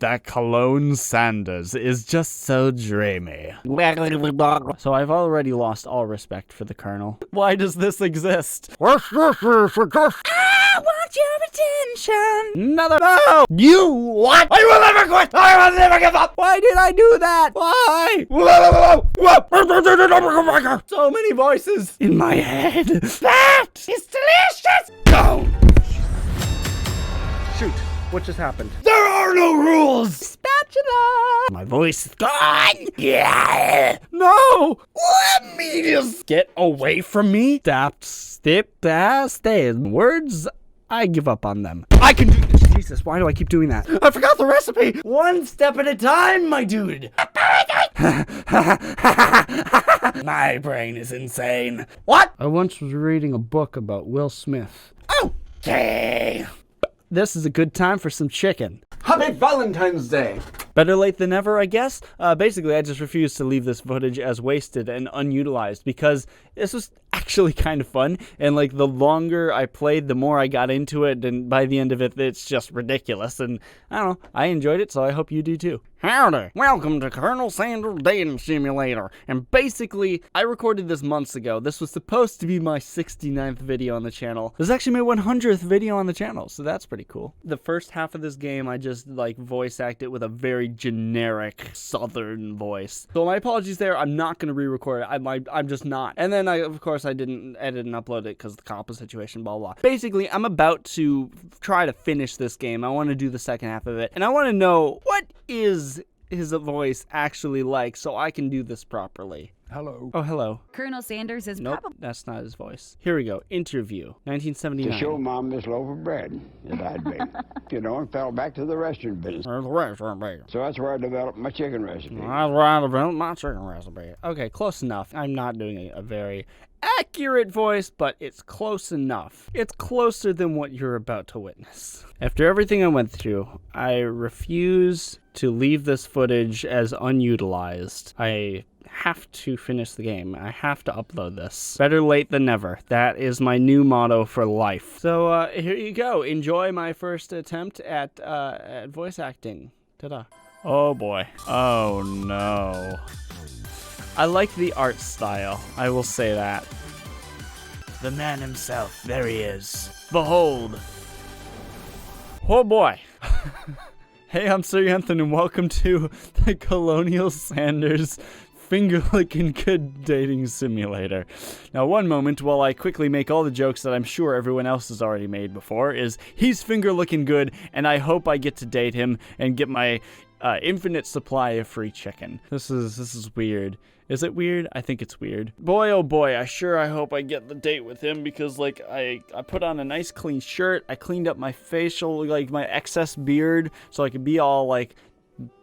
That Cologne Sanders is just so dreamy. So I've already lost all respect for the Colonel. Why does this exist? I want your attention. No! You what? I will never quit! I will never give up! Why did I do that? Why? So many voices in my head. That is delicious! Go! Shoot. What just happened? There are no rules! Spatula! My voice is gone! Yeah! No! Let me just get away from me! Stay. Words, I give up on them. I can do this! Jesus, why do I keep doing that? I forgot the recipe! One step at a time, my dude! My brain is insane. What? I once was reading a book about Will Smith. Okay! This is a good time for some chicken. Happy Valentine's Day! Better late than never, I guess. Basically, I just refuse to leave this footage as wasted and unutilized because this was actually kind of fun. And like the longer I played, the more I got into it. And by the end of it, it's just ridiculous. And I don't know, I enjoyed it, so I hope you do too. Howdy! Welcome to Colonel Sanders Dating Simulator. And basically, I recorded this months ago. This was supposed to be my 69th video on the channel. This is actually my 100th video on the channel, so that's pretty cool. The first half of this game, I just like voice acted with a very generic southern voice. So my apologies there. I'm not going to re-record it. I'm just not. And then of course I didn't edit and upload it because of the compa situation, blah, blah. Basically, I'm about to try to finish this game. I want to do the second half of it. And I want to know what is his voice actually like so I can do this properly. Hello. Oh, hello. Colonel Sanders is Nope, that's not his voice. Here we go. Interview. 1979. To show Mom this loaf of bread that I'd baked. And fell back to the restaurant business. So that's where I developed my chicken recipe. Okay, close enough. I'm not doing a very accurate voice, but it's close enough. It's closer than what you're about to witness. After everything I went through, I refuse to leave this footage as unutilized. I have to finish the game. I have to upload this. Better late than never. That is my new motto for life. So here you go. Enjoy my first attempt at voice acting. Ta-da. Oh boy. Oh no. I like the art style. I will say that. The man himself. There he is. Behold. Oh boy. Hey, I'm Sir Yenthan, and welcome to the Colonial Sanders finger-licking good dating simulator. Now, one moment while I quickly make all the jokes that I'm sure everyone else has already made before is he's finger-licking good, and I hope I get to date him and get my infinite supply of free chicken. This is weird. Is it weird? I think it's weird. Boy, oh boy, I hope I get the date with him because, like, I put on a nice clean shirt. I cleaned up my facial, like, my excess beard so I could be all, like,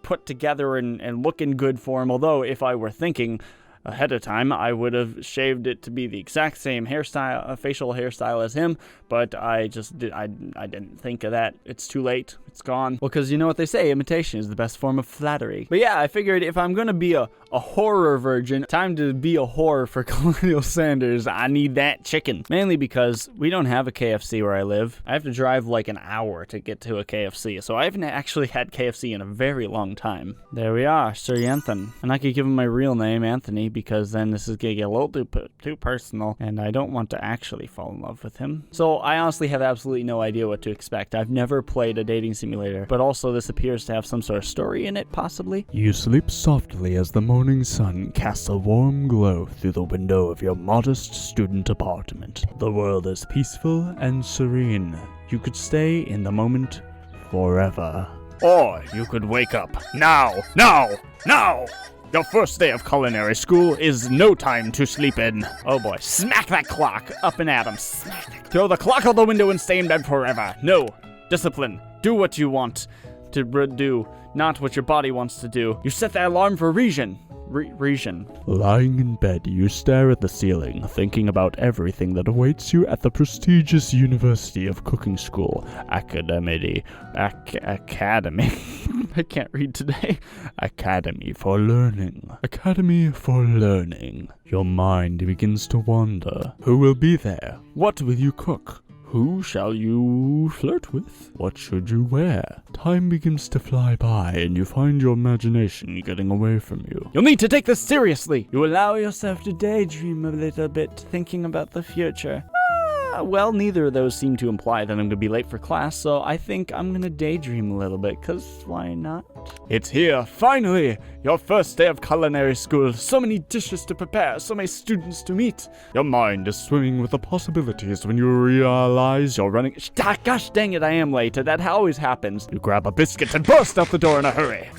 put together and looking good for him. Although, if I were thinking ahead of time, I would have shaved it to be the exact same hairstyle, facial hairstyle as him, but I just I didn't think of that. It's too late. It's gone. Well, because you know what they say, imitation is the best form of flattery. But yeah, I figured if I'm gonna be a horror virgin, time to be a whore for Colonial Sanders, I need that chicken. Mainly because we don't have a KFC where I live. I have to drive like an hour to get to a KFC, so I haven't actually had KFC in a very long time. There we are, Sir Yenthan. And I could give him my real name, Anthony, because then this is gonna get a little too personal, and I don't want to actually fall in love with him. So I honestly have absolutely no idea what to expect. I've never played a dating simulator, but also this appears to have some sort of story in it, possibly. You sleep softly as the morning sun casts a warm glow through the window of your modest student apartment. The world is peaceful and serene. You could stay in the moment forever. Or you could wake up now. Your first day of culinary school is no time to sleep in. Oh boy. Smack that clock up and at 'em. Smack that. Throw the clock out the window and stay in bed forever. No. Discipline. Do what you want to do, not what your body wants to do. You set that alarm for region. Lying in bed, you stare at the ceiling, thinking about everything that awaits you at the prestigious University of Cooking School. Academy. I can't read today. Academy for Learning. Your mind begins to wander. Who will be there? What will you cook? Who shall you flirt with? What should you wear? Time begins to fly by, and you find your imagination getting away from you. You'll need to take this seriously! You allow yourself to daydream a little bit, thinking about the future. Well, neither of those seem to imply that I'm going to be late for class, so I think I'm going to daydream a little bit, because why not? It's here, finally! Your first day of culinary school. So many dishes to prepare, so many students to meet. Your mind is swimming with the possibilities when you realize you're running... Gosh dang it, I am late. That always happens. You grab a biscuit and burst out the door in a hurry.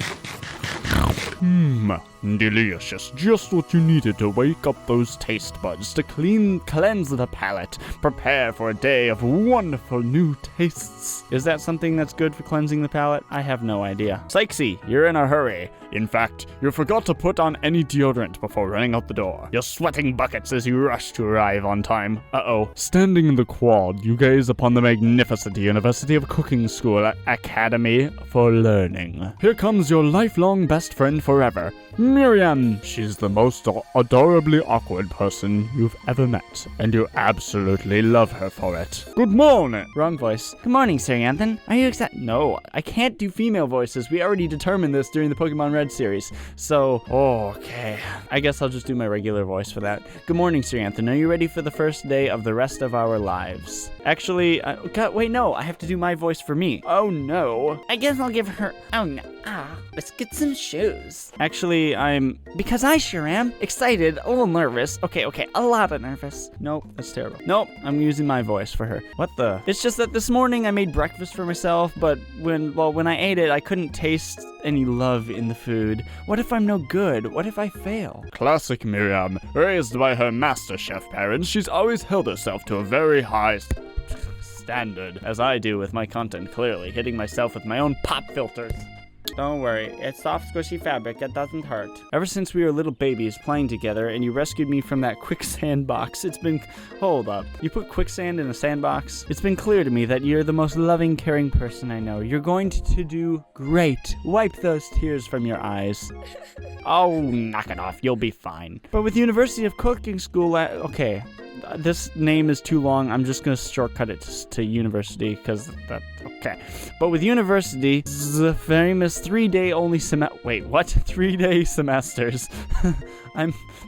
Delicious. Just what you needed to wake up those taste buds, to cleanse the palate, prepare for a day of wonderful new tastes. Is that something that's good for cleansing the palate? I have no idea. Sykesy, you're in a hurry. In fact, you forgot to put on any deodorant before running out the door. You're sweating buckets as you rush to arrive on time. Uh-oh. Standing in the quad, you gaze upon the magnificent University of Cooking School Academy for Learning. Here comes your lifelong best friend forever, Miriam. She's the most adorably awkward person you've ever met, and you absolutely love her for it. Good morning. Wrong voice. Good morning, Sir Anthony. Are you excited? No, I can't do female voices. We already determined this during the Pokemon Red series. So, okay. I guess I'll just do my regular voice for that. Good morning, Sir Anthony. Are you ready for the first day of the rest of our lives? Actually, wait, no. I have to do my voice for me. Oh, no. I guess I'll give her... Oh, no. Let's get some shoes. Actually, because I sure am excited, a little nervous. Okay, a lot of nervous. Nope, that's terrible. Nope, I'm using my voice for her. What the? It's just that this morning I made breakfast for myself, but when I ate it, I couldn't taste any love in the food. What if I'm no good? What if I fail? Classic Miriam. Raised by her master chef parents, she's always held herself to a very high standard, as I do with my content, clearly, hitting myself with my own pop filters. Don't worry, it's soft, squishy fabric. It doesn't hurt. Ever since we were little babies playing together and you rescued me from that quicksand box, it's been... Hold up. You put quicksand in a sandbox? It's been clear to me that you're the most loving, caring person I know. You're going to do great. Wipe those tears from your eyes. Oh, knock it off. You'll be fine. But with University of Cooking School... Okay. This name is too long. I'm just going to shortcut it to university because that's okay. But with university, the famous 3-day only Wait, what? 3-day semesters.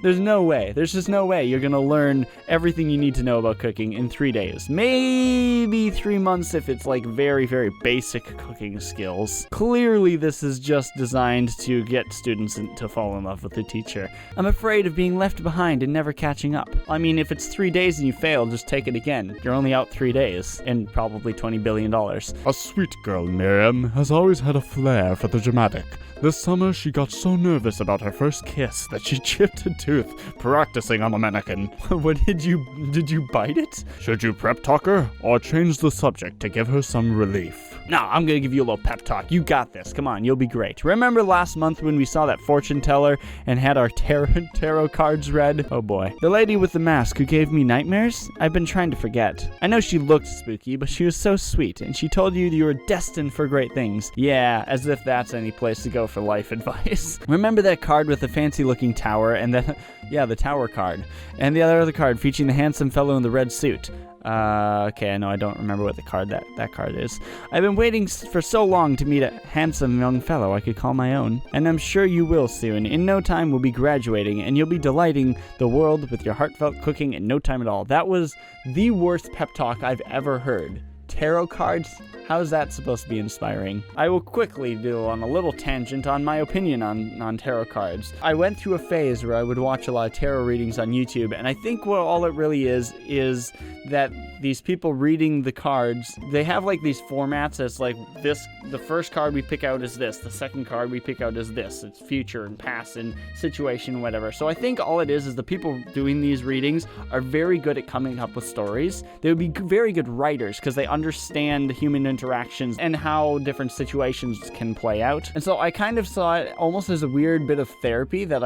There's no way. There's just no way you're going to learn everything you need to know about cooking in 3 days. Maybe 3 months if it's like very, very basic cooking skills. Clearly, this is just designed to get students to fall in love with the teacher. I'm afraid of being left behind and never catching up. I mean, if it's 3 days and you fail, just take it again. You're only out 3 days and probably $20 billion. A sweet girl, Miriam, has always had a flair for the dramatic. This summer, she got so nervous about her first kiss that she chipped a tooth practicing on a mannequin. What did you bite it? Should you prep talk her or change the subject to give her some relief? No, I'm gonna give you a little pep talk. You got this. Come on, you'll be great. Remember last month when we saw that fortune teller and had our tarot cards read? Oh boy. The lady with the mask who gave me nightmares? I've been trying to forget. I know she looked spooky, but she was so sweet, and she told you were destined for great things. Yeah, as if that's any place to go for life advice. Remember that card with the fancy looking tower and that, yeah, the tower card. And the other card featuring the handsome fellow in the red suit. Okay, I know I don't remember what the card that card is. I've been waiting for so long to meet a handsome young fellow I could call my own. And I'm sure you will soon. In no time we'll be graduating and you'll be delighting the world with your heartfelt cooking in no time at all. That was the worst pep talk I've ever heard. Tarot cards? How is that supposed to be inspiring? I will quickly do on a little tangent on my opinion on tarot cards. I went through a phase where I would watch a lot of tarot readings on YouTube, and I think what all it really is that these people reading the cards, they have like these formats as like this, the first card we pick out is this, the second card we pick out is this, it's future and past and situation, whatever. So I think all it is the people doing these readings are very good at coming up with stories. They would be very good writers because they understand human interactions and how different situations can play out. And so I kind of saw it almost as a weird bit of therapy that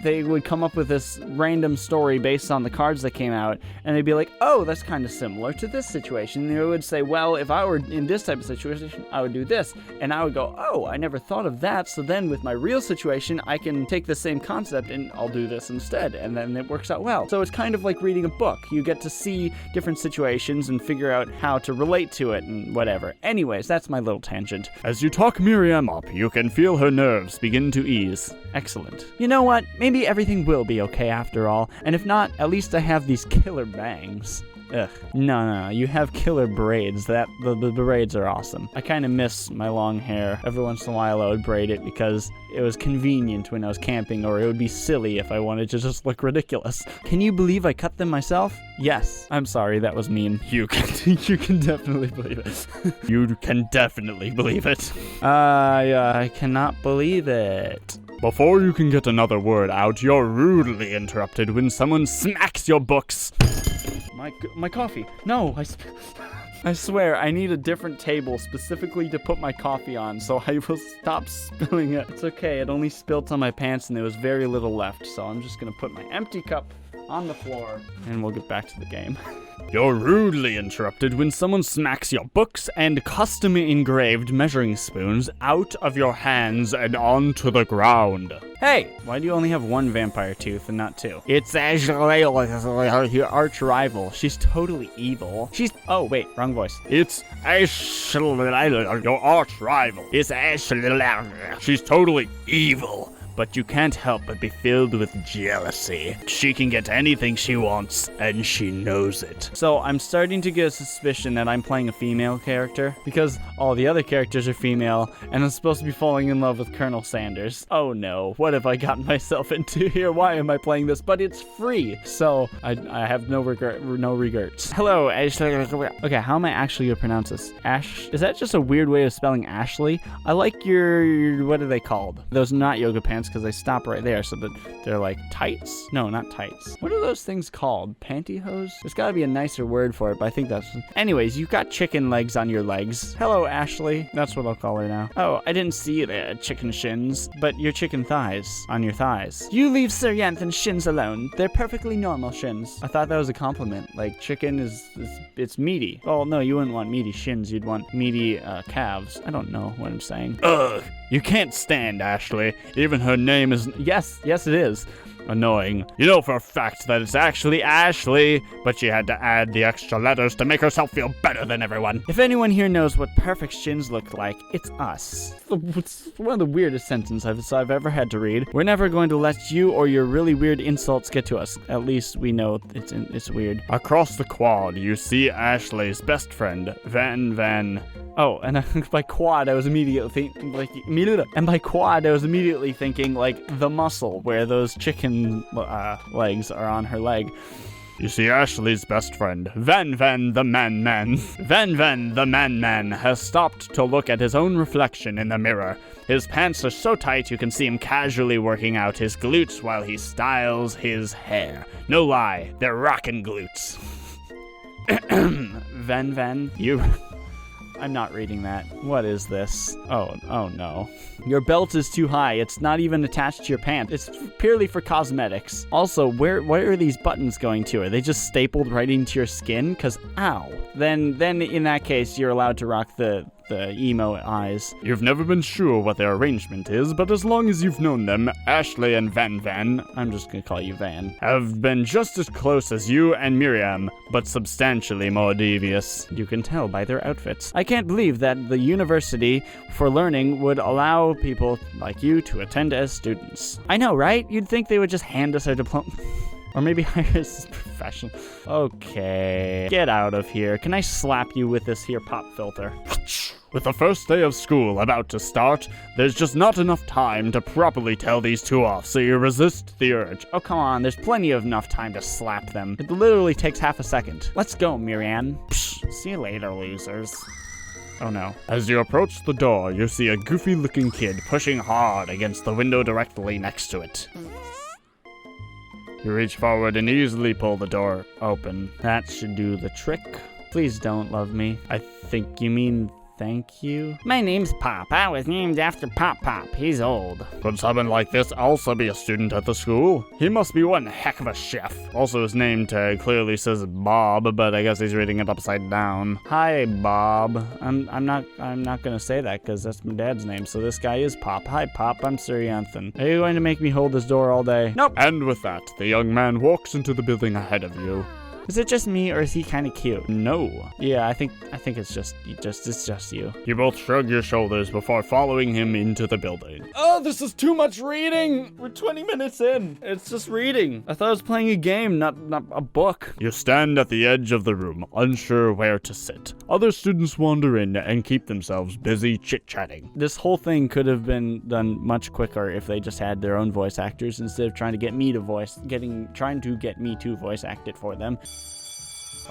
they would come up with this random story based on the cards that came out, and they'd be like, oh, that's kind of similar to this situation. And they would say, well, if I were in this type of situation, I would do this. And I would go, oh, I never thought of that. So then with my real situation, I can take the same concept and I'll do this instead. And then it works out well. So it's kind of like reading a book. You get to see different situations and figure out how to relate to it and whatever. Anyways, that's my little tangent. As you talk Miriam up, you can feel her nerves begin to ease. Excellent. You know what? Maybe everything will be okay after all. And if not, at least I have these killer bangs. Ugh. No, you have killer braids. The braids are awesome. I kind of miss my long hair. Every once in a while I would braid it because it was convenient when I was camping, or it would be silly if I wanted to just look ridiculous. Can you believe I cut them myself? Yes. I'm sorry, that was mean. You can definitely believe it. You can definitely believe it. I cannot believe it. Before you can get another word out, you're rudely interrupted when someone smacks your books. My coffee. No, I swear, I need a different table specifically to put my coffee on, so I will stop spilling it. It's okay, it only spilled on my pants and there was very little left, so I'm just gonna put my empty cup on the floor, and we'll get back to the game. You're rudely interrupted when someone smacks your books and custom engraved measuring spoons out of your hands and onto the ground. Hey, why do you only have one vampire tooth and not two? It's actually your arch rival. She's totally evil. Oh wait, wrong voice. It's actually your arch rival. It's actually, she's totally evil. But you can't help but be filled with jealousy. She can get anything she wants, and she knows it. So I'm starting to get a suspicion that I'm playing a female character, because all the other characters are female, and I'm supposed to be falling in love with Colonel Sanders. Oh no, what have I gotten myself into here? Why am I playing this? But it's free, so I have no regrets. Hello, Ashley. Okay, how am I actually gonna pronounce this? Ash? Is that just a weird way of spelling Ashley? I like your what are they called? Those not yoga pants, because they stop right there, so that they're like tights? No, not tights. What are those things called? Pantyhose? There's gotta be a nicer word for it, but I think that's... Anyways, you've got chicken legs on your legs. Hello, Ashley. That's what I'll call her now. Oh, I didn't see the chicken shins, but your chicken thighs on your thighs. You leave Sir Yanthan's shins alone. They're perfectly normal shins. I thought that was a compliment. Like, chicken it's meaty. Oh, no, you wouldn't want meaty shins. You'd want meaty calves. I don't know what I'm saying. Ugh. You can't stand Ashley. Even her name is... Yes, it is. Annoying. You know for a fact that it's actually Ashley, but she had to add the extra letters to make herself feel better than everyone. If anyone here knows what perfect shins look like, it's us. It's one of the weirdest sentences I've ever had to read. We're never going to let you or your really weird insults get to us. At least we know it's weird. Across the quad, you see Ashley's best friend, Van. Oh, and by quad, I was immediately thinking, like, the muscle where those chicken legs are on her leg. You see Ashley's best friend, Van the Man. Van the Man has stopped to look at his own reflection in the mirror. His pants are so tight you can see him casually working out his glutes while he styles his hair. No lie, they're rockin' glutes. Van, you... I'm not reading that. What is this? Oh no. Your belt is too high. It's not even attached to your pants. It's purely for cosmetics. Also, where are these buttons going to? Are they just stapled right into your skin? Cause ow. Then in that case, you're allowed to rock the emo eyes. You've never been sure what their arrangement is, but as long as you've known them, Ashley and Van, I'm just gonna call you Van, have been just as close as you and Miriam, but substantially more devious. You can tell by their outfits. I can't believe that the University for Learning would allow people like you to attend as students. I know, right? You'd think they would just hand us our diploma. Or maybe hire us as professional. Okay. Get out of here. Can I slap you with this here pop filter? With the first day of school about to start, there's just not enough time to properly tell these two off, so you resist the urge. Oh, come on. There's plenty of enough time to slap them. It literally takes half a second. Let's go, Miriam. See you later, losers. Oh no. As you approach the door, you see a goofy-looking kid pushing hard against the window directly next to it. You reach forward and easily pull the door open. That should do the trick. Please don't love me. I think you mean Thank you. My name's Pop. I was named after Pop Pop. He's old. Could someone like this also be a student at the school? He must be one heck of a chef. Also, his name tag clearly says Bob, but I guess he's reading it upside down. Hi, Bob. I'm not gonna say that because that's my dad's name. So this guy is Pop. Hi, Pop. I'm Sir Yanthan. Are you going to make me hold this door all day? Nope. And with that, the young man walks into the building ahead of you. Is it just me, or is he kind of cute? No. Yeah, I think it's just you. You both shrug your shoulders before following him into the building. Oh, this is too much reading. We're 20 minutes in. It's just reading. I thought I was playing a game, not a book. You stand at the edge of the room, unsure where to sit. Other students wander in and keep themselves busy chit-chatting. This whole thing could have been done much quicker if they just had their own voice actors instead of trying to get me to voice act it for them.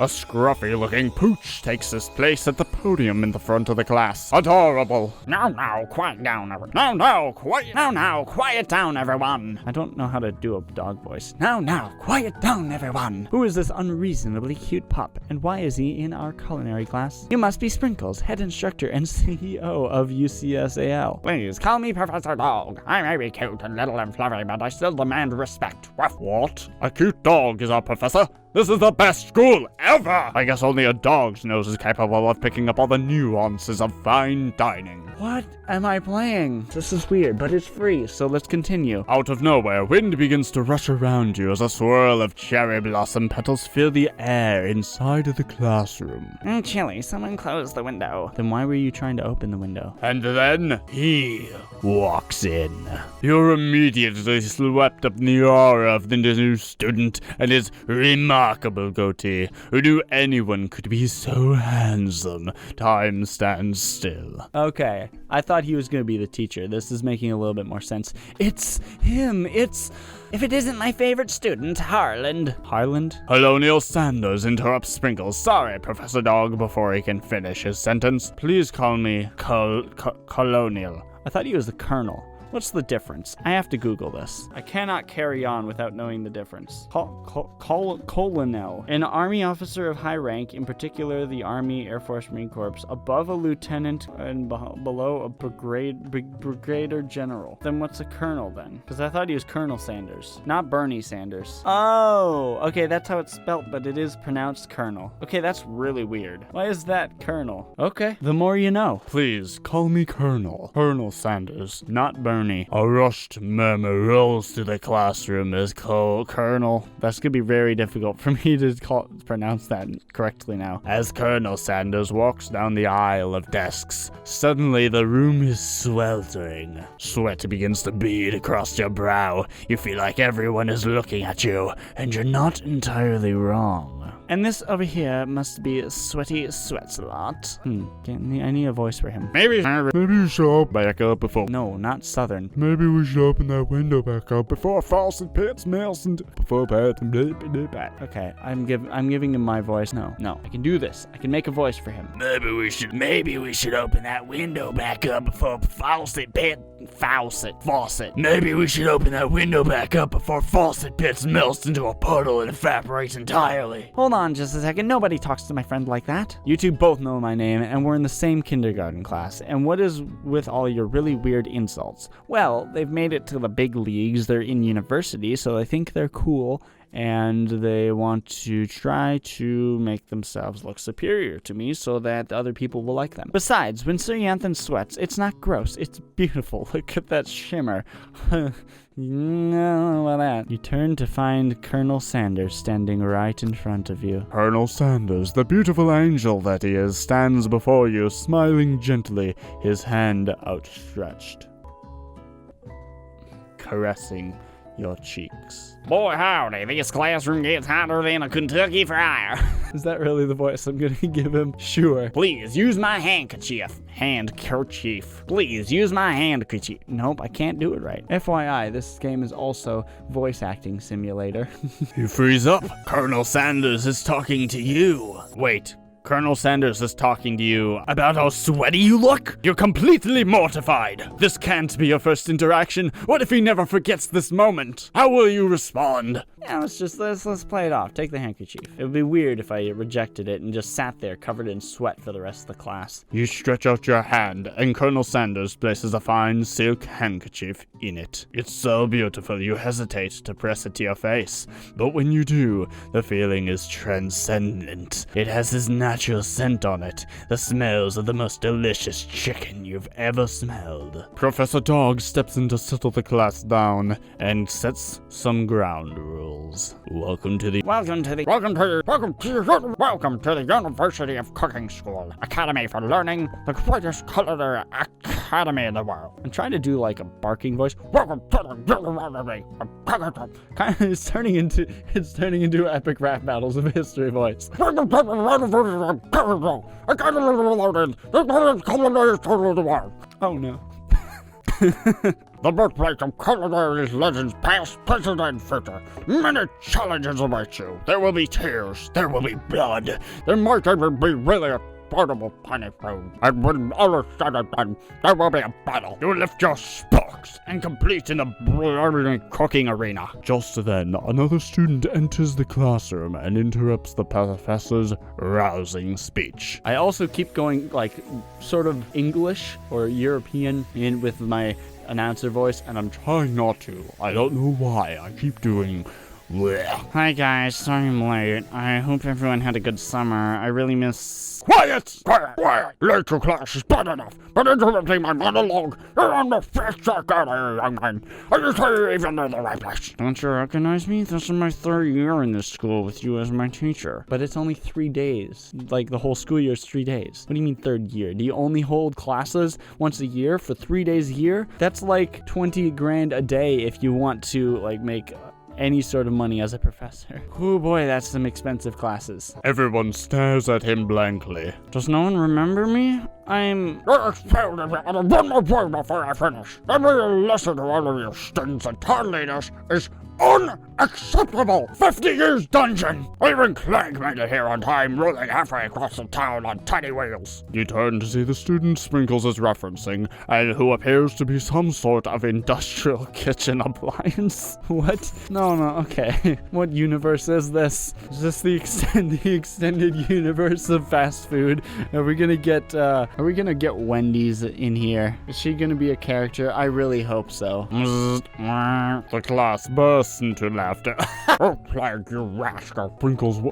A scruffy-looking pooch takes his place at the podium in the front of the class. Adorable. Now, quiet down, everyone. Quiet down, everyone. I don't know how to do a dog voice. Now, quiet down, everyone. Who is this unreasonably cute pup, and why is he in our culinary class? You must be Sprinkles, head instructor and CEO of UCSAL. Please, call me Professor Dog. I may be cute and little and fluffy, but I still demand respect. What? A cute dog is our professor? This is the best school ever! I guess only a dog's nose is capable of picking up all the nuances of fine dining. What am I playing? This is weird, but it's free, so let's continue. Out of nowhere, wind begins to rush around you as a swirl of cherry blossom petals fill the air inside of the classroom. Chilly, someone close the window. Then why were you trying to open the window? And then, he walks in. You're immediately swept up in the aura of the new student and his remarkable goatee. Who knew anyone could be so handsome? Time stands still. Okay, I thought he was going to be the teacher. This is making a little bit more sense. It's him. If it isn't my favorite student, Harland. Harland? Colonial Sanders interrupts Sprinkles. Sorry, Professor Dog, before he can finish his sentence. Please call me Colonial. I thought he was the colonel. What's the difference? I have to Google this. I cannot carry on without knowing the difference. Colonel. An army officer of high rank, in particular the Army, Air Force, Marine Corps, above a lieutenant and below a brigadier general. Then what's a colonel then? Because I thought he was Colonel Sanders, not Bernie Sanders. Oh, okay, that's how it's spelt, but it is pronounced colonel. Okay, that's really weird. Why is that colonel? Okay, the more you know. Please call me Colonel. Colonel Sanders, not Bernie. A rushed murmur rolls through the classroom as Colonel. That's gonna be very difficult for me to pronounce that correctly now. As Colonel Sanders walks down the aisle of desks, suddenly the room is sweltering. Sweat begins to bead across your brow. You feel like everyone is looking at you, and you're not entirely wrong. And this over here must be Sweaty Sweatsalot. I need a voice for him. Maybe you should open back up before. No, not Southern. Maybe we should open that window back up before faucet pits melts and before Okay, I'm giving him my voice. No, I can do this. I can make a voice for him. Maybe we should open that window back up before faucet. Maybe we should open that window back up before faucet pits melts into a puddle and evaporates entirely. Hold on just a second. Nobody talks to my friend like that. You two both know my name, and we're in the same kindergarten class. And what is with all your really weird insults? Well, they've made it to the big leagues. They're in university, so I think they're cool. And they want to try to make themselves look superior to me so that other people will like them. Besides, when Sir Yanthan sweats, it's not gross, it's beautiful. Look at that shimmer. No, what that? You turn to find Colonel Sanders standing right in front of you. Colonel Sanders, the beautiful angel that he is, stands before you, smiling gently, his hand outstretched, caressing your cheeks. Boy howdy, this classroom gets hotter than a Kentucky fryer. Is that really the voice I'm gonna give him? Sure. Please use my handkerchief. Handkerchief. Please use my handkerchief. Nope, I can't do it right. FYI, this game is also voice acting simulator. You freeze up. Colonel Sanders is talking to you. Wait. Colonel Sanders is talking to you about how sweaty you look? You're completely mortified. This can't be your first interaction. What if he never forgets this moment? How will you respond? Yeah, let's play it off. Take the handkerchief. It would be weird if I rejected it and just sat there covered in sweat for the rest of the class. You stretch out your hand, and Colonel Sanders places a fine silk handkerchief in it. It's so beautiful you hesitate to press it to your face, but when you do, the feeling is transcendent. It has his natural scent on it, the smells of the most delicious chicken you've ever smelled. Professor Dog steps in to settle the class down and sets some ground rules. Welcome to the University of Cooking School, Academy for Learning, the greatest culinary academy in the world. I'm trying to do like a barking voice. It's turning into epic rap battles of history voice. Oh no. The birthplace of culinary legends past, present, and future. Many challenges await you. There will be tears. There will be blood. There might even be really affordable penny food. And when all is said and done, there will be a battle. You lift your sparks and complete in the brilliant cooking arena. Just then, another student enters the classroom and interrupts the professor's rousing speech. I also keep going like sort of English or European in with my announcer voice, and I'm trying not to. I don't know why. I keep doing bleh. Hi guys, sorry I'm late. I hope everyone had a good summer. I really miss... Quiet! Late to class is bad enough, but interrupting my monologue, you're on the fifth circuit here, young man. Are you sure you even know the right place? Don't you recognize me? This is my 3rd year in this school with you as my teacher. But it's only 3 days. Like, the whole school year is 3 days. What do you mean 3rd year? Do you only hold classes once a year for 3 days a year? That's like 20 grand a day if you want to, like, make any sort of money as a professor. Oh boy, that's some expensive classes. Everyone stares at him blankly. Does no one remember me? You're expelled and one more word before I finish. Every lesson to all of you students and town leaders is unacceptable. 50 years dungeon. Even Clegg made it here on time, rolling halfway across the town on tiny wheels. You turn to see the student Sprinkles is referencing, and who appears to be some sort of industrial kitchen appliance. What? No, okay. What universe is this? Is this the extended universe of fast food? Are we gonna get Wendy's in here? Is she gonna be a character? I really hope so. The class bursts into laughter. Oh, Clegg, you rascal.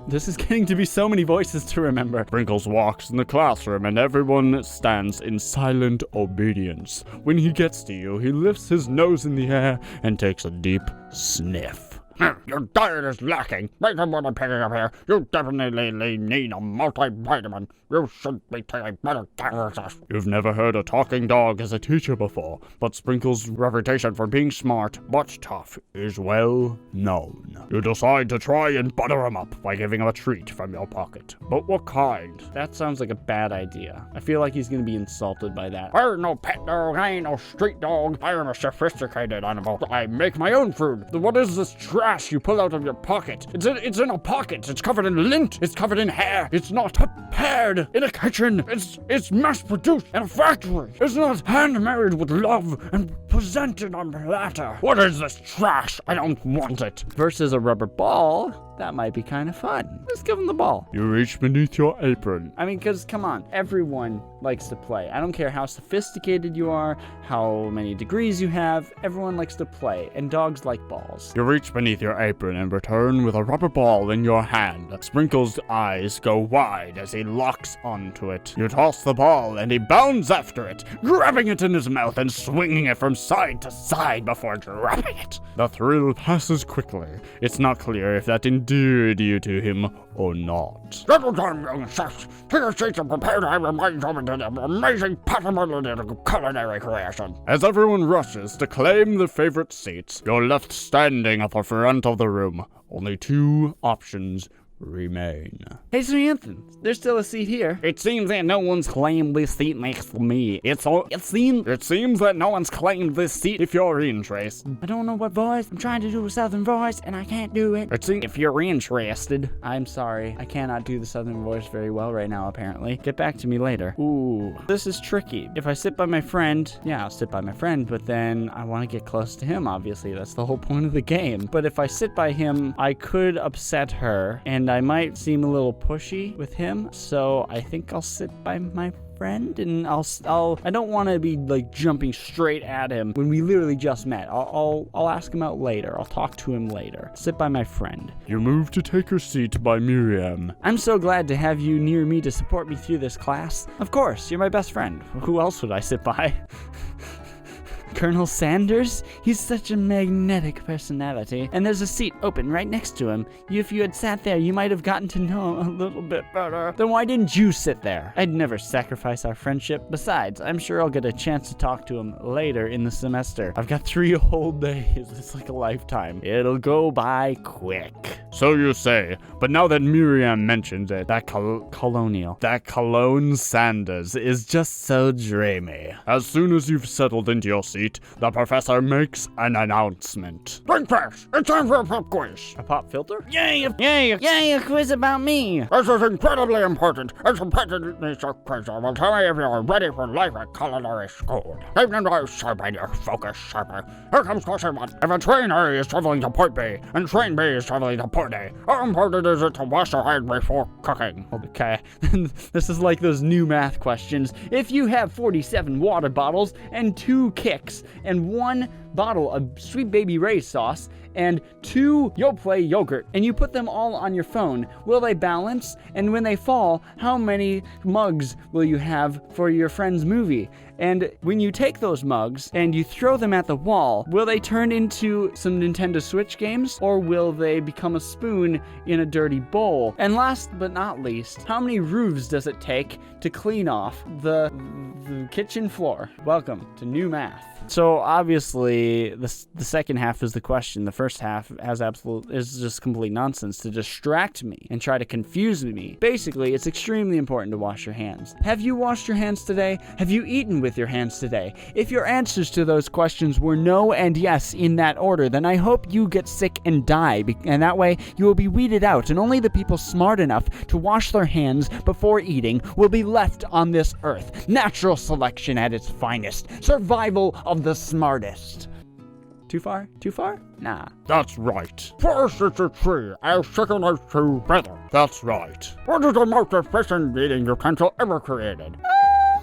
This is getting to be so many voices to remember. Sprinkles walks in the classroom and everyone stands in silent obedience. When he gets to you, he lifts his nose in the air and takes a deep sniff. Your diet is lacking. Based on what I'm picking up here, you definitely need a multivitamin. You should be taking better care of this. You've never heard a talking dog as a teacher before, but Sprinkles' reputation for being smart but tough is well known. You decide to try and butter him up by giving him a treat from your pocket. But what kind? That sounds like a bad idea. I feel like he's gonna be insulted by that. I ain't no pet dog. I ain't no street dog. I am a sophisticated animal. I make my own food. What is this trash you pull out of your pocket? It's in a pocket. It's covered in lint. It's covered in hair. It's not prepared in a kitchen. It's mass-produced in a factory. It's not handmade with love and presented on platter. What is this trash? I don't want it. Versus a rubber ball, that might be kind of fun. Let's give him the ball. You reach beneath your apron. I mean, because, come on, everyone likes to play. I don't care how sophisticated you are, how many degrees you have, everyone likes to play, and dogs like balls. You reach beneath your apron and return with a rubber ball in your hand. Sprinkles' eyes go wide as he locks onto it. You toss the ball and he bounds after it, grabbing it in his mouth and swinging it from side to side before dropping it. The thrill passes quickly. It's not clear if that endeared you to him or not. Settle down, young chefs. Take your seats and prepare to have your minds open to the amazing possibility of culinary creation. As everyone rushes to claim their favorite seats, you're left standing at the front of the room. Only 2 options remain. Hey, Samantha, there's still a seat here. It seems that no one's claimed this seat next to me. It seems that no one's claimed this seat if you're interested. I don't know what voice. I'm trying to do a southern voice, and I can't do it. It seems if you're interested. I'm sorry. I cannot do the southern voice very well right now, apparently. Get back to me later. Ooh, this is tricky. If I sit by my friend, yeah, I'll sit by my friend, but then I want to get close to him, obviously. That's the whole point of the game. But if I sit by him, I could upset her, and I might seem a little pushy with him, so I think I'll sit by my friend, and I don't want to be like jumping straight at him when we literally just met. I'll ask him out later. I'll talk to him later. Sit by my friend. You move to take your seat by Miriam. I'm so glad to have you near me to support me through this class. Of course, you're my best friend. Who else would I sit by? Colonel Sanders? He's such a magnetic personality. And there's a seat open right next to him. If you had sat there, you might have gotten to know him a little bit better. Then why didn't you sit there? I'd never sacrifice our friendship. Besides, I'm sure I'll get a chance to talk to him later in the semester. I've got 3 whole days. It's like a lifetime. It'll go by quick. So you say, but now that Miriam mentions it, that Cologne Sanders is just so dreamy. As soon as you've settled into your seat, the professor makes an announcement. Think fast. It's time for a pop quiz. A pop filter? Yay, a quiz about me. This is incredibly important. It's a presidential quiz. Will tell me if you're ready for life at culinary school. Evening to sharpen your focus sharper. Here comes question 1. If a train A is traveling to point B, and train B is traveling to point A, how important is it to wash your hands before cooking? Okay, this is like those new math questions. If you have 47 water bottles and 2 kicks and 1 bottle of Sweet Baby Ray's sauce and 2 Yoplait yogurt, and you put them all on your phone, will they balance? And when they fall, how many mugs will you have for your friend's movie? And when you take those mugs and you throw them at the wall, will they turn into some Nintendo Switch games, or will they become a spoon in a dirty bowl? And last but not least, how many roofs does it take to clean off the kitchen floor? Welcome to New Math. So obviously, the second half is the question. The first half is just complete nonsense to distract me and try to confuse me. Basically, it's extremely important to wash your hands. Have you washed your hands today? Have you eaten with your hands today? If your answers to those questions were no and yes in that order, then I hope you get sick and die, and that way you will be weeded out, and only the people smart enough to wash their hands before eating will be left on this earth. Natural selection at its finest. Survival of the smartest. Too far? Too far? Nah. That's right. First it's a tree, and second it's 2 better. That's right. What is the most efficient eating utensil ever created?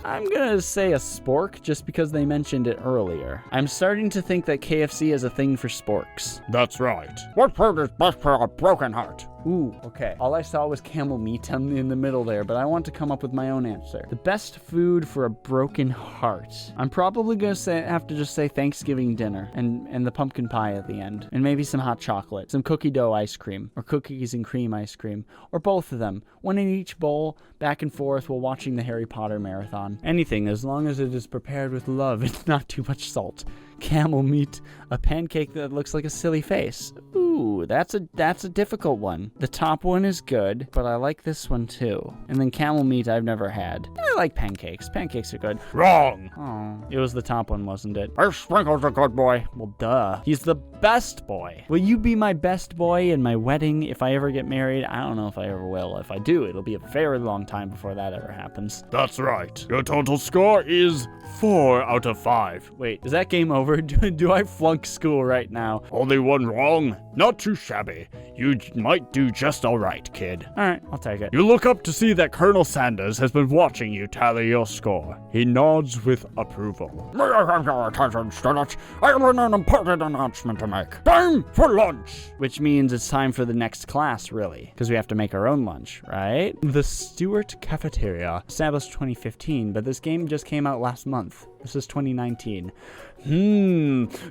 I'm gonna say a spork just because they mentioned it earlier. I'm starting to think that KFC is a thing for sporks. That's right. What food is best for a broken heart? Ooh, okay. All I saw was camel meat in the middle there, but I want to come up with my own answer. The best food for a broken heart. I'm probably gonna have to just say Thanksgiving dinner and the pumpkin pie at the end, and maybe some hot chocolate, some cookie dough ice cream, or cookies and cream ice cream, or both of them, one in each bowl, back and forth while watching the Harry Potter marathon. Anything, as long as it is prepared with love and not too much salt. Camel meat, a pancake that looks like a silly face. Ooh, that's a difficult one. The top one is good, but I like this one too. And then camel meat I've never had. I like pancakes. Pancakes are good. Wrong. Oh, it was the top one, wasn't it? Our Sprinkle's a good boy. Well, duh. He's the best boy. Will you be my best boy in my wedding if I ever get married? I don't know if I ever will. If I do, it'll be a very long time before that ever happens. That's right. Your total score is 4 out of 5. Wait, is that game over? Do I flunk school right now? Only one wrong. Not too shabby. You might do just all right, kid. All right, I'll take it. You look up to see that Colonel Sanders has been watching you tally your score. He nods with approval. May I have your attention, students? I have an important announcement to make. Time for lunch! Which means it's time for the next class, really. Because we have to make our own lunch, right? The Stewart Cafeteria. Established 2015, but this game just came out last month. This is 2019.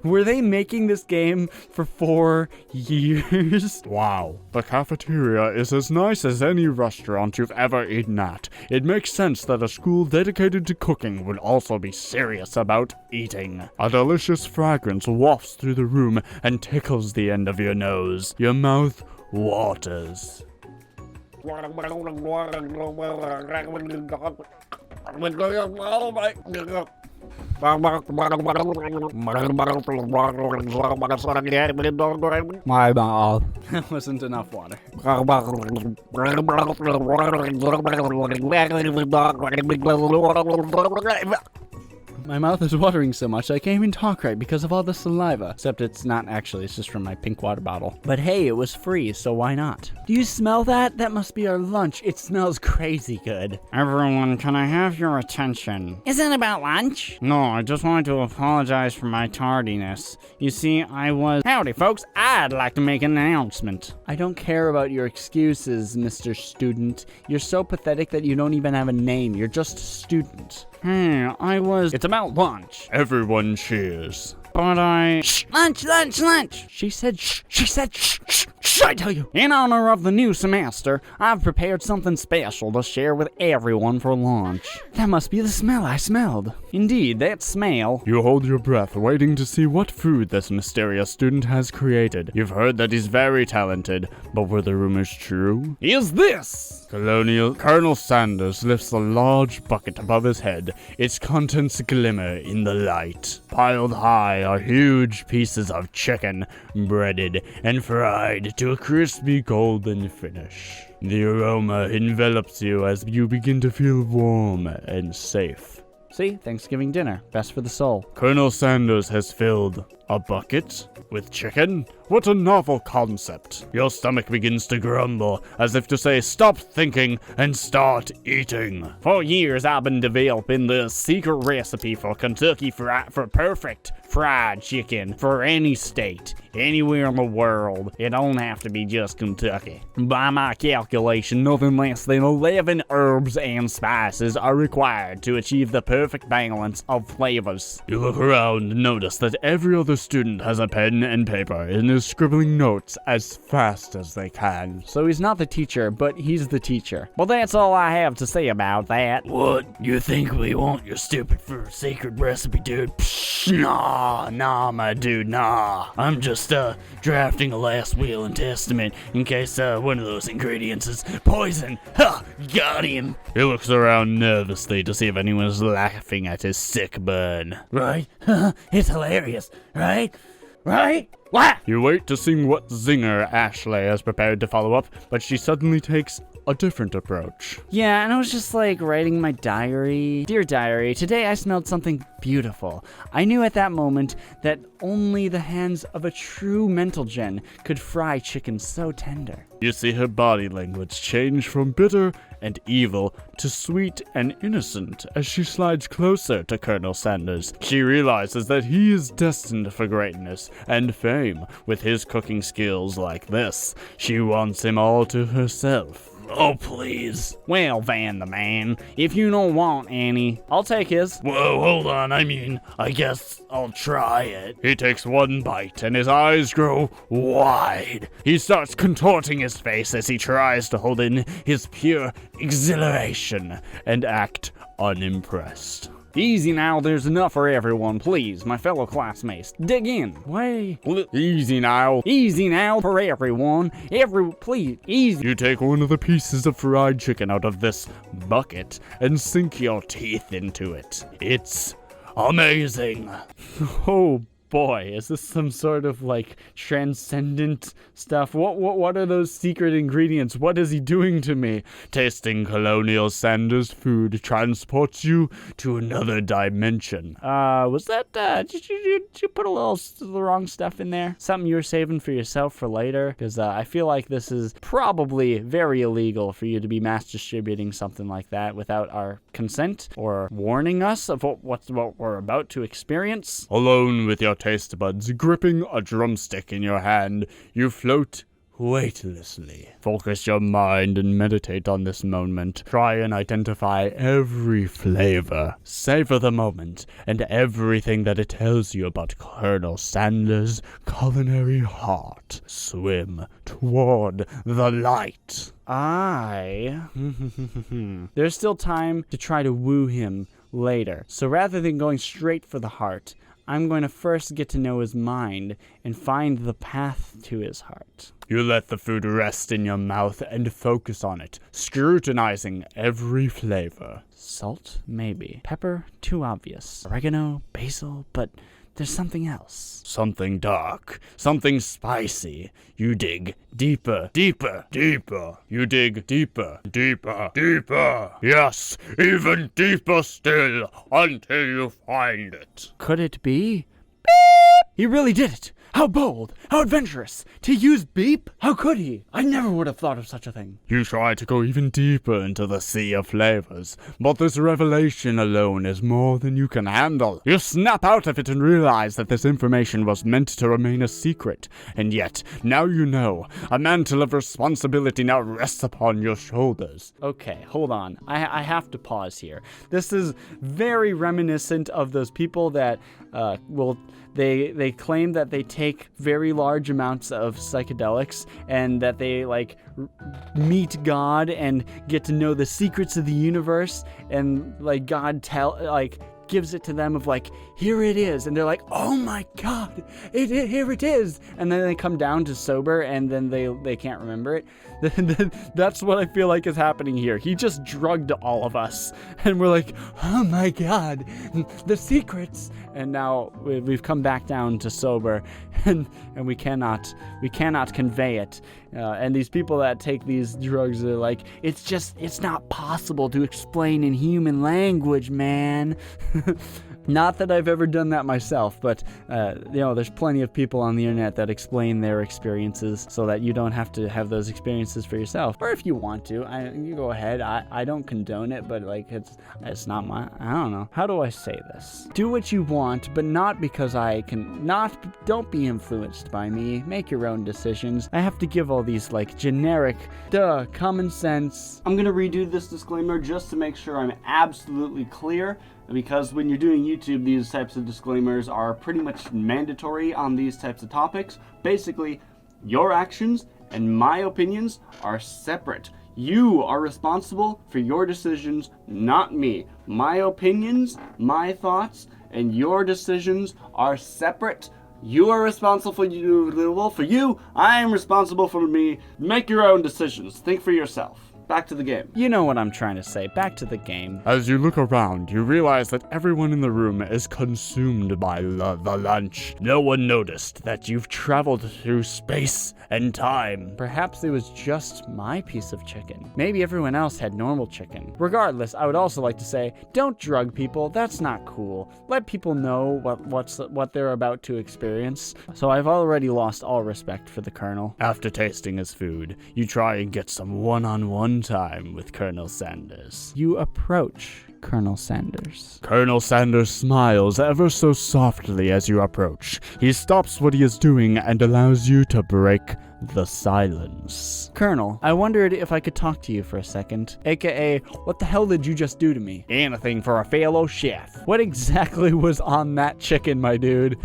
Were they making this game for 4 years? Wow. The cafeteria is as nice as any restaurant you've ever eaten at. It makes sense that a school dedicated to cooking would also be serious about eating. A delicious fragrance wafts through the room and tickles the end of your nose. Your mouth waters. My mouth. That wasn't enough water. My mouth is watering so much I can't even talk right because of all the saliva. Except it's not actually, it's just from my pink water bottle. But hey, it was free, so why not? Do you smell that? That must be our lunch. It smells crazy good. Everyone, can I have your attention? Is it about lunch? No, I just wanted to apologize for my tardiness. You see, Howdy, folks. I'd like to make an announcement. I don't care about your excuses, Mr. Student. You're so pathetic that you don't even have a name. You're just a student. It's about lunch. Everyone cheers. But Shh! Lunch! She said shh, I tell you. In honor of the new semester, I've prepared something special to share with everyone for lunch. That must be the smell I smelled. Indeed, that smell. You hold your breath, waiting to see what food this mysterious student has created. You've heard that he's very talented, but were the rumors true? Is this? Colonel Sanders lifts a large bucket above his head. Its contents glimmer in the light. Piled high are huge pieces of chicken, breaded and fried to a crispy golden finish. The aroma envelops you as you begin to feel warm and safe. See, Thanksgiving dinner, best for the soul. Colonel Sanders has filled a bucket with chicken? What a novel concept. Your stomach begins to grumble, as if to say, stop thinking and start eating. For years, I've been developing this secret recipe for for perfect fried chicken for any state, anywhere in the world. It don't have to be just Kentucky. By my calculation, nothing less than 11 herbs and spices are required to achieve the perfect balance of flavors. You look around and notice that every other student has a pen and paper and is scribbling notes as fast as they can. So he's not the teacher, but he's the teacher. Well, that's all I have to say about that. What? You think we want your stupid secret recipe, dude? Psh, nah, my dude, nah. I'm just, drafting a last will and testament in case, one of those ingredients is poison. Ha! Got him! He looks around nervously to see if anyone is laughing at his sick burn. Right? It's hilarious, right? Right? What? You wait to see what zinger Ashley has prepared to follow up, but she suddenly takes a different approach. Yeah, and I was just like writing my diary. Dear diary, today I smelled something beautiful. I knew at that moment that only the hands of a true mental gen could fry chicken so tender. You see her body language change from bitter and evil to sweet and innocent as she slides closer to Colonel Sanders. She realizes that he is destined for greatness and fame with his cooking skills like this. She wants him all to herself. Oh, please. Well, Van the man, if you don't want any, I'll take his. Whoa, hold on. I guess I'll try it. He takes one bite and his eyes grow wide. He starts contorting his face as he tries to hold in his pure exhilaration and act unimpressed. Easy now, there's enough for everyone, please, my fellow classmates. Dig in. Wait. Easy now for everyone. Please, easy. You take one of the pieces of fried chicken out of this bucket and sink your teeth into it. It's amazing. Oh boy, is this some sort of like transcendent stuff? What are those secret ingredients? What is he doing to me? Tasting Colonel Sanders' food transports you to another dimension. Was that, did you put a little the wrong stuff in there? Something you were saving for yourself for later? Because I feel like this is probably very illegal for you to be mass distributing something like that without our consent or warning us of what we're about to experience. Alone with your taste buds, gripping a drumstick in your hand, you float weightlessly. Focus your mind and meditate on this moment. Try and identify every flavor. Savor the moment and everything that it tells you about Colonel Sanders' culinary heart. Swim toward the light. There's still time to try to woo him later. So rather than going straight for the heart, I'm going to first get to know his mind and find the path to his heart. You let the food rest in your mouth and focus on it, scrutinizing every flavor. Salt? Maybe. Pepper? Too obvious. Oregano? Basil? But there's something else. Something dark, something spicy. You dig deeper, deeper, deeper. You dig deeper, deeper, deeper. Yes, even deeper still, until you find it. Could it be? He really did it! How bold! How adventurous! To use beep? How could he? I never would have thought of such a thing. You try to go even deeper into the sea of flavors, but this revelation alone is more than you can handle. You snap out of it and realize that this information was meant to remain a secret, and yet, now you know, a mantle of responsibility now rests upon your shoulders. Okay, hold on. I have to pause here. This is very reminiscent of those people that they claim that they take very large amounts of psychedelics and that they meet God and get to know the secrets of the universe, and God gives it to them of here it is, and they're like, oh my God, here it is, and then they come down to sober and then they can't remember it. That's what I feel like is happening here. He just drugged all of us and we're like, oh my God, the secrets, and now we've come back down to sober and we cannot convey it. And these people that take these drugs are like, it's not possible to explain in human language, man. Not that I've ever done that myself, but there's plenty of people on the internet that explain their experiences so that you don't have to have those experiences for yourself. Or if you want to, you go ahead. I don't condone it, but it's not my. I don't know. How do I say this? Do what you want, but not because I can. Don't be influenced by me. Make your own decisions. I have to give all these generic, common sense. I'm gonna redo this disclaimer just to make sure I'm absolutely clear, because when you're doing YouTube, these types of disclaimers are pretty much mandatory on these types of topics. Basically, your actions and my opinions are separate. You are responsible for your decisions, not me. My opinions, my thoughts, and your decisions are separate. You are responsible for you. I am responsible for me. Make your own decisions. Think for yourself. Back to the game. You know what I'm trying to say. Back to the game. As you look around, you realize that everyone in the room is consumed by the lunch. No one noticed that you've traveled through space and time. Perhaps it was just my piece of chicken. Maybe everyone else had normal chicken. Regardless, I would also like to say, don't drug people. That's not cool. Let people know what they're about to experience. So I've already lost all respect for the Colonel. After tasting his food, you try and get some one-on-one time with Colonel Sanders. You approach Colonel Sanders. Colonel Sanders smiles ever so softly as you approach. He stops what he is doing and allows you to break the silence. Colonel, I wondered if I could talk to you for a second. AKA, what the hell did you just do to me? Anything for a fellow chef. What exactly was on that chicken, my dude?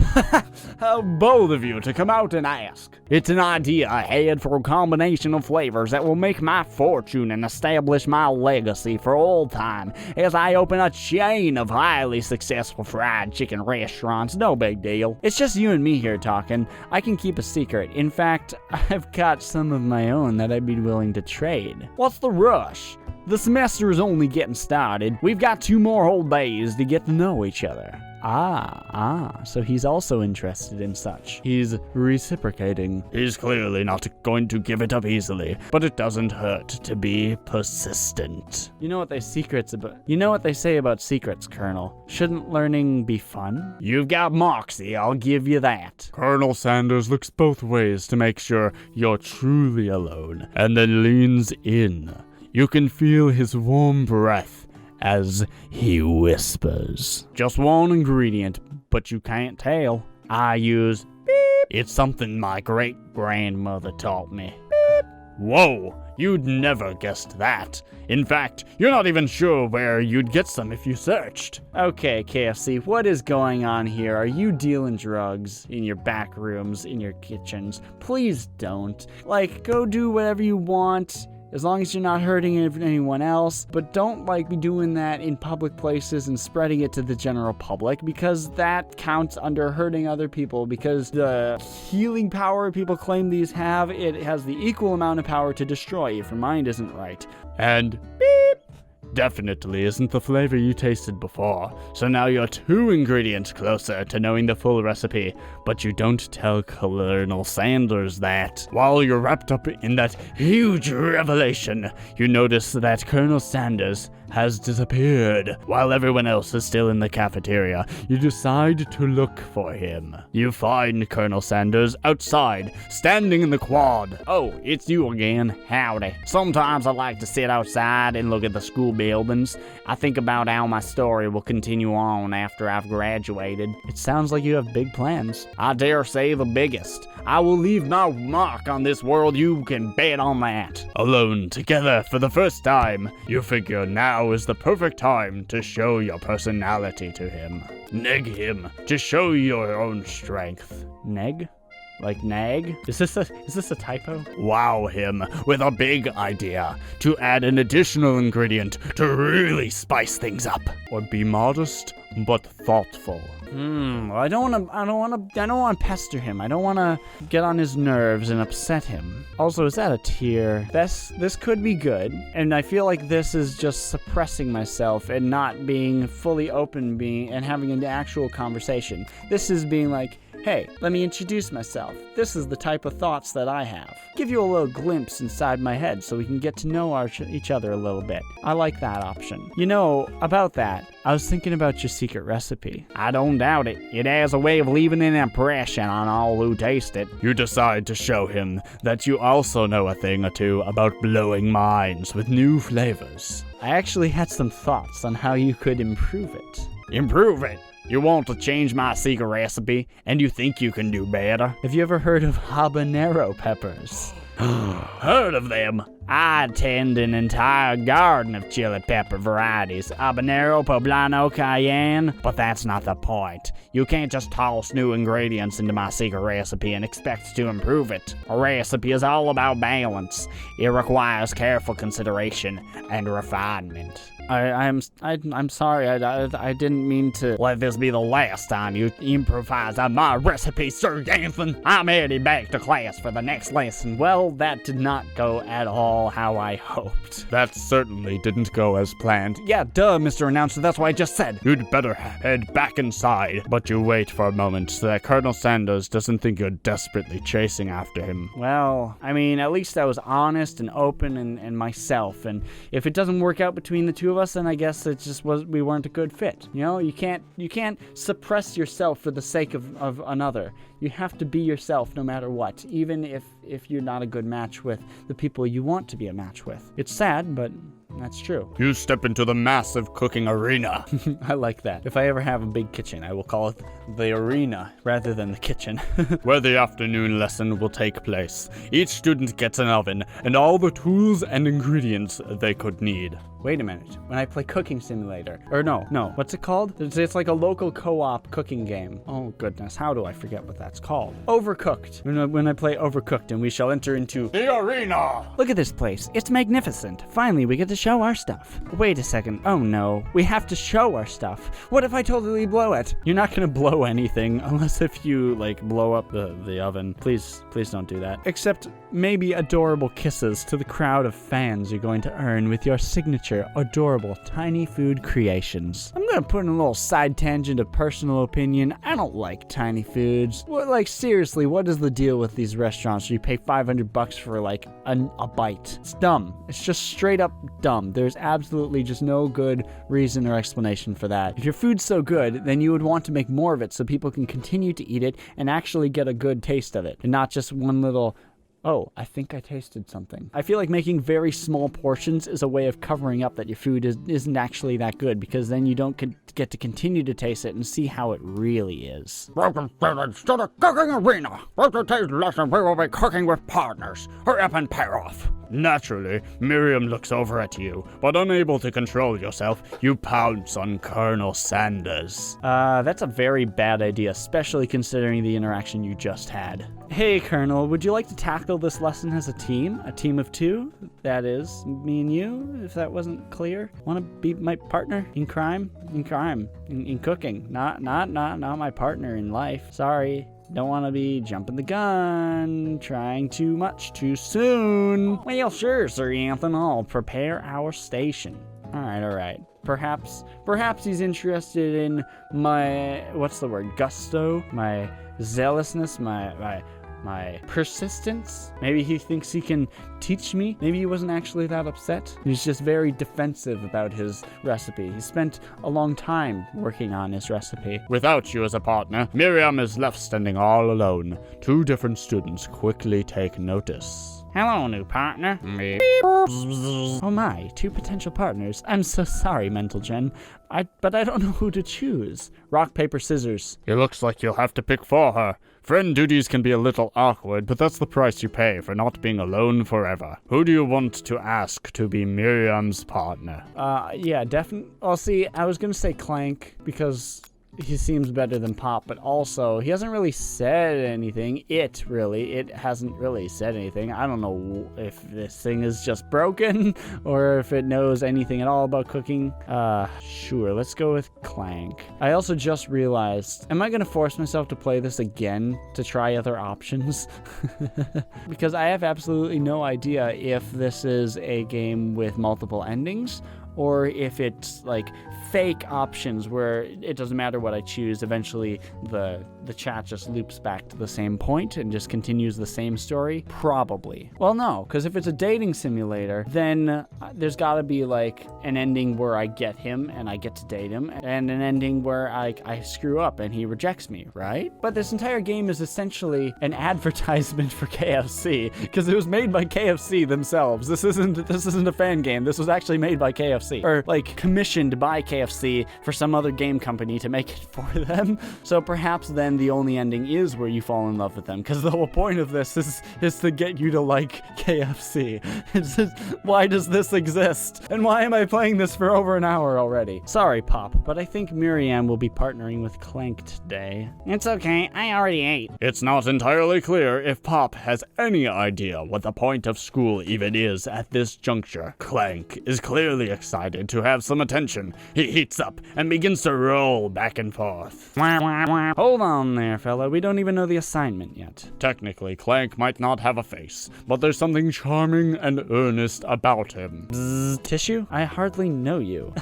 How bold of you to come out and ask. It's an idea I had for a combination of flavors that will make my fortune and establish my legacy for all time as I open a chain of highly successful fried chicken restaurants. No big deal. It's just you and me here talking. I can keep a secret. In fact, I've got some of my own that I'd be willing to trade. What's the rush? The semester is only getting started. We've got 2 more whole days to get to know each other. So he's also interested in such. He's reciprocating. He's clearly not going to give it up easily, but it doesn't hurt to be persistent. You know what they say about secrets, Colonel? Shouldn't learning be fun? You've got moxie, I'll give you that. Colonel Sanders looks both ways to make sure you're truly alone, and then leans in. You can feel his warm breath as he whispers. Just one ingredient, but you can't tell. I use beep. It's something my great-grandmother taught me. Beep. Whoa, you'd never guessed that. In fact, you're not even sure where you'd get some if you searched. Okay, KFC, what is going on here? Are you dealing drugs in your back rooms, in your kitchens? Please don't. Go do whatever you want. as long as you're not hurting anyone else. But don't like be doing that in public places and spreading it to the general public, because that counts under hurting other people, because the healing power people claim these have, it has the equal amount of power to destroy if your mind isn't right. And beep! Definitely isn't the flavor you tasted before, so now you're 2 ingredients closer to knowing the full recipe, but you don't tell Colonel Sanders that. While you're wrapped up in that huge revelation, you notice that Colonel Sanders has disappeared. While everyone else is still in the cafeteria, you decide to look for him. You find Colonel Sanders outside, standing in the quad. Oh, it's you again. Howdy. Sometimes I like to sit outside and look at the school buildings. I think about how my story will continue on after I've graduated. It sounds like you have big plans. I dare say the biggest. I will leave my mark on this world, you can bet on that. Alone together for the first time, you figure now is the perfect time to show your personality to him. Neg him to show your own strength. Neg? Like nag? Is this a typo? Wow him with a big idea to add an additional ingredient to really spice things up. Or be modest but thoughtful. Well, I don't want to pester him. I don't want to get on his nerves and upset him. Also, is that a tear? This could be good, and I feel like this is just suppressing myself and not being fully open, and having an actual conversation. This is being like, hey, let me introduce myself. This is the type of thoughts that I have. Give you a little glimpse inside my head so we can get to know each other a little bit. I like that option. You know, about that, I was thinking about your secret recipe. I don't doubt it. It has a way of leaving an impression on all who taste it. You decide to show him that you also know a thing or two about blowing minds with new flavors. I actually had some thoughts on how you could improve it. Improve it? You want to change my secret recipe, and you think you can do better? Have you ever heard of habanero peppers? Heard of them? I tend an entire garden of chili pepper varieties, habanero, poblano, cayenne, but that's not the point. You can't just toss new ingredients into my secret recipe and expect to improve it. A recipe is all about balance. It requires careful consideration and refinement. I'm sorry, I didn't mean to. Let this be the last time you improvise on my recipe, Sir Yanson. I'm headed back to class for the next lesson. Well, that did not go at all how I hoped. That certainly didn't go as planned. Yeah, duh, Mr. Announcer, that's what I just said. You'd better head back inside, but you wait for a moment so that Colonel Sanders doesn't think you're desperately chasing after him. Well, I mean, at least I was honest and open and myself, and if it doesn't work out between the two of us, then I guess it just we weren't a good fit. You know, you can't suppress yourself for the sake of another. You have to be yourself no matter what, even if you're not a good match with the people you want to be a match with. It's sad, but that's true. You step into the massive cooking arena. I like that. If I ever have a big kitchen, I will call it the arena rather than the kitchen. Where the afternoon lesson will take place. Each student gets an oven and all the tools and ingredients they could need. Wait a minute. When I play Cooking Simulator, or no, what's it called? It's like a local co-op cooking game. Oh goodness, how do I forget what that's called? Overcooked. When I play Overcooked, and we shall enter into the arena. Look at this place. It's magnificent. Finally, we get to show our stuff. Wait a second. Oh no, we have to show our stuff. What if I totally blow it? You're not gonna blow anything unless if you like blow up the oven. Please don't do that. Except maybe adorable kisses to the crowd of fans you're going to earn with your signature adorable tiny food creations. I'm gonna put in a little side tangent of personal opinion. I don't like tiny foods. Like seriously, what is the deal with these restaurants where you pay $500 for like a bite? It's dumb. It's just straight up dumb. There's absolutely just no good reason or explanation for that. If your food's so good, then you would want to make more of it so people can continue to eat it and actually get a good taste of it, and not just one little, oh, I think I tasted something. I feel like making very small portions is a way of covering up that your food isn't actually that good, because then you don't get to continue to taste it and see how it really is. Welcome students to the cooking arena. For today's lesson, we will be cooking with partners. Hurry up and pair off. Naturally, Miriam looks over at you, but unable to control yourself, you pounce on Colonel Sanders. That's a very bad idea, especially considering the interaction you just had. Hey, Colonel, would you like to tackle this lesson as a team? A team of two? That is, me and you, if that wasn't clear. Want to be my partner in crime? In crime. In cooking. Not my partner in life. Sorry. Don't want to be jumping the gun, trying too much too soon. Well, sure, Sir Anthony. I'll prepare our station. All right. Perhaps he's interested in my, gusto, my zealousness, my persistence. Maybe he thinks he can teach me. Maybe he wasn't actually that upset. He's just very defensive about his recipe. He spent a long time working on his recipe. Without you as a partner, Miriam is left standing all alone. 2 different students quickly take notice. Hello, new partner. Me. Oh my, 2 potential partners. I'm so sorry, Mental Gen. But I don't know who to choose. Rock, paper, scissors. It looks like you'll have to pick for her. Friend duties can be a little awkward, but that's the price you pay for not being alone forever. Who do you want to ask to be Miriam's partner? Yeah, definitely. Well, see, I was gonna say Clank, because he seems better than Pop, but also he hasn't really said anything. It hasn't really said anything. I don't know if this thing is just broken or if it knows anything at all about cooking. Sure, let's go with Clank. I also just realized, am I gonna force myself to play this again to try other options? Because I have absolutely no idea if this is a game with multiple endings or if it's like fake options where it doesn't matter what I choose, eventually the chat just loops back to the same point and just continues the same story. Probably. Well, no, because if it's a dating simulator, then there's got to be like an ending where I get him and I get to date him, and an ending where I screw up and he rejects me, right? But this entire game is essentially an advertisement for KFC, because it was made by KFC themselves. This isn't a fan game. This was actually made by KFC, or like commissioned by KFC for some other game company to make it for them. So perhaps then the only ending is where you fall in love with them, because the whole point of this is to get you to like KFC. It's just, why does this exist? And why am I playing this for over an hour already? Sorry, Pop, but I think Miriam will be partnering with Clank today. It's okay, I already ate. It's not entirely clear if Pop has any idea what the point of school even is at this juncture. Clank is clearly excited to have some attention. He heats up and begins to roll back and forth. Hold on there, fella. We don't even know the assignment yet. Technically, Clank might not have a face, but there's something charming and earnest about him. Tissue? I hardly know you.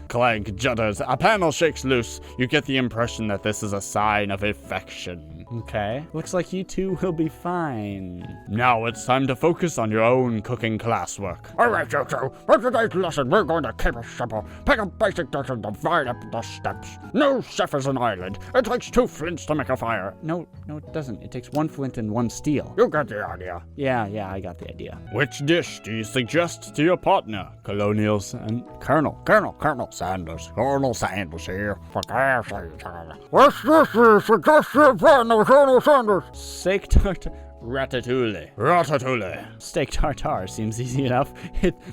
Clank judders. A panel shakes loose. You get the impression that this is a sign of affection. Okay. Looks like you two will be fine. Now it's time to focus on your own cooking classwork. Alright, Jojo. For today's lesson, we're going to keep it simple. Pick a basic dish and divide up the steps. No chef is an island. It takes 2 flints to make a fire. No, it doesn't. It takes 1 flint and 1 steel. You get the idea. Yeah, I got the idea. Which dish do you suggest to your partner, Colonials and Colonel Sanders? Colonel Sanders here. For KFC. What's this suggest to your partner, Colonel Sanders? Steak tartare. Ratatouille. Steak tartare seems easy enough.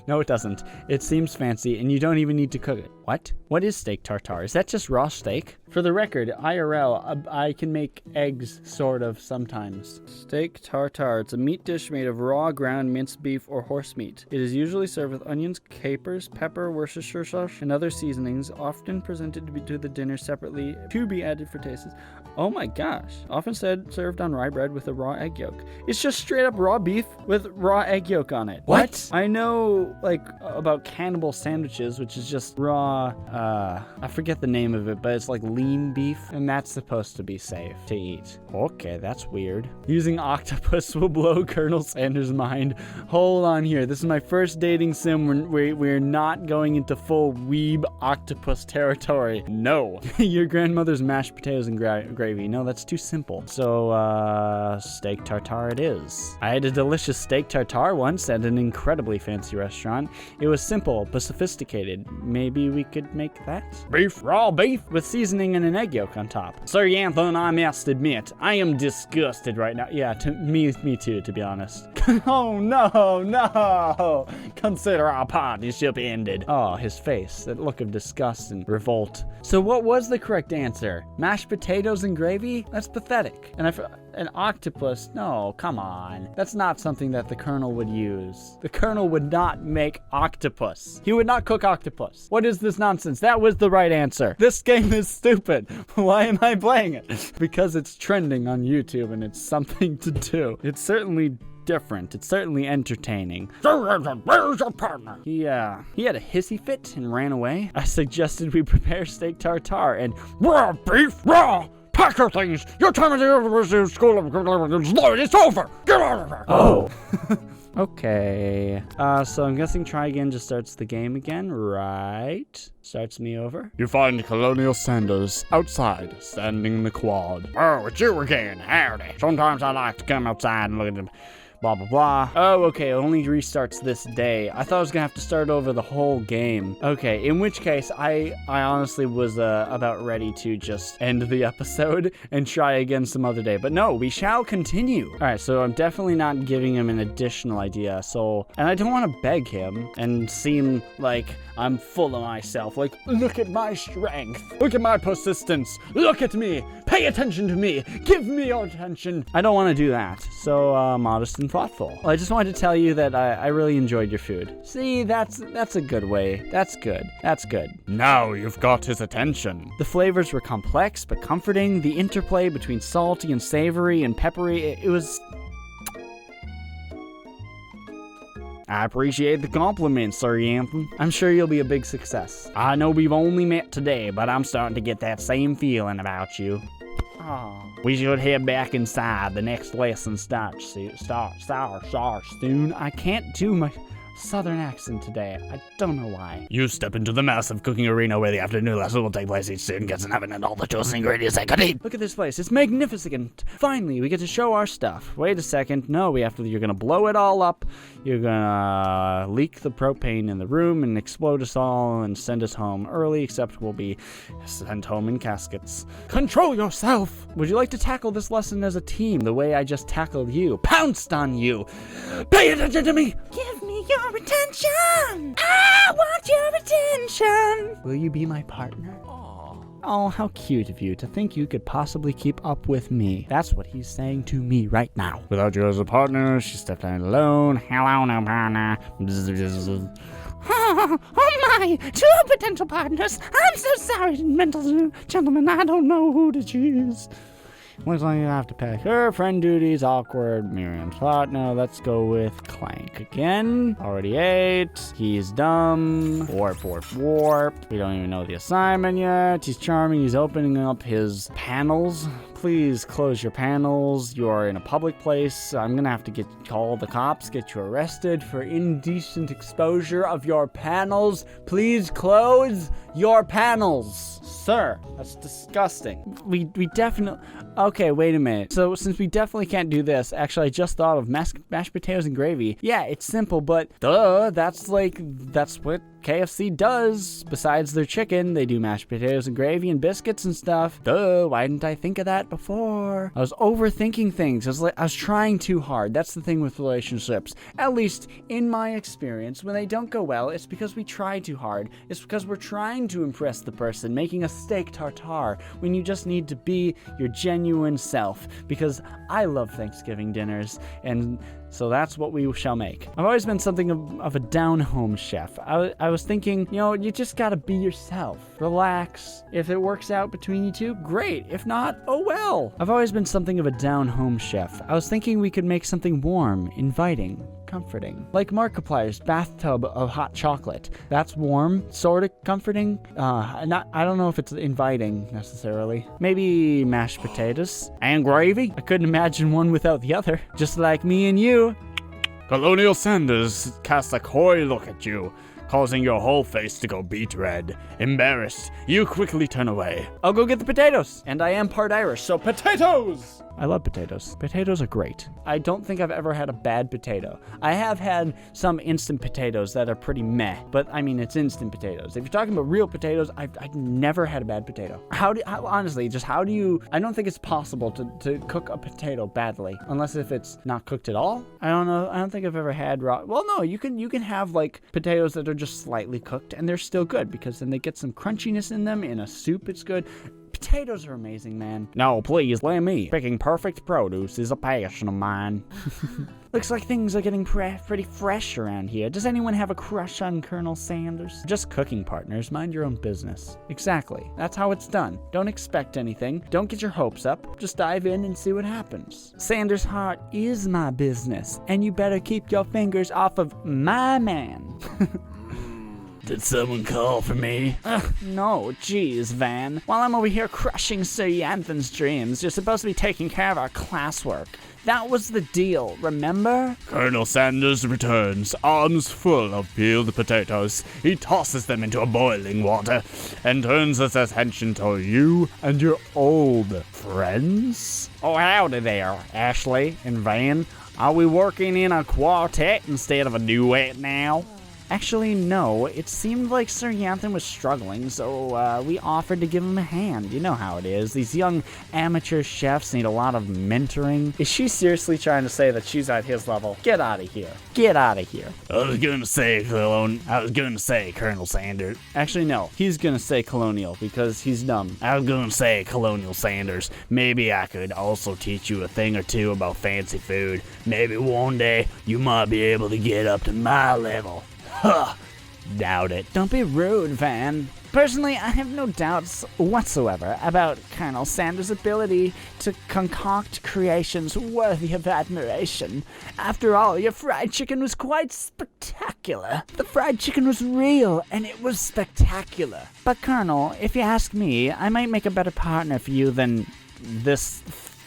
No, it doesn't. It seems fancy, and you don't even need to cook it. What? What is steak tartare? Is that just raw steak? For the record, IRL, I can make eggs, sort of, sometimes. Steak tartare. It's a meat dish made of raw ground minced beef or horse meat. It is usually served with onions, capers, pepper, Worcestershire sauce, and other seasonings, often presented to the dinner separately to be added for tastes. Oh my gosh. Often served on rye bread with a raw egg yolk. It's just straight up raw beef with raw egg yolk on it. What? I know, about cannibal sandwiches, which is just raw, I forget the name of it, but it's like lean beef, and that's supposed to be safe to eat. Okay, that's weird. Using octopus will blow Colonel Sanders' mind. Hold on here. This is my first dating sim. We're not going into full weeb octopus territory. No. Your grandmother's mashed potatoes and gravy. No, that's too simple. So, steak tartare it is. I had a delicious steak tartare once at an incredibly fancy restaurant. It was simple, but sophisticated. Maybe we could make that. Beef, raw beef. With seasoning and an egg yolk on top. Sir Yanthon, I must admit, I am disgusted right now. Yeah, me too, to be honest. Oh, no. Consider our partnership ended. Oh, his face. That look of disgust and revolt. So what was the correct answer? Mashed potatoes and gravy? That's pathetic. And an octopus? No, come on. That's not something that the Colonel would use. The Colonel would not make octopus. He would not cook octopus. What is this nonsense? That was the right answer. This game is stupid. Why am I playing it? Because it's trending on YouTube and it's something to do. It's certainly different. It's certainly entertaining. Where's your partner? He had a hissy fit and ran away. I suggested we prepare steak tartare and Raw beef, raw. Pack your things. Your time at the University of School of Lloyd is over. Get out of here. Oh. Okay. So I'm guessing try again just starts the game again, right? Starts me over. You find Colonial Sanders outside, standing in the quad. Oh, it's you again. Howdy. Sometimes I like to come outside and look at them. Blah, blah, blah. Oh, okay, it only restarts this day. I thought I was gonna have to start over the whole game. Okay, in which case, I honestly was about ready to just end the episode and try again some other day. But no, we shall continue. All right, so I'm definitely not giving him an additional idea. And I don't want to beg him and seem like I'm full of myself. Like, look at my strength. Look at my persistence. Look at me. Pay attention to me. Give me your attention. I don't want to do that. So, modest and thoughtful. Well, I just wanted to tell you that I really enjoyed your food. See, that's a good way. That's good. That's good. Now you've got his attention. The flavors were complex but comforting. The interplay between salty and savory and peppery, it was... I appreciate the compliment, Sir Yanthon. I'm sure you'll be a big success. I know we've only met today, but I'm starting to get that same feeling about you. Oh. We should head back inside. The next lesson starts soon. I can't do my southern accent today. I don't know why. You step into the massive cooking arena where the afternoon lesson will take place. Each student gets an oven and all the tools and ingredients they could eat. Look at this place. It's magnificent. Finally, we get to show our stuff. Wait a second. No, you're gonna blow it all up. You're gonna leak the propane in the room and explode us all and send us home early, except we'll be sent home in caskets. Control yourself! Would you like to tackle this lesson as a team the way I just tackled you? Pounced on you! Pay attention to me! Give me your attention! I want your attention! Will you be my partner? Oh, how cute of you to think you could possibly keep up with me. That's what he's saying to me right now. Without you as a partner, she stepped out alone. Hello, no partner. Oh my, 2 potential partners. I'm so sorry, mental gentlemen. I don't know who to choose. Looks like you have to pick her. Friend duties, awkward. Miriam's partner. Let's go with Clank again. Already 8. He's dumb. Warp. We don't even know the assignment yet. He's charming. He's opening up his panels. Please close your panels. You are in a public place. I'm gonna have to call the cops, get you arrested for indecent exposure of your panels. Please close your panels. Sir, that's disgusting. We definitely... Okay, wait a minute. So since we definitely can't do this, actually I just thought of mashed potatoes and gravy. Yeah, it's simple, but duh, that's what KFC does. Besides their chicken, they do mashed potatoes and gravy and biscuits and stuff. Duh, why didn't I think of that before? I was overthinking things. I was trying too hard. That's the thing with relationships. At least in my experience, when they don't go well, it's because we try too hard. It's because we're trying to impress the person, making a steak tartare when you just need to be your genuine self. Because I love Thanksgiving dinners, and so that's what we shall make. I've always been something of a down-home chef. I was thinking, you just gotta be yourself. Relax. If it works out between you two, great. If not, oh well. I've always been something of a down-home chef. I was thinking we could make something warm, inviting, comforting. Like Markiplier's bathtub of hot chocolate. That's warm, sort of comforting. I don't know if it's inviting, necessarily. Maybe mashed potatoes and gravy? I couldn't imagine one without the other. Just like me and you. Colonial Sanders casts a coy look at you, causing your whole face to go beet red. Embarrassed, you quickly turn away. I'll go get the potatoes. And I am part Irish, so potatoes! I love potatoes. Potatoes are great. I don't think I've ever had a bad potato. I have had some instant potatoes that are pretty meh, but I mean, it's instant potatoes. If you're talking about real potatoes, I've never had a bad potato. Honestly, how do you, I don't think it's possible to cook a potato badly, unless if it's not cooked at all. I don't know. I don't think I've ever had raw. Well, no, you can have like potatoes that are just slightly cooked and they're still good because then they get some crunchiness in them. In a soup, it's good. Potatoes are amazing, man. No, please, let me. Picking perfect produce is a passion of mine. Looks like things are getting pretty fresh around here. Does anyone have a crush on Colonel Sanders? Just cooking partners. Mind your own business. Exactly. That's how it's done. Don't expect anything. Don't get your hopes up. Just dive in and see what happens. Sanders' heart is my business, and you better keep your fingers off of my man. Did someone call for me? No, geez, Van. While I'm over here crushing Sir Yanthan's dreams, you're supposed to be taking care of our classwork. That was the deal, remember? Colonel Sanders returns, arms full of peeled potatoes. He tosses them into boiling water and turns his attention to you and your old friends. Oh, howdy there, Ashley and Van. Are we working in a quartet instead of a duet now? Actually, no. It seemed like Sir Yanthan was struggling, so we offered to give him a hand. You know how it is. These young amateur chefs need a lot of mentoring. Is she seriously trying to say that she's at his level? Get out of here. Get out of here. I was gonna say Colonel Sanders. Actually, no. He's gonna say Colonial because he's dumb. I was gonna say Colonial Sanders. Maybe I could also teach you a thing or two about fancy food. Maybe one day you might be able to get up to my level. Huh. Doubt it. Don't be rude, Van. Personally, I have no doubts whatsoever about Colonel Sanders' ability to concoct creations worthy of admiration. After all, your fried chicken was quite spectacular. The fried chicken was real, and it was spectacular. But Colonel, if you ask me, I might make a better partner for you than this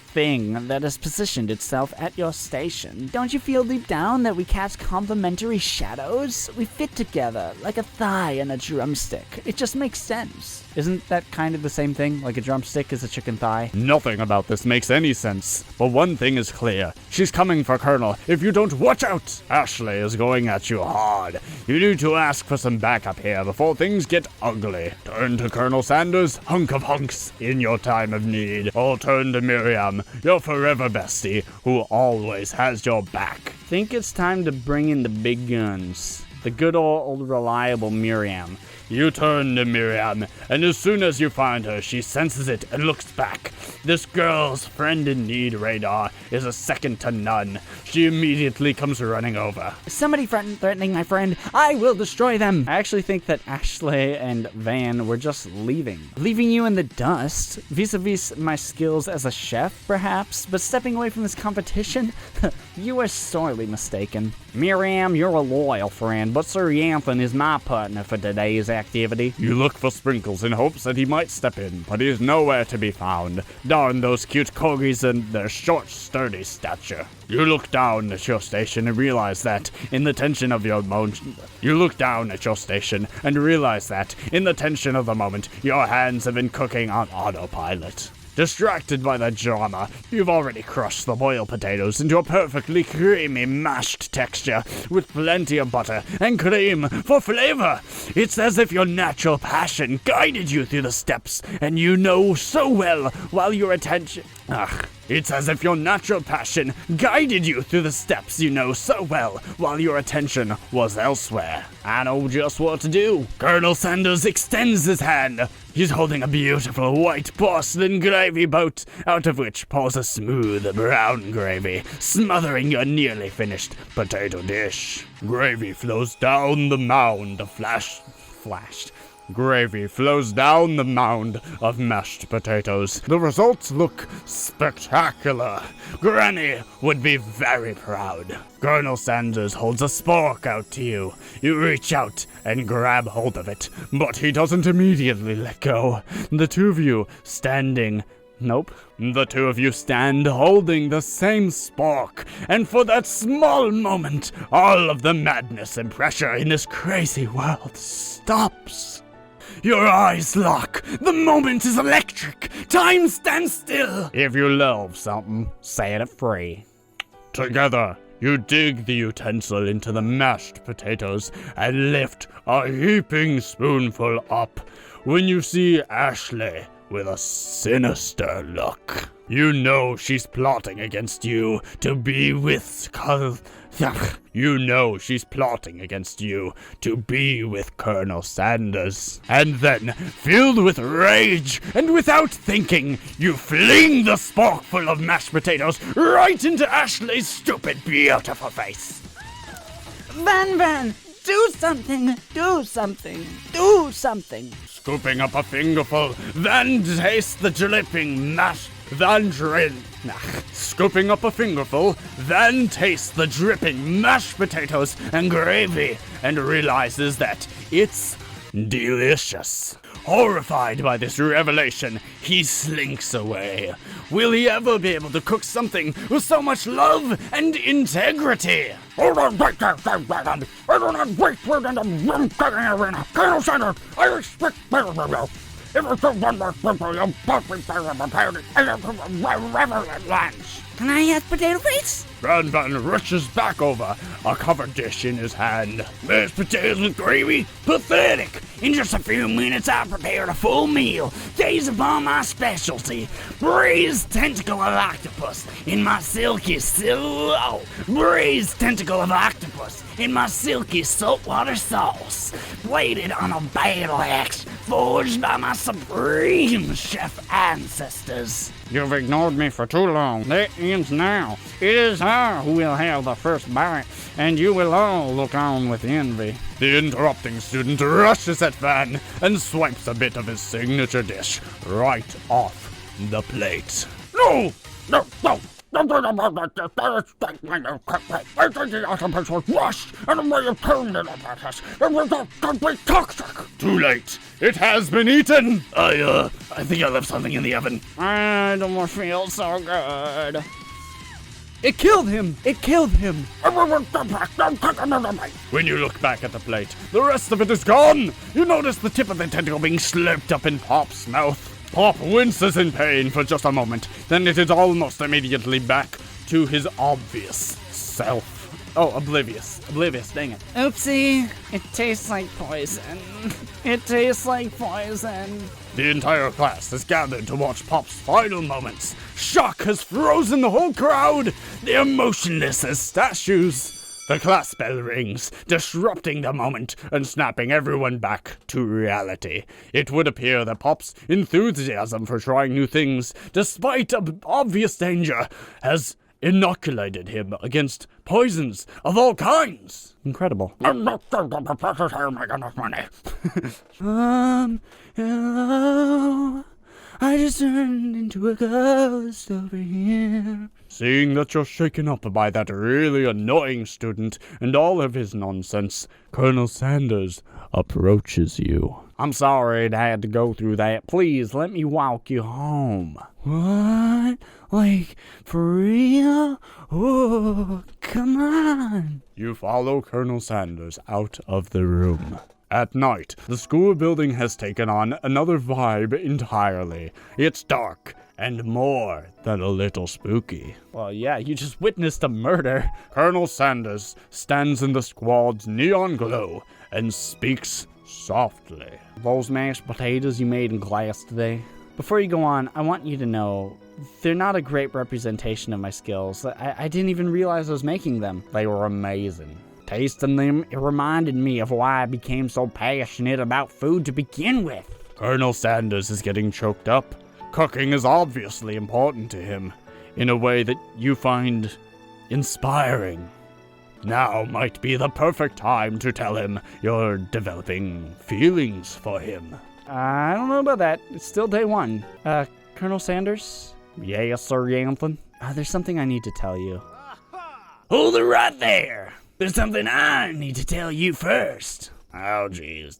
thing that has positioned itself at your station. Don't you feel deep down that we cast complementary shadows? We fit together like a thigh and a drumstick. It just makes sense. Isn't that kind of the same thing? Like a drumstick is a chicken thigh? Nothing about this makes any sense, but one thing is clear. She's coming for Colonel. If you don't watch out, Ashley is going at you hard. You need to ask for some backup here before things get ugly. Turn to Colonel Sanders, hunk of hunks, in your time of need. Or turn to Miriam, your forever bestie, who always has your back. Think it's time to bring in the big guns. The good old reliable Miriam. You turn to Miriam, and as soon as you find her, she senses it and looks back. This girl's friend-in-need radar is a second to none. She immediately comes running over. Somebody threatening my friend. I will destroy them. I actually think that Ashley and Van were just leaving. Leaving you in the dust, vis-a-vis my skills as a chef, perhaps, but stepping away from this competition? You are sorely mistaken. Miriam, you're a loyal friend, but Sir Yanthan is my partner for today's activity. You look for Sprinkles in hopes that he might step in, but he is nowhere to be found. Darn those cute corgis and their short, sturdy stature. You look down at your station and realize that, in the tension of the moment, your hands have been cooking on autopilot. Distracted by the drama, you've already crushed the boiled potatoes into a perfectly creamy mashed texture with plenty of butter and cream for flavor. It's as if your natural passion guided you through the steps, and you know so well while your attention... It's as if your natural passion guided you through the steps you know so well while your attention was elsewhere. I know just what to do. Colonel Sanders extends his hand. He's holding a beautiful white porcelain gravy boat, out of which pours a smooth brown gravy, smothering your nearly finished potato dish. Gravy flows down the mound of Gravy flows down the mound of mashed potatoes. The results look spectacular. Granny would be very proud. Colonel Sanders holds a spork out to you. You reach out and grab hold of it, but he doesn't immediately let go. The two of you stand holding the same spork, and for that small moment, all of the madness and pressure in this crazy world stops. Your eyes lock. The moment is electric. Time stands still. If you love something, set it free. Together, you dig the utensil into the mashed potatoes and lift a heaping spoonful up when you see Ashley with a sinister look. You know she's plotting against you to be with You know she's plotting against you to be with Colonel Sanders. And then, filled with rage and without thinking, you fling the sporkful of mashed potatoes right into Ashley's stupid, beautiful face. Van, do something, do something, do something. Scooping up a fingerful, then taste the dripping mashed Scooping up a fingerful, then tastes the dripping mashed potatoes and gravy and realizes that it's delicious. Horrified by this revelation, he slinks away. Will he ever be able to cook something with so much love and integrity? Hold on, wait there, I do not waste word in the rum-cooking arena. Colonel Sanders, I expect better from you. If you do one more simple, you'll both be better prepared wherever it lands. Can I have potato face? Van rushes back over, a covered dish in his hand. Mashed potatoes with gravy? Pathetic! In just a few minutes I prepared a full meal. Days upon my specialty. Braised tentacle of octopus in my silky saltwater sauce. Plated on a battle axe forged by my supreme chef ancestors. You've ignored me for too long. That ends now. It is I who will have the first bite, and you will all look on with envy. The interrupting student rushes at Van and swipes a bit of his signature dish right off the plate. No! I think the octopus was rushed, and the way you turned it about us, it was a complete toxic. Too late. It has been eaten. I think I left something in the oven. I don't feel so good. It killed him! It killed him! Everyone step back, don't take another bite. When you look back at the plate, the rest of it is gone. You notice the tip of the tentacle being slurped up in Pop's mouth. Pop winces in pain for just a moment, then it is almost immediately back to his obvious self. Oh, oblivious, dang it. Oopsie, it tastes like poison. It tastes like poison. The entire class is gathered to watch Pop's final moments. Shock has frozen the whole crowd. They are motionless as statues. The class bell rings, disrupting the moment and snapping everyone back to reality. It would appear that Pop's enthusiasm for trying new things, despite obvious danger, has inoculated him against poisons of all kinds. Incredible. I'm not sure the professors here make enough money. Hello. I just turned into a ghost over here. Seeing that you're shaken up by that really annoying student and all of his nonsense, Colonel Sanders approaches you. I'm sorry I had to go through that. Please, let me walk you home. What? Like, for real? Oh, come on. You follow Colonel Sanders out of the room. At night, the school building has taken on another vibe entirely. It's dark and more than a little spooky. Well, yeah, you just witnessed a murder. Colonel Sanders stands in the squad's neon glow and speaks softly. Those mashed potatoes you made in class today. Before you go on, I want you to know they're not a great representation of my skills. I didn't even realize I was making them. They were amazing. Tasting them, it reminded me of why I became so passionate about food to begin with. Colonel Sanders is getting choked up. Cooking is obviously important to him, in a way that you find inspiring. Now might be the perfect time to tell him you're developing feelings for him. I don't know about that. It's still day one. Colonel Sanders? Yes, Sir Yanthon? There's something I need to tell you. Hold it right there. There's something I need to tell you first. Oh, jeez.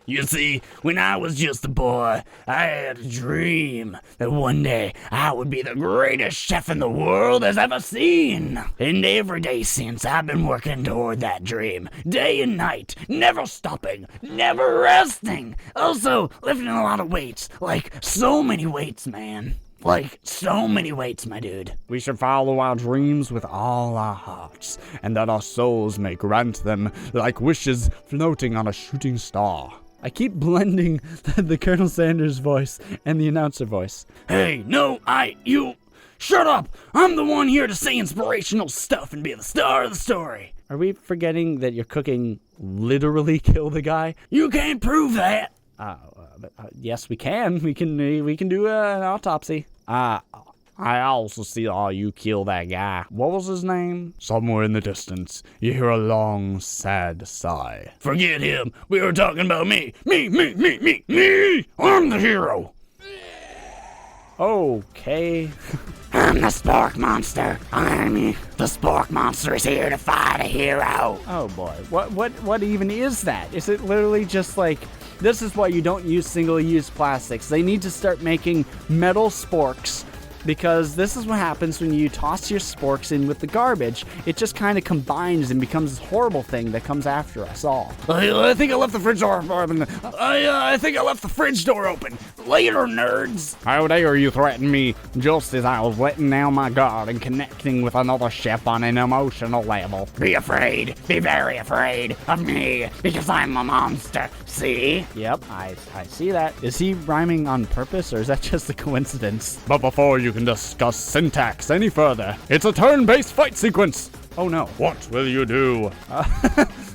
You see, when I was just a boy, I had a dream that one day I would be the greatest chef in the world has ever seen. And every day since, I've been working toward that dream, day and night, never stopping, never resting. Also, lifting a lot of weights, like so many weights, man. Like, so many weights, my dude. We should follow our dreams with all our hearts, and that our souls may grant them like wishes floating on a shooting star. I keep blending the Colonel Sanders voice and the announcer voice. Hey, no, you... Shut up! I'm the one here to say inspirational stuff and be the star of the story. Are we forgetting that your cooking literally killed the guy? You can't prove that. Yes, we can. We can do an autopsy. I also saw you kill that guy. What was his name? Somewhere in the distance, you hear a long, sad sigh. Forget him. We were talking about me. Me. I'm the hero. Okay. I'm the Spork Monster. The Spork Monster is here to fight a hero. Oh boy. What even is that? Is it literally just like, this is why you don't use single-use plastics. They need to start making metal sporks, because this is what happens when you toss your sporks in with the garbage. It just kind of combines and becomes this horrible thing that comes after us all. I think I left the fridge door open. I think I left the fridge door open. Later, nerds. How dare you threaten me just as I was letting down my guard and connecting with another chef on an emotional level. Be afraid. Be very afraid of me, because I'm a monster. See? Yep, I see that. Is he rhyming on purpose, or is that just a coincidence? But before you can discuss syntax any further, it's a turn-based fight sequence. Oh no. What will you do?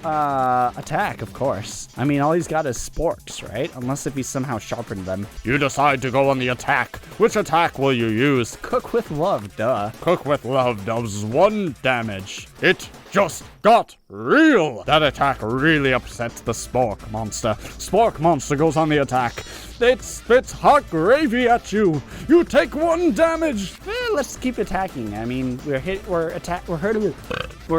Attack, of course. I mean, all he's got is sporks, right? Unless if he somehow sharpened them. You decide to go on the attack. Which attack will you use? Cook with love, duh. Cook with love does 1 damage. It just got real. That attack really upsets the Spork Monster. Spork Monster goes on the attack. It spits hot gravy at you. You take 1 damage. Let's keep attacking. I mean, we're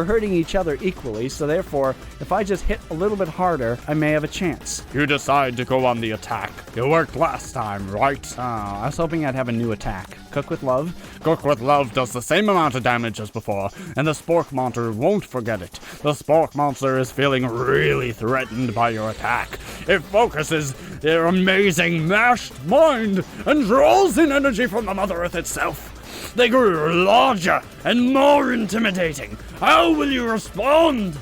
hurting each other equally, so therefore, if I just hit a little bit harder, I may have a chance. You decide to go on the attack. It worked last time, right? Oh, I was hoping I'd have a new attack. Cook with love. Cook with love does the same amount of damage as before, and the Spork Monster won't forget it. The Spork Monster is feeling really threatened by your attack. It focuses their amazing mashed mind and draws in energy from the Mother Earth itself. They grew larger and more intimidating. How will you respond?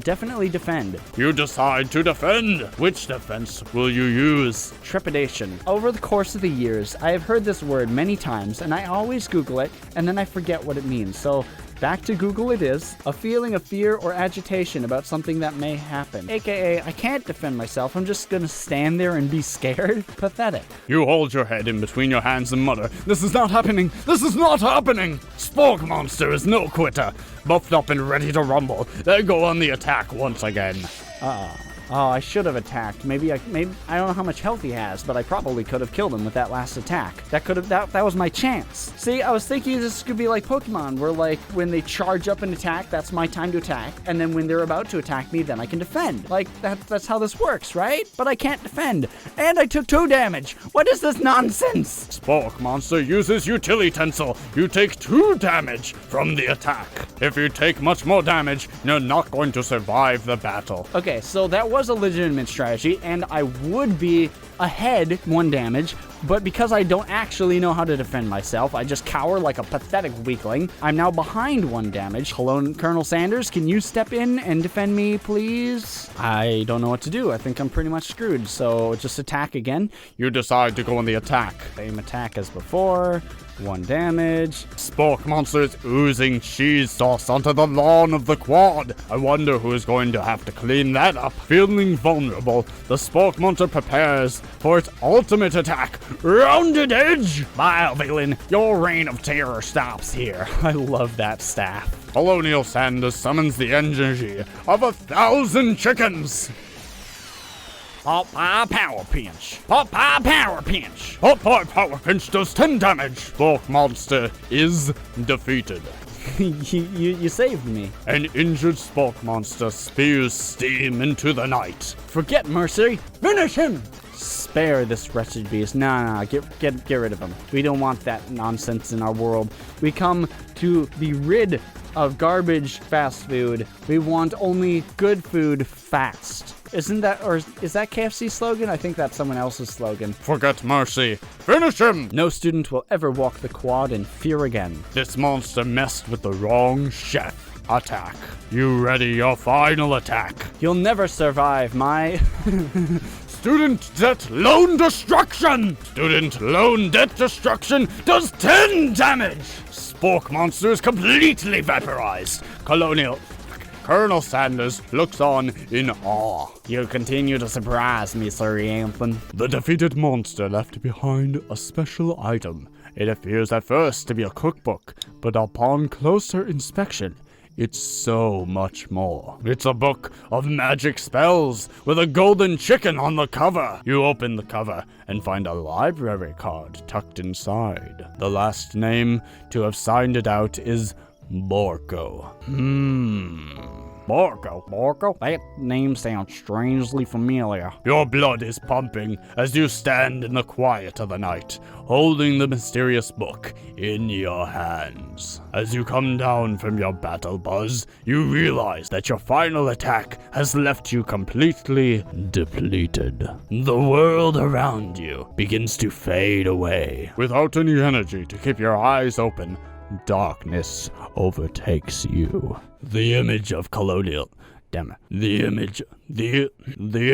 Definitely defend. You decide to defend. Which defense will you use? Trepidation. Over the course of the years, I have heard this word many times, and I always Google it, and then I forget what it means. So, back to Google it is. A feeling of fear or agitation about something that may happen. AKA, I can't defend myself. I'm just gonna stand there and be scared. Pathetic. You hold your head in between your hands and mutter, "This is not happening! This is not happening!" Spork Monster is no quitter. Buffed up and ready to rumble, they go on the attack once again. Oh, I should have attacked. Maybe I don't know how much health he has, but I probably could have killed him with that last attack. That was my chance. See, I was thinking this could be like Pokemon, where like when they charge up an attack, that's my time to attack, and then when they're about to attack me, then I can defend. Like that's how this works, right? But I can't defend, and I took 2 damage. What is this nonsense? Spork Monster uses Utilitensel. You take 2 damage from the attack. If you take much more damage, you're not going to survive the battle. Okay, so that was a legitimate strategy, and I would be ahead 1 damage, but because I don't actually know how to defend myself, I just cower like a pathetic weakling. I'm now behind 1 damage. Hello, Colonel Sanders, can you step in and defend me, please? I don't know what to do. I think I'm pretty much screwed, so just attack again. You decide to go on the attack. Same attack as before. 1 damage. Spork Monster is oozing cheese sauce onto the lawn of the quad. I wonder who is going to have to clean that up. Feeling vulnerable, the Spork Monster prepares for its ultimate attack. Rounded Edge! Bile Villain, your reign of terror stops here. I love that staff. Colonial Sanders summons the energy of 1,000 chickens. Popeye Power Pinch. Popeye Power Pinch. Popeye Power Pinch does 10 damage. Spork Monster is defeated. You saved me. An injured Spork monster spews steam into the night. Forget mercy. Finish him! Spare this wretched beast. Nah, get rid of him. We don't want that nonsense in our world. We come to be rid of garbage fast food. We want only good food fast. Isn't that, or is that KFC's slogan? I think that's someone else's slogan. Forget mercy. Finish him! No student will ever walk the quad in fear again. This monster messed with the wrong chef. Attack. You ready your final attack? You'll never survive my... Student debt loan destruction! Student loan debt destruction does 10 damage! Spork monster is completely vaporized. Colonel Sanders looks on in awe. You continue to surprise me, Sir Anthem. The defeated monster left behind a special item. It appears at first to be a cookbook, but upon closer inspection, it's so much more. It's a book of magic spells with a golden chicken on the cover. You open the cover and find a library card tucked inside. The last name to have signed it out is Borko. Borko? That name sounds strangely familiar. Your blood is pumping as you stand in the quiet of the night, holding the mysterious book in your hands. As you come down from your battle buzz, you realize that your final attack has left you completely depleted. The world around you begins to fade away. Without any energy to keep your eyes open, darkness overtakes you. The image of the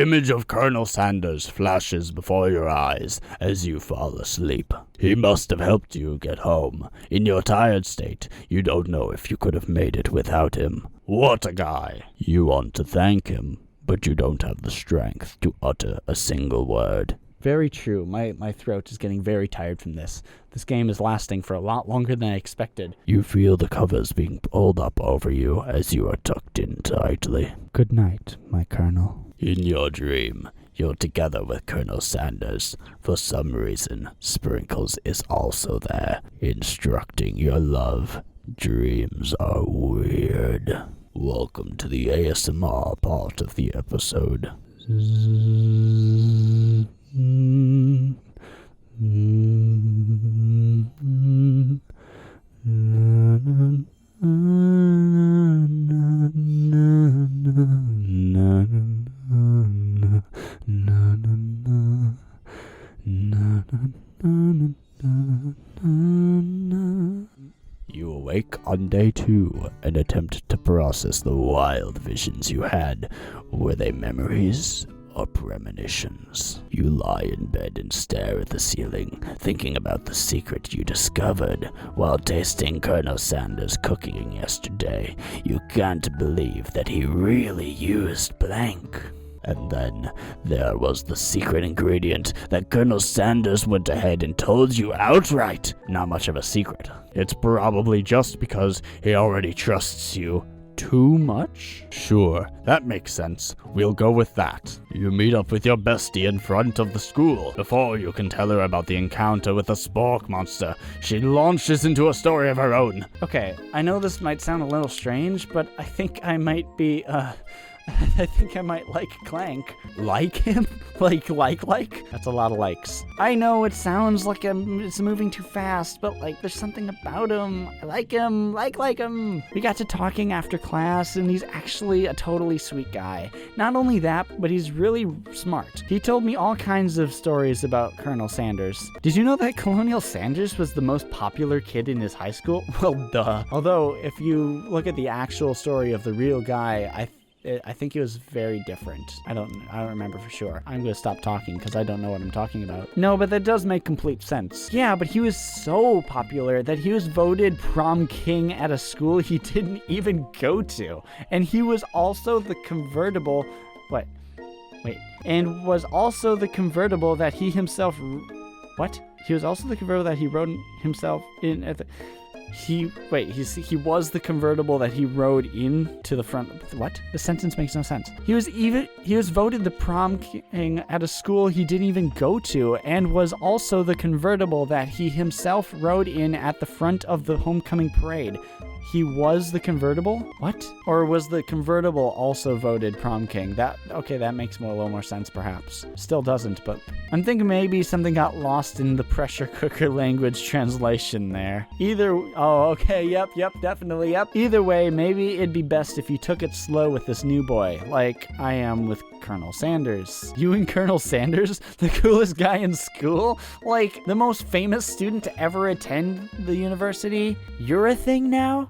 image of Colonel Sanders flashes before your eyes as you fall asleep. He must have helped you get home. In your tired state, you don't know if you could have made it without him. What a guy. You want to thank him, but you don't have the strength to utter a single word. Very true. My throat is getting very tired from this. This game is lasting for a lot longer than I expected. You feel the covers being pulled up over you as you are tucked in tightly. Good night, my Colonel. In your dream, you're together with Colonel Sanders. For some reason, Sprinkles is also there, instructing your love. Dreams are weird. Welcome to the ASMR part of the episode. You awake on day 2 and attempt to process the wild visions you had. Were they memories or premonitions? You lie in bed and stare at the ceiling, thinking about the secret you discovered while tasting Colonel Sanders' cooking yesterday. You can't believe that he really used blank. And then there was the secret ingredient that Colonel Sanders went ahead and told you outright. Not much of a secret. It's probably just because he already trusts you too much? Sure, that makes sense. We'll go with that. You meet up with your bestie in front of the school. Before you can tell her about the encounter with the Spork monster, she launches into a story of her own. Okay, I know this might sound a little strange, but I think I might be, I think I might like Clank. Like him? Like? That's a lot of likes. I know it sounds like it's moving too fast, but there's something about him. I like him. Like him. We got to talking after class, and he's actually a totally sweet guy. Not only that, but he's really smart. He told me all kinds of stories about Colonel Sanders. Did you know that Colonel Sanders was the most popular kid in his high school? Well, duh. Although, if you look at the actual story of the real guy, I think he was very different. I don't remember for sure. I'm gonna stop talking because I don't know what I'm talking about. No, but that does make complete sense. Yeah, but he was so popular that he was voted prom king at a school he didn't even go to. And he was also the convertible... And was also the convertible that he himself... What? He was also the convertible that he rode himself in at the... He was the convertible that he rode into the front. What? The sentence makes no sense. He was voted the prom king at a school he didn't even go to, and was also the convertible that he himself rode in at the front of the homecoming parade. He was the convertible? What? Or was the convertible also voted prom king? That makes a little more sense perhaps. Still doesn't, but I'm thinking maybe something got lost in the pressure cooker language translation there. Definitely, yep. Either way, maybe it'd be best if you took it slow with this new boy, like I am with Colonel Sanders. You and Colonel Sanders? The coolest guy in school? Like, the most famous student to ever attend the university? You're a thing now?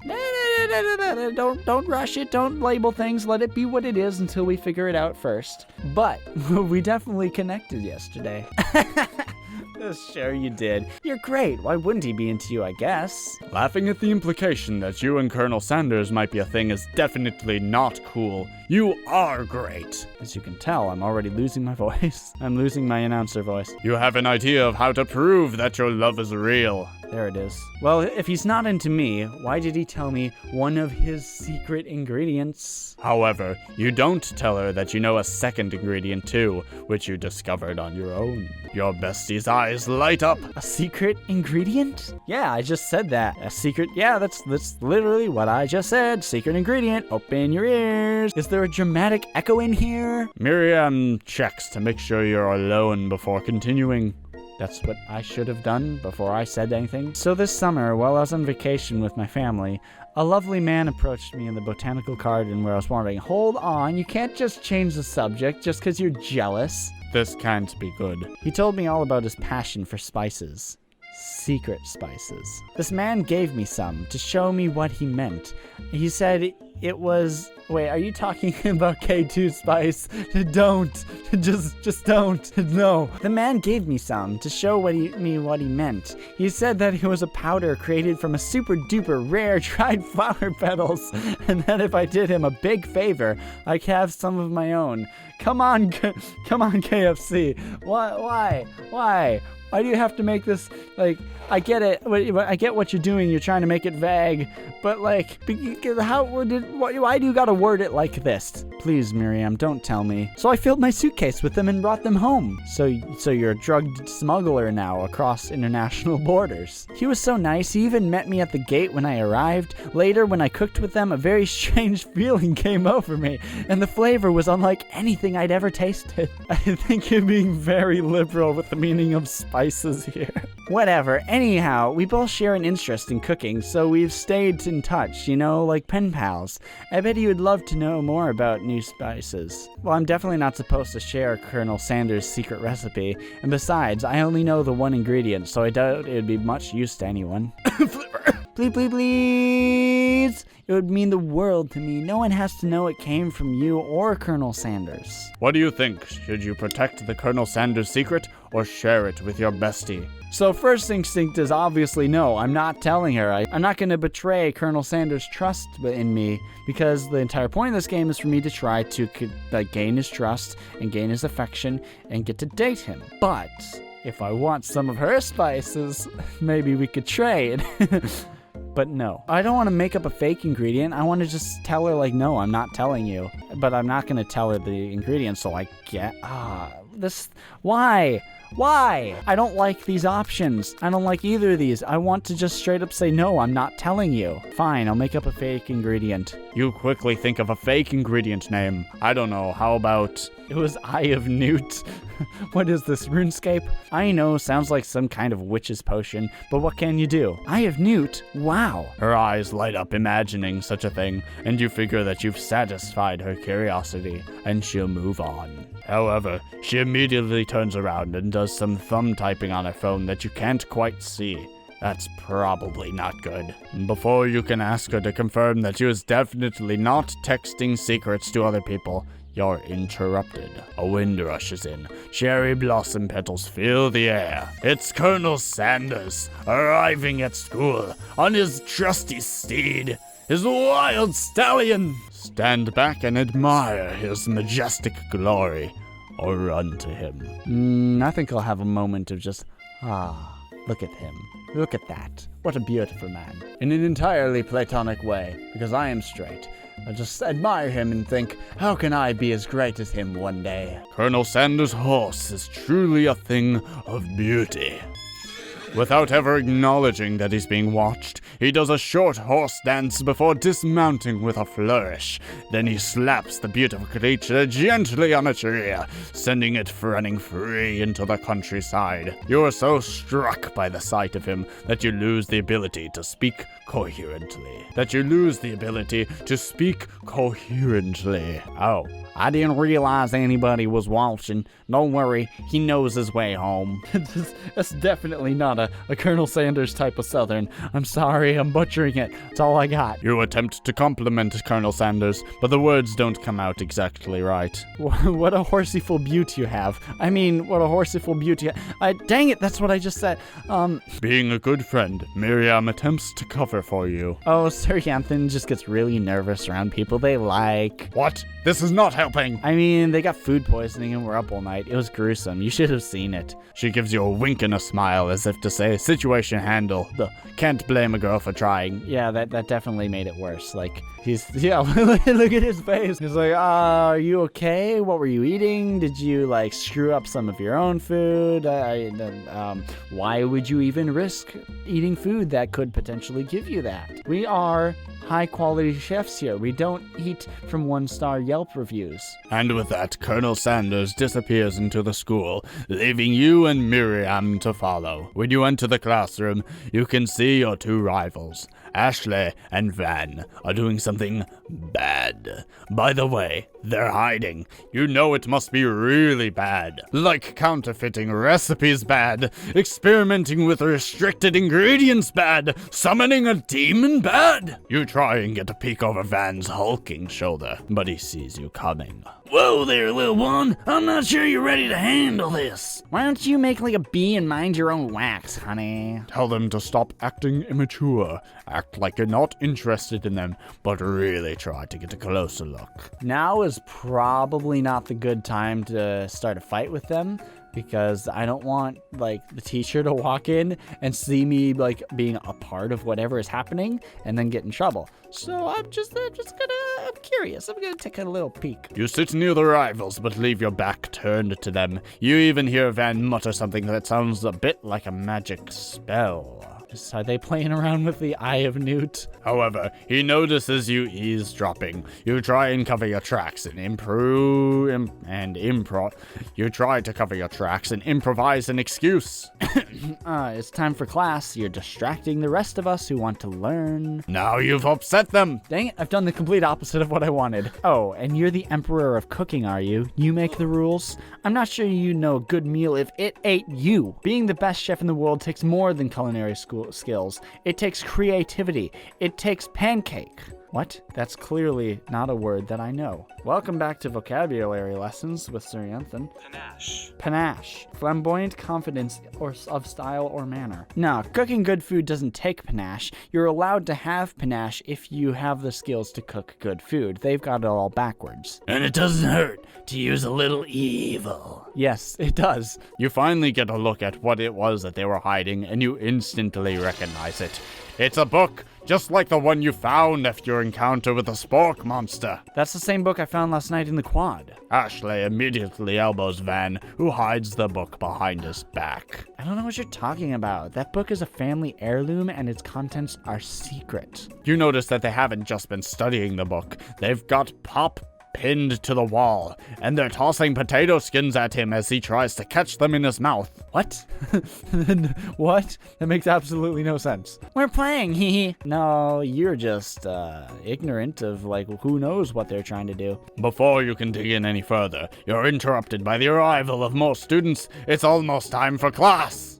Don't rush it. Don't label things. Let it be what it is until we figure it out first. But we definitely connected yesterday. Sure you did. You're great. Why wouldn't he be into you, I guess? Laughing at the implication that you and Colonel Sanders might be a thing is definitely not cool. You are great. As you can tell, I'm already losing my voice. I'm losing my announcer voice. You have an idea of how to prove that your love is real. There it is. Well, if he's not into me, why did he tell me one of his secret ingredients? However, you don't tell her that you know a second ingredient too, which you discovered on your own. Your bestie's eyes light up. A secret ingredient? Yeah, I just said that. A secret, yeah, that's literally what I just said. Secret ingredient, open your ears. Is there a dramatic echo in here? Miriam checks to make sure you're alone before continuing. That's what I should have done before I said anything. So this summer, while I was on vacation with my family, a lovely man approached me in the botanical garden where I was wondering, hold on, you can't just change the subject just because you're jealous. This can't be good. He told me all about his passion for spices. Secret spices. This man gave me some to show me what he meant. He said it was... Wait, are you talking about K2 spice? Don't. Just don't. No. The man gave me some to show what he meant. He said that it was a powder created from a super duper rare dried flower petals, and that if I did him a big favor, I could have some of my own. Come on, KFC. Why? Why do you have to make this, like, I get it. I get what you're doing. You're trying to make it vague. But, like, why do you gotta word it like this? Please, Miriam, don't tell me. So I filled my suitcase with them and brought them home. So you're a drug smuggler now across international borders. He was so nice. He even met me at the gate when I arrived. Later, when I cooked with them, a very strange feeling came over me. And the flavor was unlike anything I'd ever tasted. I think you're being very liberal with the meaning of spices here. Whatever. Anyhow, we both share an interest in cooking, so we've stayed in touch, like pen pals. I bet he would love to know more about new spices. Well, I'm definitely not supposed to share Colonel Sanders' secret recipe, and besides, I only know the one ingredient, so I doubt it would be much use to anyone. Please. It would mean the world to me. No one has to know it came from you or Colonel Sanders. What do you think? Should you protect the Colonel Sanders secret or share it with your bestie? So first instinct is obviously no, I'm not telling her. I'm not going to betray Colonel Sanders' trust in me, because the entire point of this game is for me to try to gain his trust and gain his affection and get to date him. But if I want some of her spices, maybe we could trade. But no, I don't want to make up a fake ingredient. I want to just tell her, no, I'm not telling you. But I'm not going to tell her the ingredient, so I get, why? I don't like these options. I don't like either of these. I want to just straight up say, no, I'm not telling you. Fine, I'll make up a fake ingredient. You quickly think of a fake ingredient name. I don't know, how about... It was Eye of Newt. What is this, RuneScape? I know, sounds like some kind of witch's potion, but what can you do? Eye of Newt? Wow. Her eyes light up imagining such a thing, and you figure that you've satisfied her curiosity, and she'll move on. However, she immediately turns around and does some thumb typing on her phone that you can't quite see. That's probably not good. Before you can ask her to confirm that she was definitely not texting secrets to other people, you're interrupted. A wind rushes in. Cherry blossom petals fill the air. It's Colonel Sanders, arriving at school on his trusty steed, his wild stallion. Stand back and admire his majestic glory, or run to him. I think I'll have a moment of just, look at him. Look at that. What a beautiful man. In an entirely platonic way, because I am straight. I just admire him and think, how can I be as great as him one day? Colonel Sanders' horse is truly a thing of beauty. Without ever acknowledging that he's being watched, he does a short horse dance before dismounting with a flourish. Then he slaps the beautiful creature gently on its rear, sending it running free into the countryside. You are so struck by the sight of him that you lose the ability to speak coherently. Oh, I didn't realize anybody was watching. Don't worry, he knows his way home. That's definitely not a Colonel Sanders type of Southern. I'm sorry, I'm butchering it. That's all I got. You attempt to compliment Colonel Sanders, but the words don't come out exactly right. What a horseyful beaut you have. I mean, what a horseyful beaut you have. Dang it, that's what I just said. Being a good friend, Miriam attempts to cover for you. Oh, Sir Yanthan just gets really nervous around people they like. What? This is not helping. I mean, they got food poisoning and were up all night. It was gruesome. You should have seen it. She gives you a wink and a smile as if to say, situation handle. Can't blame a girl for trying. Yeah, that definitely made it worse. Like, look at his face. He's like, are you okay? What were you eating? Did you, like, screw up some of your own food? Why would you even risk eating food that could potentially give you that? We are high-quality chefs here. We don't eat from one-star Yelp reviews. And with that, Colonel Sanders disappears into the school, leaving you and Miriam to follow. When you enter the classroom, you can see your two rivals. Ashley and Van are doing something bad. By the way, they're hiding. You know it must be really bad. Like counterfeiting recipes bad, experimenting with restricted ingredients bad, summoning a demon bad. You try and get a peek over Van's hulking shoulder, but he sees you coming. Whoa there, little one. I'm not sure you're ready to handle this. Why don't you make like a bee and mind your own wax, honey? Tell them to stop acting immature. Act like you're not interested in them, but really try to get a closer look. Now is probably not the good time to start a fight with them, because I don't want, like, the teacher to walk in and see me, like, being a part of whatever is happening and then get in trouble. So I'm curious. I'm gonna take a little peek. You sit near the rivals, but leave your back turned to them. You even hear Van mutter something that sounds a bit like a magic spell. Are they playing around with the Eye of Newt? However, he notices you eavesdropping. You try and cover your tracks and You try to cover your tracks and improvise an excuse. It's time for class. You're distracting the rest of us who want to learn. Now you've upset them. Dang it, I've done the complete opposite of what I wanted. Oh, and you're the emperor of cooking, are you? You make the rules? I'm not sure you know a good meal if it ate you. Being the best chef in the world takes more than culinary skills. It takes creativity. It takes pancake. What? That's clearly not a word that I know. Welcome back to vocabulary lessons with Sir Yanthan. Panache. Panache. Flamboyant confidence of style or manner. No, cooking good food doesn't take panache. You're allowed to have panache if you have the skills to cook good food. They've got it all backwards. And it doesn't hurt to use a little evil. Yes, it does. You finally get a look at what it was that they were hiding, and you instantly recognize it. It's a book, just like the one you found after your encounter with the spork monster. That's the same book I found last night in the quad. Ashley immediately elbows Van, who hides the book behind his back. I don't know what you're talking about. That book is a family heirloom and its contents are secret. You notice that they haven't just been studying the book. They've got Pop pinned to the wall, and they're tossing potato skins at him as he tries to catch them in his mouth. What? What? That makes absolutely no sense. We're playing, hee. No, you're just ignorant of, like, who knows what they're trying to do. Before you can dig in any further, you're interrupted by the arrival of more students. It's almost time for class.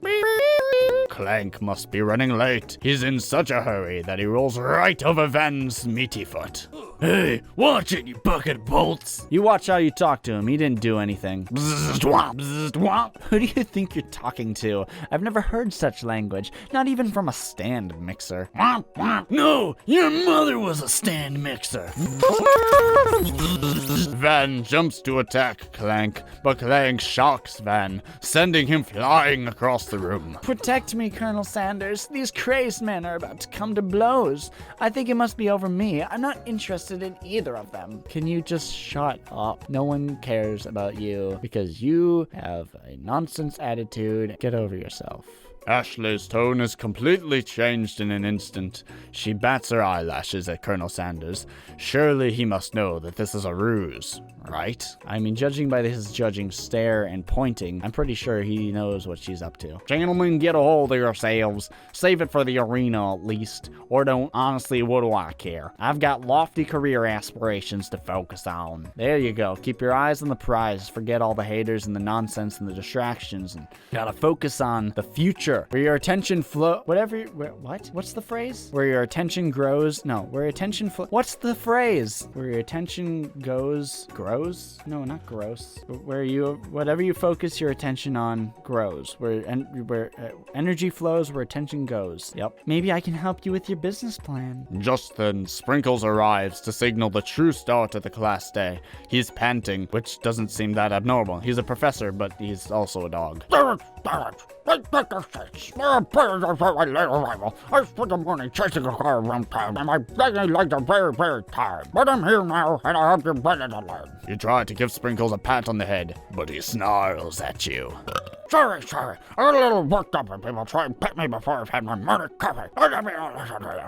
Clank must be running late. He's in such a hurry that he rolls right over Van's meaty foot. Hey, watch it, you bucket of bolts. You watch how you talk to him. He didn't do anything. Bzzzt, womp, bzzzt, womp. Who do you think you're talking to? I've never heard such language. Not even from a stand mixer. Womp, womp. No, your mother was a stand mixer. Van jumps to attack Clank, but Clank shocks Van, sending him flying across the room. Protect me, Colonel Sanders. These crazed men are about to come to blows. I think it must be over me. I'm not interested in either of them. Can you just shut up? No one cares about you because you have a nonsense attitude. Get over yourself. Ashley's tone is completely changed in an instant. She bats her eyelashes at Colonel Sanders. Surely he must know that this is a ruse, right? I mean, judging by his judging stare and pointing, I'm pretty sure he knows what she's up to. Gentlemen, get a hold of yourselves. Save it for the arena at least. Or don't. Honestly, what do I care? I've got lofty career aspirations to focus on. There you go. Keep your eyes on the prize. Forget all the haters and the nonsense and the distractions, and gotta focus on the future. Where your attention what? What's the phrase? Where your attention grows? No, where your attention what's the phrase? Where your attention grows? No, not gross. Whatever you focus your attention on grows. Where energy flows, where attention goes. Yep. Maybe I can help you with your business plan. Just then, Sprinkles arrives to signal the true start of the class day. He's panting, which doesn't seem that abnormal. He's a professor, but he's also a dog. I spent the morning chasing a car around town, and my begging legs are very, very tired. But I'm here now, and I hope you're ready to learn. You try to give Sprinkles a pat on the head, but he snarls at you. Sorry. I got a little worked up when people try and pet me before I've had my morning coffee.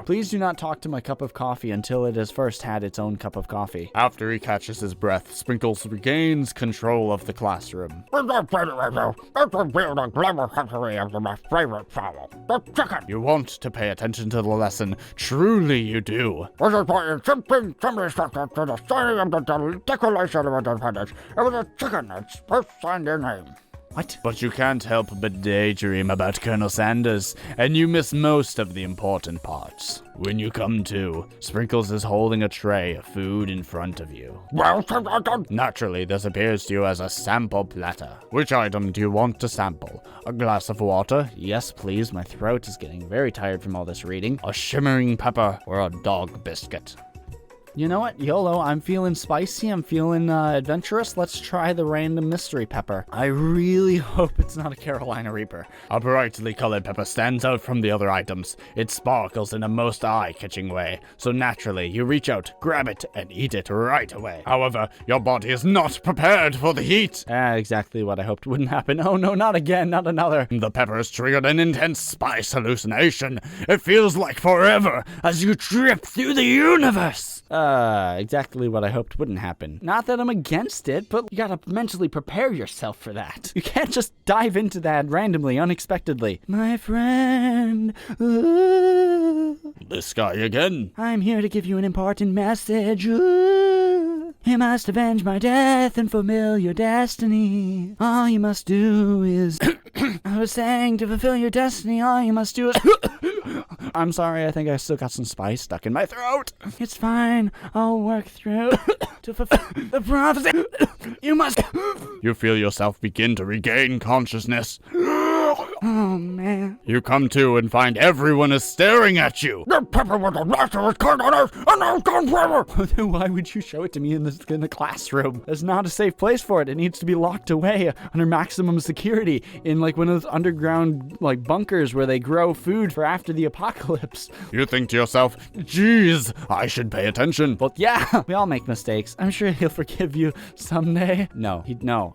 Please do not talk to my cup of coffee until it has first had its own cup of coffee. After he catches his breath, Sprinkles regains control of the classroom. That's the weird and glamour history of my favorite travel, the chicken. You want to pay attention to the lesson. Truly you do. This is why in something structure to the signing of the Declaration of Independence, it was a chicken that first signed their name. What? But you can't help but daydream about Colonel Sanders, and you miss most of the important parts. When you come to, Sprinkles is holding a tray of food in front of you. Well, naturally, this appears to you as a sample platter. Which item do you want to sample? A glass of water? Yes, please. My throat is getting very tired from all this reading. A shimmering pepper? Or a dog biscuit? You know what? YOLO, I'm feeling spicy. I'm feeling adventurous. Let's try the random mystery pepper. I really hope it's not a Carolina Reaper. A brightly colored pepper stands out from the other items. It sparkles in a most eye-catching way. So naturally, you reach out, grab it, and eat it right away. However, your body is not prepared for the heat. Exactly what I hoped wouldn't happen. Oh no, not again, not another. The pepper has triggered an intense spice hallucination. It feels like forever as you trip through the universe. Exactly what I hoped wouldn't happen. Not that I'm against it, but you gotta mentally prepare yourself for that. You can't just dive into that randomly, unexpectedly. My friend, ooh, this guy again. I'm here to give you an important message. Ooh, you must avenge my death and fulfill your destiny. All you must do is... I was saying, to fulfill your destiny, all you must do is... I'm sorry, I think I still got some spice stuck in my throat. It's fine. I'll work through to fulfill the prophecy. You must... You feel yourself begin to regain consciousness. Oh, man. You come to and find everyone is staring at you. The pepper was the last of its kind on Earth, and now it's gone forever. Then why would you show it to me in the classroom? That's not a safe place for it. It needs to be locked away under maximum security in like one of those underground like bunkers where they grow food for after the apocalypse. You think to yourself, geez, I should pay attention. But yeah, we all make mistakes. I'm sure he'll forgive you someday. No,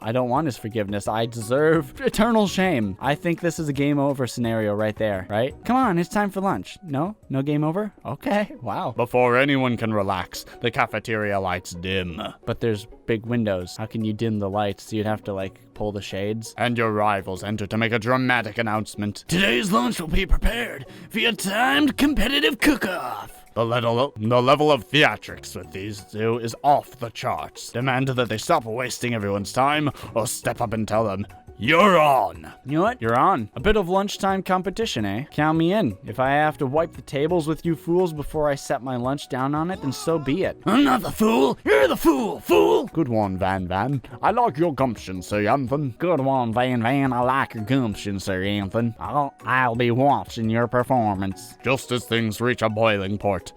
I don't want his forgiveness. I deserve eternal shame. I think this is a game over scenario right there, right? Come on, it's time for lunch. No game over? Okay, wow. Before anyone can relax, the cafeteria lights dim. But there's big windows. How can you dim the lights? You'd have to like pull the shades. And your rivals enter to make a dramatic announcement. Today's lunch will be prepared via timed competitive cook-off. The level of theatrics with these two is off the charts. Demand that they stop wasting everyone's time, or step up and tell them, You're on. You know what? You're on. A bit of lunchtime competition, eh? Count me in. If I have to wipe the tables with you fools before I set my lunch down on it, then so be it. I'm not the fool. You're the fool, fool. Good one, Van Van. I like your gumption, Sir Anthony. Good one, Van Van. I like your gumption, Sir Anthony. I'll be watching your performance. Just as things reach a boiling point.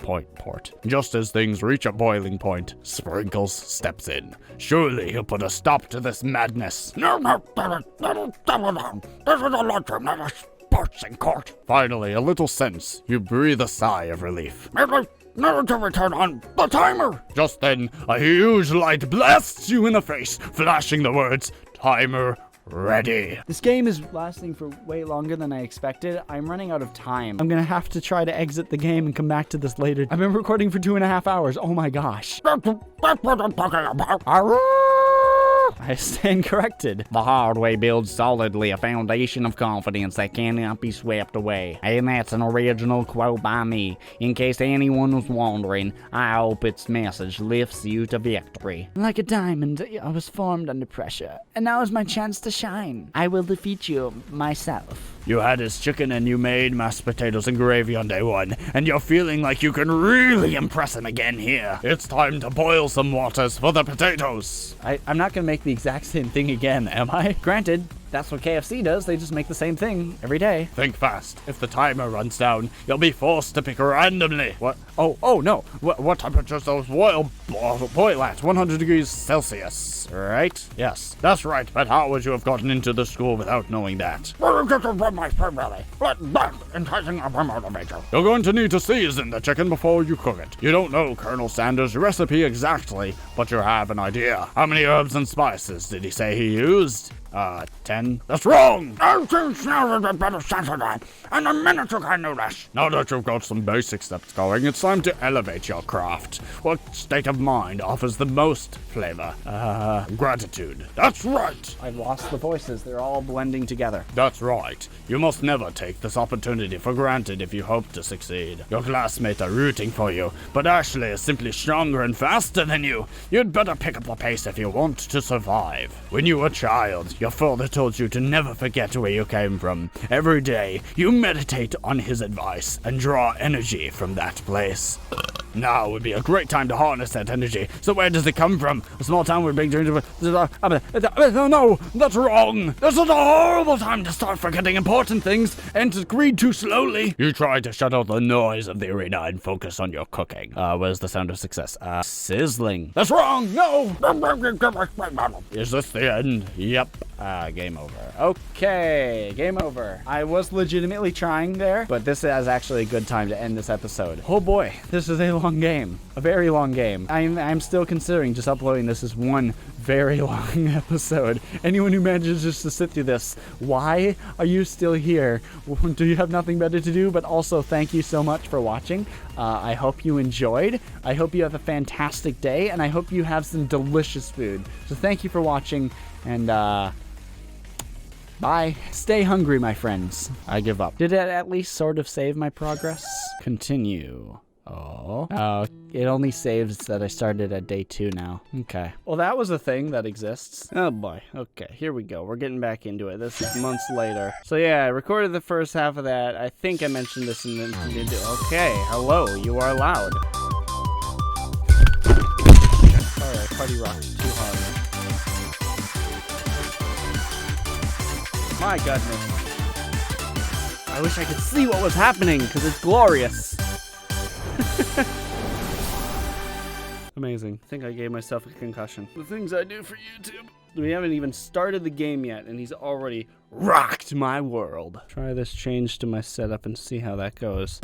Just as things reach a boiling point, Sprinkles steps in. Surely he'll put a stop to this madness. No, this is a lunchroom, not a sports court. Finally, a little sense. You breathe a sigh of relief. Never to return on the timer. Just then, a huge light blasts you in the face, flashing the words, "Timer ready." This game is lasting for way longer than I expected. I'm running out of time. I'm gonna have to try to exit the game and come back to this later. I've been recording for 2.5 hours. Oh my gosh. That's what I'm talking about. I stand corrected. The hard way builds solidly a foundation of confidence that cannot be swept away. And that's an original quote by me. In case anyone was wondering, I hope its message lifts you to victory. Like a diamond, I was formed under pressure, and now is my chance to shine. I will defeat you myself. You had his chicken and you made mashed potatoes and gravy on day one, and you're feeling like you can really impress him again here. It's time to boil some waters for the potatoes. I'm not gonna make the exact same thing again, am I? Granted, that's what KFC does. They just make the same thing every day. Think fast. If the timer runs down, you'll be forced to pick randomly. What? Oh no. What temperature's those boil at? 100 degrees Celsius, right? Yes, that's right. But how would you have gotten into the school without knowing that? Just to run my sperm belly. Let that enticing up a motivator. You're going to need to season the chicken before you cook it. You don't know Colonel Sanders' recipe exactly, but you have an idea. How many herbs and spices did he say he used? 10? That's wrong! I've seen smells a better sense of that, and the minute you can do this. Now that you've got some basic steps going, it's time to elevate your craft. What state of mind offers the most flavor? Gratitude. That's right! I've lost the voices. They're all blending together. That's right. You must never take this opportunity for granted if you hope to succeed. Your classmates are rooting for you, but Ashley is simply stronger and faster than you. You'd better pick up the pace if you want to survive. When you were a child, your father told you to never forget where you came from. Every day, you meditate on his advice and draw energy from that place. Now would be a great time to harness that energy. So where does it come from? A small town with big dreams. No, that's wrong. This is a horrible time to start forgetting important things and to read too slowly. You try to shut out the noise of the arena and focus on your cooking. Where's the sound of success? Sizzling. That's wrong. No. Is this the end? Yep. Game over. Okay, game over. I was legitimately trying there, but this is actually a good time to end this episode. Oh boy, this is a long game. A very long game. I'm still considering just uploading this as one very long episode. Anyone who manages just to sit through this, why are you still here? Do you have nothing better to do? But also, thank you so much for watching. I hope you enjoyed. I hope you have a fantastic day, and I hope you have some delicious food. So thank you for watching, and bye. Stay hungry, my friends. I give up. Did it at least sort of save my progress? Continue. Oh, it only saves that I started at day 2 now. Okay. Well, that was a thing that exists. Oh boy. Okay, here we go. We're getting back into it. This is months later. So yeah, I recorded the first half of that. I think I mentioned this in the okay, hello, you are loud. Alright, party rock too hard. My goodness. I wish I could see what was happening, because it's glorious. Amazing. I think I gave myself a concussion. The things I do for YouTube. We haven't even started the game yet, and he's already rocked my world. Try this change to my setup and see how that goes.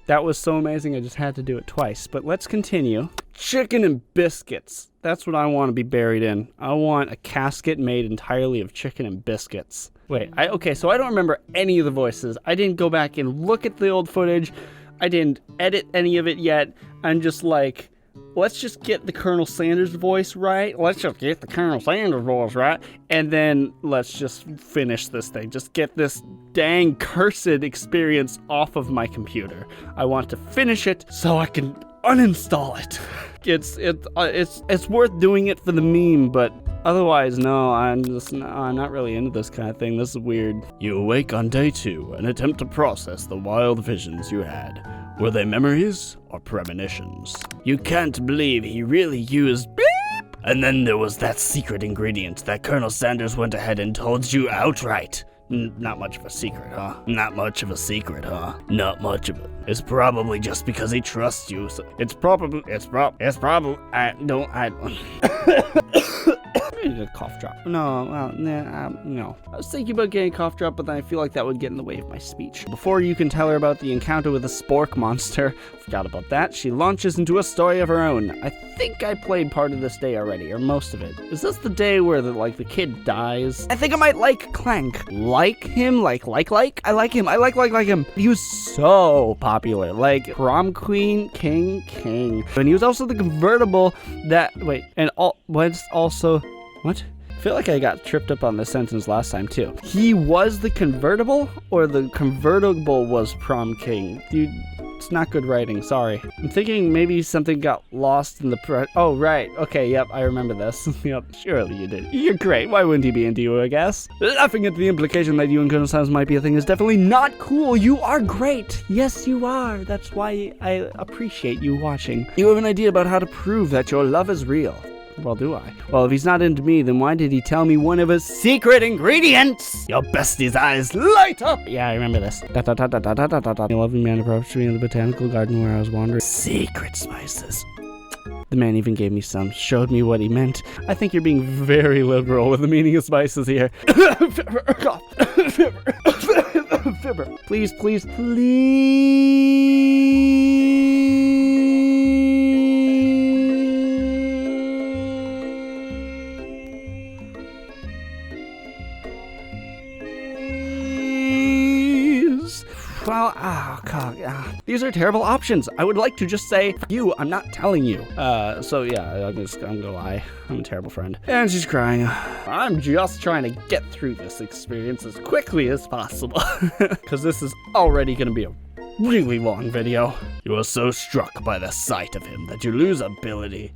That was so amazing, I just had to do it twice. But let's continue. Chicken and biscuits. That's what I want to be buried in. I want a casket made entirely of chicken and biscuits. Wait, okay, so I don't remember any of the voices. I didn't go back and look at the old footage. I didn't edit any of it yet. I'm just like, let's just get the Colonel Sanders voice right. And then let's just finish this thing. Just get this dang cursed experience off of my computer. I want to finish it so I can uninstall it. It's worth doing it for the meme, but Otherwise, no, I'm not really into this kind of thing. This is weird. You awake on day 2 and attempt to process the wild visions you had. Were they memories or premonitions? You can't believe he really used beep. And then there was that secret ingredient that Colonel Sanders went ahead and told you outright. Not much of a secret, huh? Not much of a secret, huh? Not much of it. It's probably just because he trusts you. So it's probably, I don't. I need a cough drop. No, well, no. I was thinking about getting a cough drop, but then I feel like that would get in the way of my speech. Before you can tell her about the encounter with the spork monster, forgot about that, she launches into a story of her own. I think I played part of this day already, or most of it. Is this the day where the kid dies? I think I might like Clank. Like him? Like? I like him. I like him. He was so popular. Like, prom queen, king. And he was also the convertible that, what? I feel like I got tripped up on this sentence last time too. He was the convertible, or the convertible was prom king? Dude, it's not good writing, sorry. I'm thinking maybe something got lost in the oh, right. Okay, yep, I remember this. Yep, surely you did. You're great. Why wouldn't he be into you, I guess? Laughing at the implication that you and Colonel Sanders might be a thing is definitely not cool. You are great. Yes, you are. That's why I appreciate you watching. You have an idea about how to prove that your love is real. Well, do I? Well, if he's not into me, then why did he tell me one of his secret ingredients? Your bestie's eyes light up! Yeah, I remember this. A loving man approached me in the botanical garden where I was wandering. Secret spices. The man even gave me some, showed me what he meant. I think you're being very liberal with the meaning of spices here. Please. Well, these are terrible options. I would like to just say, F you, I'm not telling you. So yeah, I'm gonna lie. I'm a terrible friend. And she's crying. I'm just trying to get through this experience as quickly as possible. Because this is already gonna be a really long video. You are so struck by the sight of him that you lose the ability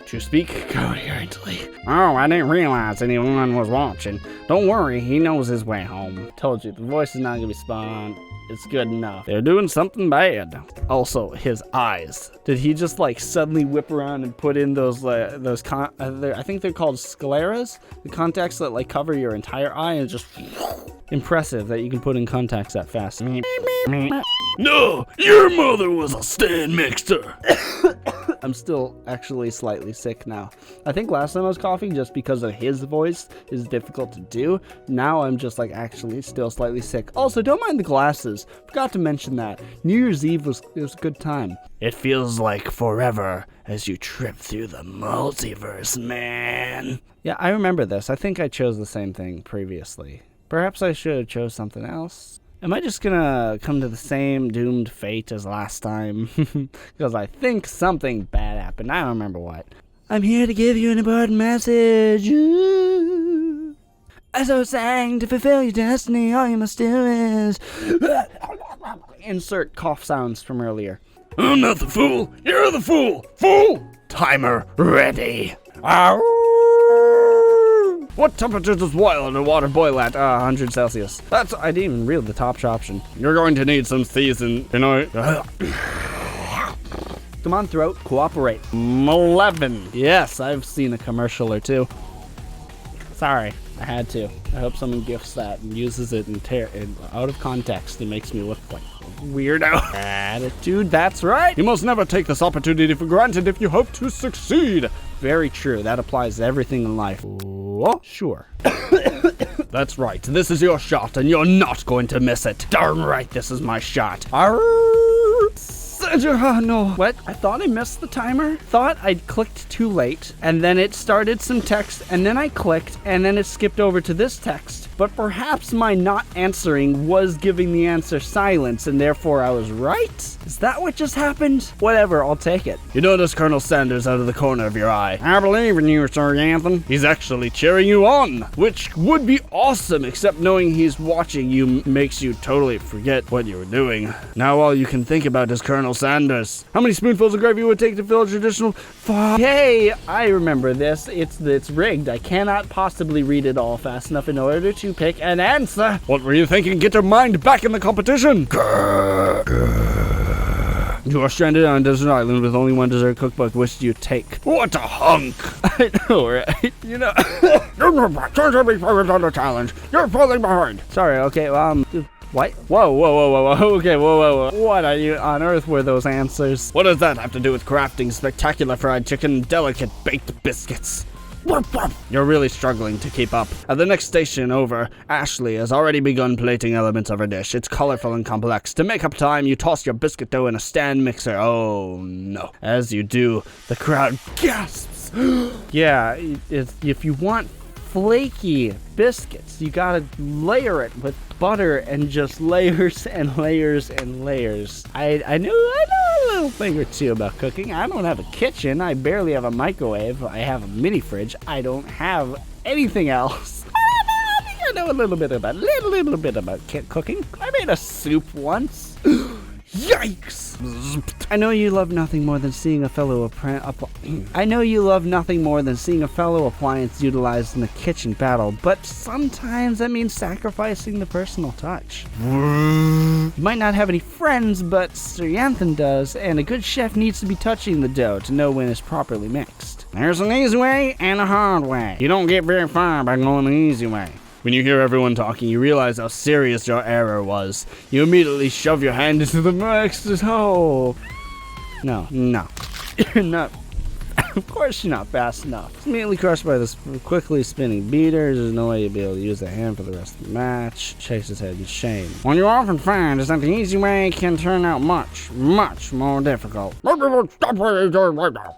to speak coherently. Oh, I didn't realize anyone was watching. Don't worry, he knows his way home. Told you, the voice is not gonna be spot on. It's good enough. They're doing something bad. Also, his eyes. Did he just suddenly whip around and put in those I think they're called scleras? The contacts that cover your entire eye, and just impressive that you can put in contacts that fast. No, your mother was a stand mixer. I'm still actually slightly sick now. I think last time I was coughing just because of his voice is difficult to do. Now I'm just actually still slightly sick. Also, don't mind the glasses. Forgot to mention that. New Year's Eve was a good time. It feels like forever as you trip through the multiverse, man. Yeah, I remember this. I think I chose the same thing previously. Perhaps I should have chose something else. Am I just gonna come to the same doomed fate as last time? Because I think something bad happened. I don't remember what. I'm here to give you an important message. As I was saying, to fulfill your destiny, all you must do is... Insert cough sounds from earlier. I'm not the fool. You're the fool. Fool! Timer ready. What temperature does boiling water boil at? 100 Celsius. I didn't even read the top option. You're going to need some season, Come on, throat, cooperate. 11. Yes, I've seen a commercial or two. Sorry, I had to. I hope someone gifts that and uses it and out of context and makes me look like a weirdo. Attitude, that's right. You must never take this opportunity for granted if you hope to succeed. Very true. That applies to everything in life. Oh, sure. That's right. This is your shot, and you're not going to miss it. Darn right, this is my shot. No. What? I thought I missed the timer. Thought I'd clicked too late, and then it started some text, and then I clicked, and then it skipped over to this text. But perhaps my not answering was giving the answer silence, and therefore I was right? Is that what just happened? Whatever, I'll take it. You notice Colonel Sanders out of the corner of your eye. I believe in you, Sir Anthem. He's actually cheering you on, which would be awesome, except knowing he's watching you makes you totally forget what you were doing. Now all you can think about is Colonel Sanders, how many spoonfuls of gravy would it take to fill a traditional... Hey, I remember this. It's rigged. I cannot possibly read it all fast enough in order to pick an answer. What were you thinking? Get your mind back in the competition! You are stranded on a desert island with only one dessert cookbook. Which do you take? What a hunk! I know, right? You know... Try to be focused on the challenge. You're falling behind. Sorry, okay, what? Whoa. Okay, whoa. What on earth were those answers? What does that have to do with crafting spectacular fried chicken and delicate baked biscuits? You're really struggling to keep up. At the next station over, Ashley has already begun plating elements of her dish. It's colorful and complex. To make up time, you toss your biscuit dough in a stand mixer. Oh no. As you do, the crowd gasps. Yeah, if you want flaky biscuits, you gotta layer it with butter and just layers and layers and layers. I know a little thing or two about cooking. I don't have a kitchen. I barely have a microwave. I have a mini fridge. I don't have anything else. I think I know a little bit about cooking. I made a soup once. Yikes! I know you love nothing more than seeing a fellow appliance utilized in a kitchen battle, but sometimes that means sacrificing the personal touch. You might not have any friends, but Sir Yanthan does, and a good chef needs to be touching the dough to know when it's properly mixed. There's an easy way and a hard way. You don't get very far by going the easy way. When you hear everyone talking, you realize how serious your error was. You immediately shove your hand into the mix. Oh. No. You're not. Of course you're not fast enough. It's immediately crushed by this quickly spinning beater. There's no way you'll be able to use the hand for the rest of the match. Shakes his head in shame. What you often find is that the easy way can turn out much more difficult. Stop what you're doing right now.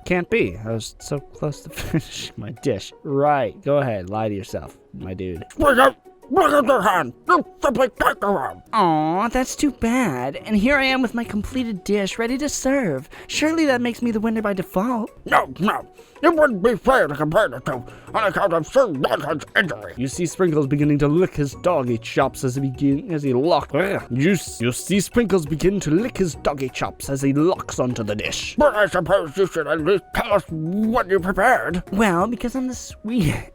Can't be. I was so close to finishing my dish. Right. Go ahead. Lie to yourself, my dude. Bring up your hand. You simply can't go on. Aw, that's too bad. And here I am with my completed dish ready to serve. Surely that makes me the winner by default. No. It wouldn't be fair to compare the two on account of Sir Yanthan's injury. You see Sprinkles beginning to lick his doggy chops as he locks. You see Sprinkles begin to lick his doggy chops as he locks onto the dish. But I suppose you should at least tell us what you prepared. Well, because I'm the sweetest,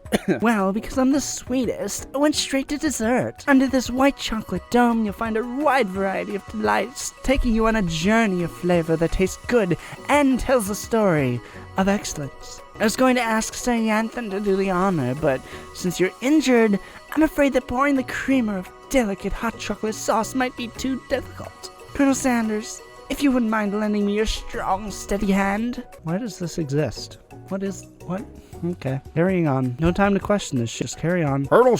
I went straight to dessert. Under this white chocolate dome, you'll find a wide variety of delights, taking you on a journey of flavor that tastes good and tells a story of excellence. I was going to ask Sir Yanthan to do the honor, but since you're injured, I'm afraid that pouring the creamer of delicate hot chocolate sauce might be too difficult. Colonel Sanders, if you wouldn't mind lending me your strong, steady hand. Why does this exist? What? Okay. Carrying on. No time to question this shit. Just carry on. Colonel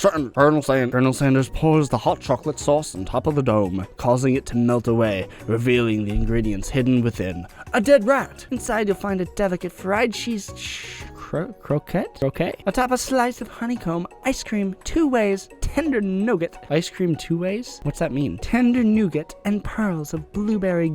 Sanders pours the hot chocolate sauce on top of the dome, causing it to melt away, revealing the ingredients hidden within. A dead rat! Inside you'll find a delicate fried cheese croquette? Atop a slice of honeycomb, ice cream, 2 ways, tender nougat. Ice cream 2 ways? What's that mean? Tender nougat and pearls of blueberry.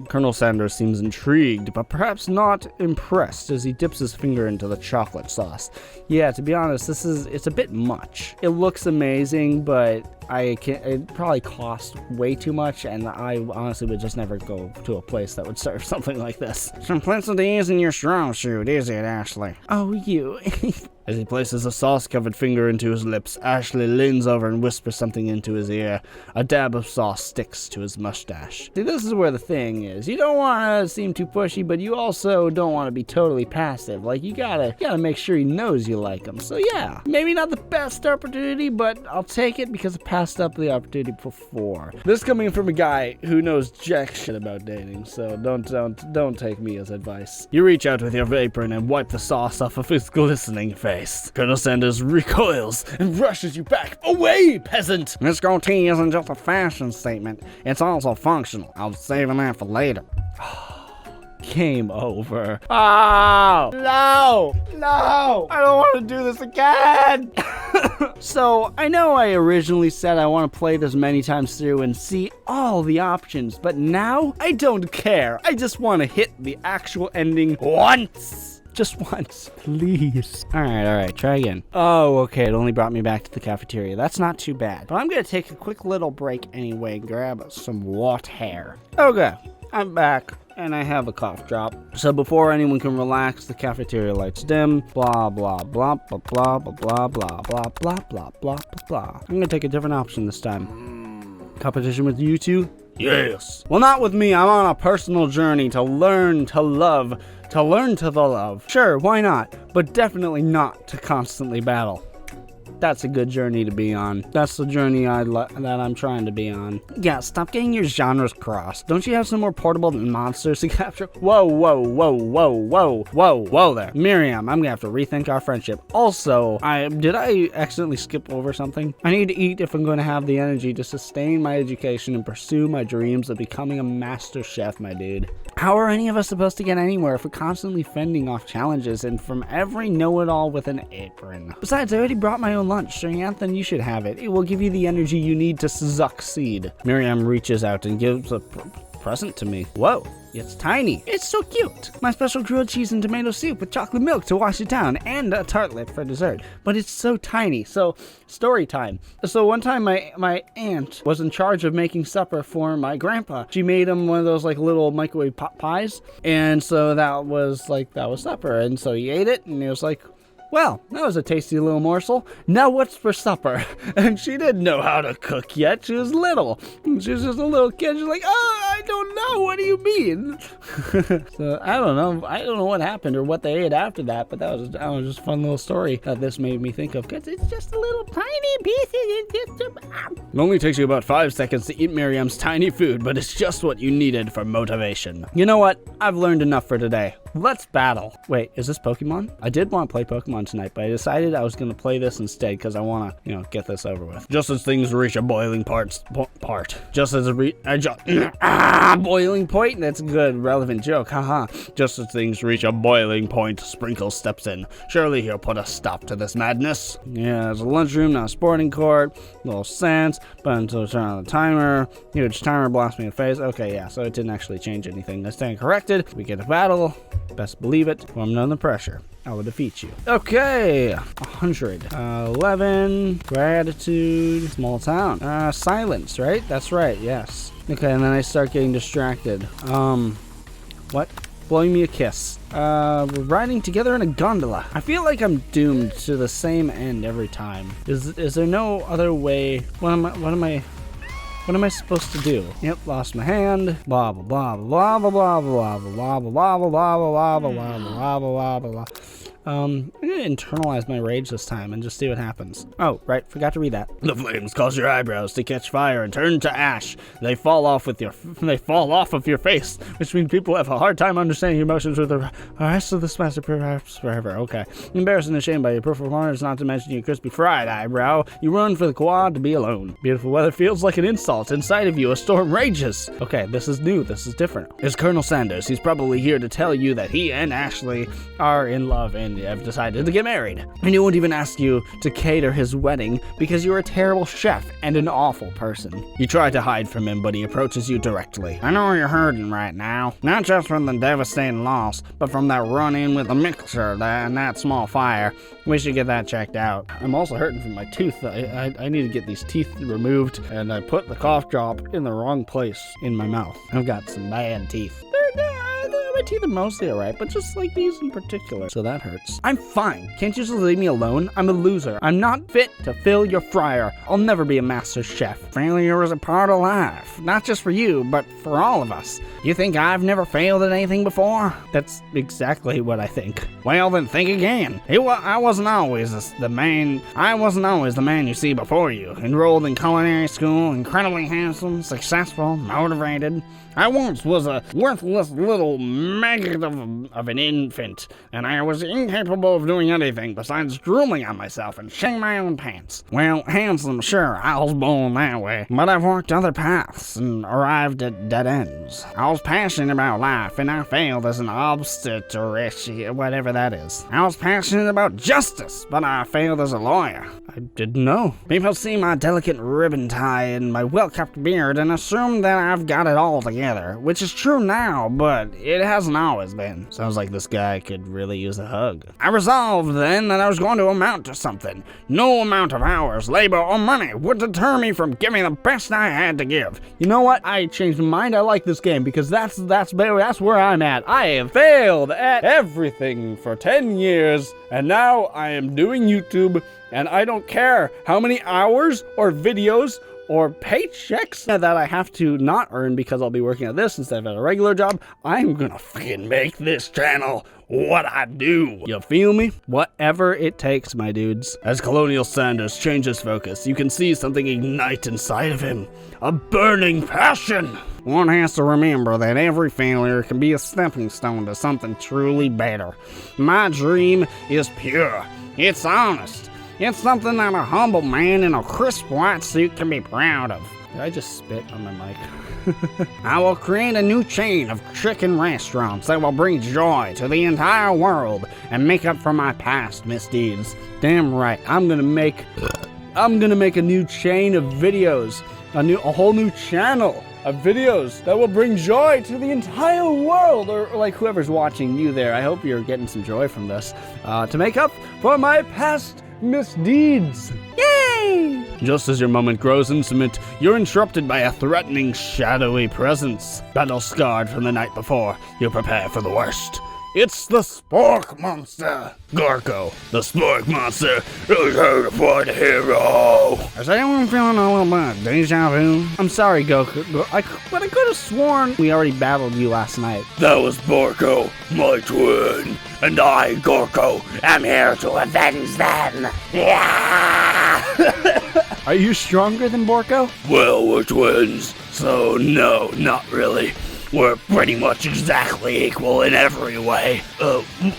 Colonel Sanders seems intrigued, but perhaps not impressed as he dips his finger into the chocolate sauce. Yeah, to be honest, it's a bit much. It looks amazing, but it probably costs way too much, and I honestly would just never go to a place that would serve something like this. Simplicity isn't your strong suit, is it, Ashley? Oh, you. As he places a sauce-covered finger into his lips, Ashley leans over and whispers something into his ear. A dab of sauce sticks to his mustache. See, this is where the thing is. You don't want to seem too pushy, but you also don't want to be totally passive. Like, you gotta make sure he knows you like him. So yeah, maybe not the best opportunity, but I'll take it because I passed up the opportunity before. This coming from a guy who knows jack shit about dating, so don't take me as advice. You reach out with your apron and wipe the sauce off of his glistening face. Colonel Sanders recoils and rushes you back. Away, peasant! This goatee isn't just a fashion statement, it's also functional. I'll save that for later. Game over. Oh, no! I don't want to do this again! So, I know I originally said I want to play this many times through and see all the options, but now I don't care. I just want to hit the actual ending once. just once, please. All right, try again. Oh, okay, it only brought me back to the cafeteria. That's not too bad. But I'm gonna take a quick little break anyway and grab some water. Okay, I'm back. And I have a cough drop. So before anyone can relax, the cafeteria lights dim. Blah, blah, blah, blah, blah, blah, blah, blah, blah, blah, blah, blah, blah. I'm gonna take a different option this time. Competition with you two? Yes. Well, not with me. I'm on a personal journey to learn to love, to learn to the love. Sure, why not? But definitely not to constantly battle. That's a good journey to be on. That's the journey that I'm trying to be on. Yeah, stop getting your genres crossed. Don't you have some more portable monsters to capture? Whoa there. Miriam, I'm gonna have to rethink our friendship. Also, did I accidentally skip over something? I need to eat if I'm going to have the energy to sustain my education and pursue my dreams of becoming a master chef, my dude. How are any of us supposed to get anywhere if we're constantly fending off challenges and from every know-it-all with an apron? Besides, I already brought my own lunch, so Anthony, you should have it. It will give you the energy you need to succeed. Miriam reaches out and gives a present to me. Whoa, it's tiny. It's so cute. My special grilled cheese and tomato soup with chocolate milk to wash it down and a tartlet for dessert. But it's so tiny. So, story time. So one time my aunt was in charge of making supper for my grandpa. She made him one of those like little microwave pot pies. And so that was supper. And so he ate it and he was like, well, that was a tasty little morsel. Now what's for supper? And she didn't know how to cook yet. She was little. She was just a little kid. She's like, oh, I don't know. What do you mean? So I don't know. I don't know what happened or what they ate after that. But that was just a fun little story that this made me think of. Because it's just a little tiny piece. It only takes you about 5 seconds to eat Miriam's tiny food. But it's just what you needed for motivation. You know what? I've learned enough for today. Let's battle. Wait, is this Pokemon? I did want to play Pokemon tonight, but I decided I was going to play this instead because I want to, get this over with. Just as things reach a boiling boiling point? That's a good, relevant joke, haha. Just as things reach a boiling point, Sprinkle steps in. Surely he'll put a stop to this madness. Yeah, there's a lunchroom, not a sporting court. Little sense, but until turn on the timer. Huge timer blasts me in the face. Okay, yeah, so it didn't actually change anything. I stand corrected. We get a battle. Best believe it. When I'm under pressure, I will defeat you. Okay, 100. 11. Gratitude. Small town. Silence, right? That's right, yes. Okay, and then I start getting distracted. What? Blowing me a kiss. We're riding together in a gondola. I feel like I'm doomed to the same end every time. Is there no other way? What am I supposed to do? Yep, lost my hand. Blah blah blah blah blah blah blah blah blah blah blah blah blah blah blah blah blah. I'm gonna internalize my rage this time and just see what happens. Oh, right, forgot to read that. The flames cause your eyebrows to catch fire and turn to ash. They fall off of your face, which means people have a hard time understanding your emotions with the rest of the semester, perhaps forever. Okay. Embarrassed and ashamed by your performance, not to mention your crispy fried eyebrow, you run for the quad to be alone. Beautiful weather feels like an insult. Inside of you, a storm rages. Okay, this is new. This is different. It's Colonel Sanders. He's probably here to tell you that he and Ashley are in love and have decided to get married. And he won't even ask you to cater his wedding because you're a terrible chef and an awful person. You try to hide from him, but he approaches you directly. I know you're hurting right now. Not just from the devastating loss, but from that run-in with the mixer and that small fire. We should get that checked out. I'm also hurting from my tooth. I need to get these teeth removed, and I put the cough drop in the wrong place in my mouth. I've got some bad teeth. My teeth are mostly alright, but just like these in particular. So that hurts. I'm fine. Can't you just leave me alone? I'm a loser. I'm not fit to fill your fryer. I'll never be a master chef. Failure is a part of life. Not just for you, but for all of us. You think I've never failed at anything before? That's exactly what I think. Well, then think again. I wasn't always the man you see before you. Enrolled in culinary school, incredibly handsome, successful, motivated. I once was a worthless little maggot of an infant, and I was incapable of doing anything besides drooling on myself and shitting my own pants. Well, handsome, sure, I was born that way, but I've walked other paths and arrived at dead ends. I was passionate about life, and I failed as an obstetrician, whatever that is. I was passionate about justice, but I failed as a lawyer. I didn't know. People see my delicate ribbon tie and my well-kept beard and assume that I've got it all together, which is true now, but it hasn't always been. Sounds like this guy could really use a hug. I resolved then that I was going to amount to something. No amount of hours, labor, or money would deter me from giving the best I had to give. You know what? I changed my mind. I like this game because that's where I'm at. I have failed at everything for 10 years, and now I am doing YouTube. And I don't care how many hours or videos or paychecks that I have to not earn because I'll be working at this instead of at a regular job. I'm gonna fucking make this channel what I do. You feel me? Whatever it takes, my dudes. As Colonial Sanders changes focus, you can see something ignite inside of him. A burning passion. One has to remember that every failure can be a stepping stone to something truly better. My dream is pure. It's honest. It's something that a humble man in a crisp white suit can be proud of. Did I just spit on my mic? I will create a new chain of chicken restaurants that will bring joy to the entire world and make up for my past misdeeds. Damn right, I'm gonna make a new chain of videos, a whole new channel of videos that will bring joy to the entire world, or like whoever's watching you there. I hope you're getting some joy from this, to make up for my past misdeeds. Yay! Just as your moment grows intimate, you're interrupted by a threatening, shadowy presence. Battle scarred from the night before, you prepare for the worst. It's the Spork Monster! Gorko, the Spork Monster, is here to fight a hero! Is anyone feeling a little bit of deja vu? I'm sorry, Goku, but I could have sworn we already battled you last night. That was Borko, my twin, and I, Gorko, am here to avenge them! Yeah! Are you stronger than Borko? Well, we're twins, so no, not really. We're pretty much exactly equal in every way.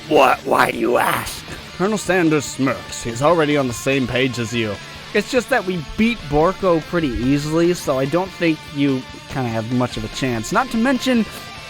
Why do you ask? Colonel Sanders smirks. He's already on the same page as you. It's just that we beat Borko pretty easily, so I don't think you kind of have much of a chance. Not to mention,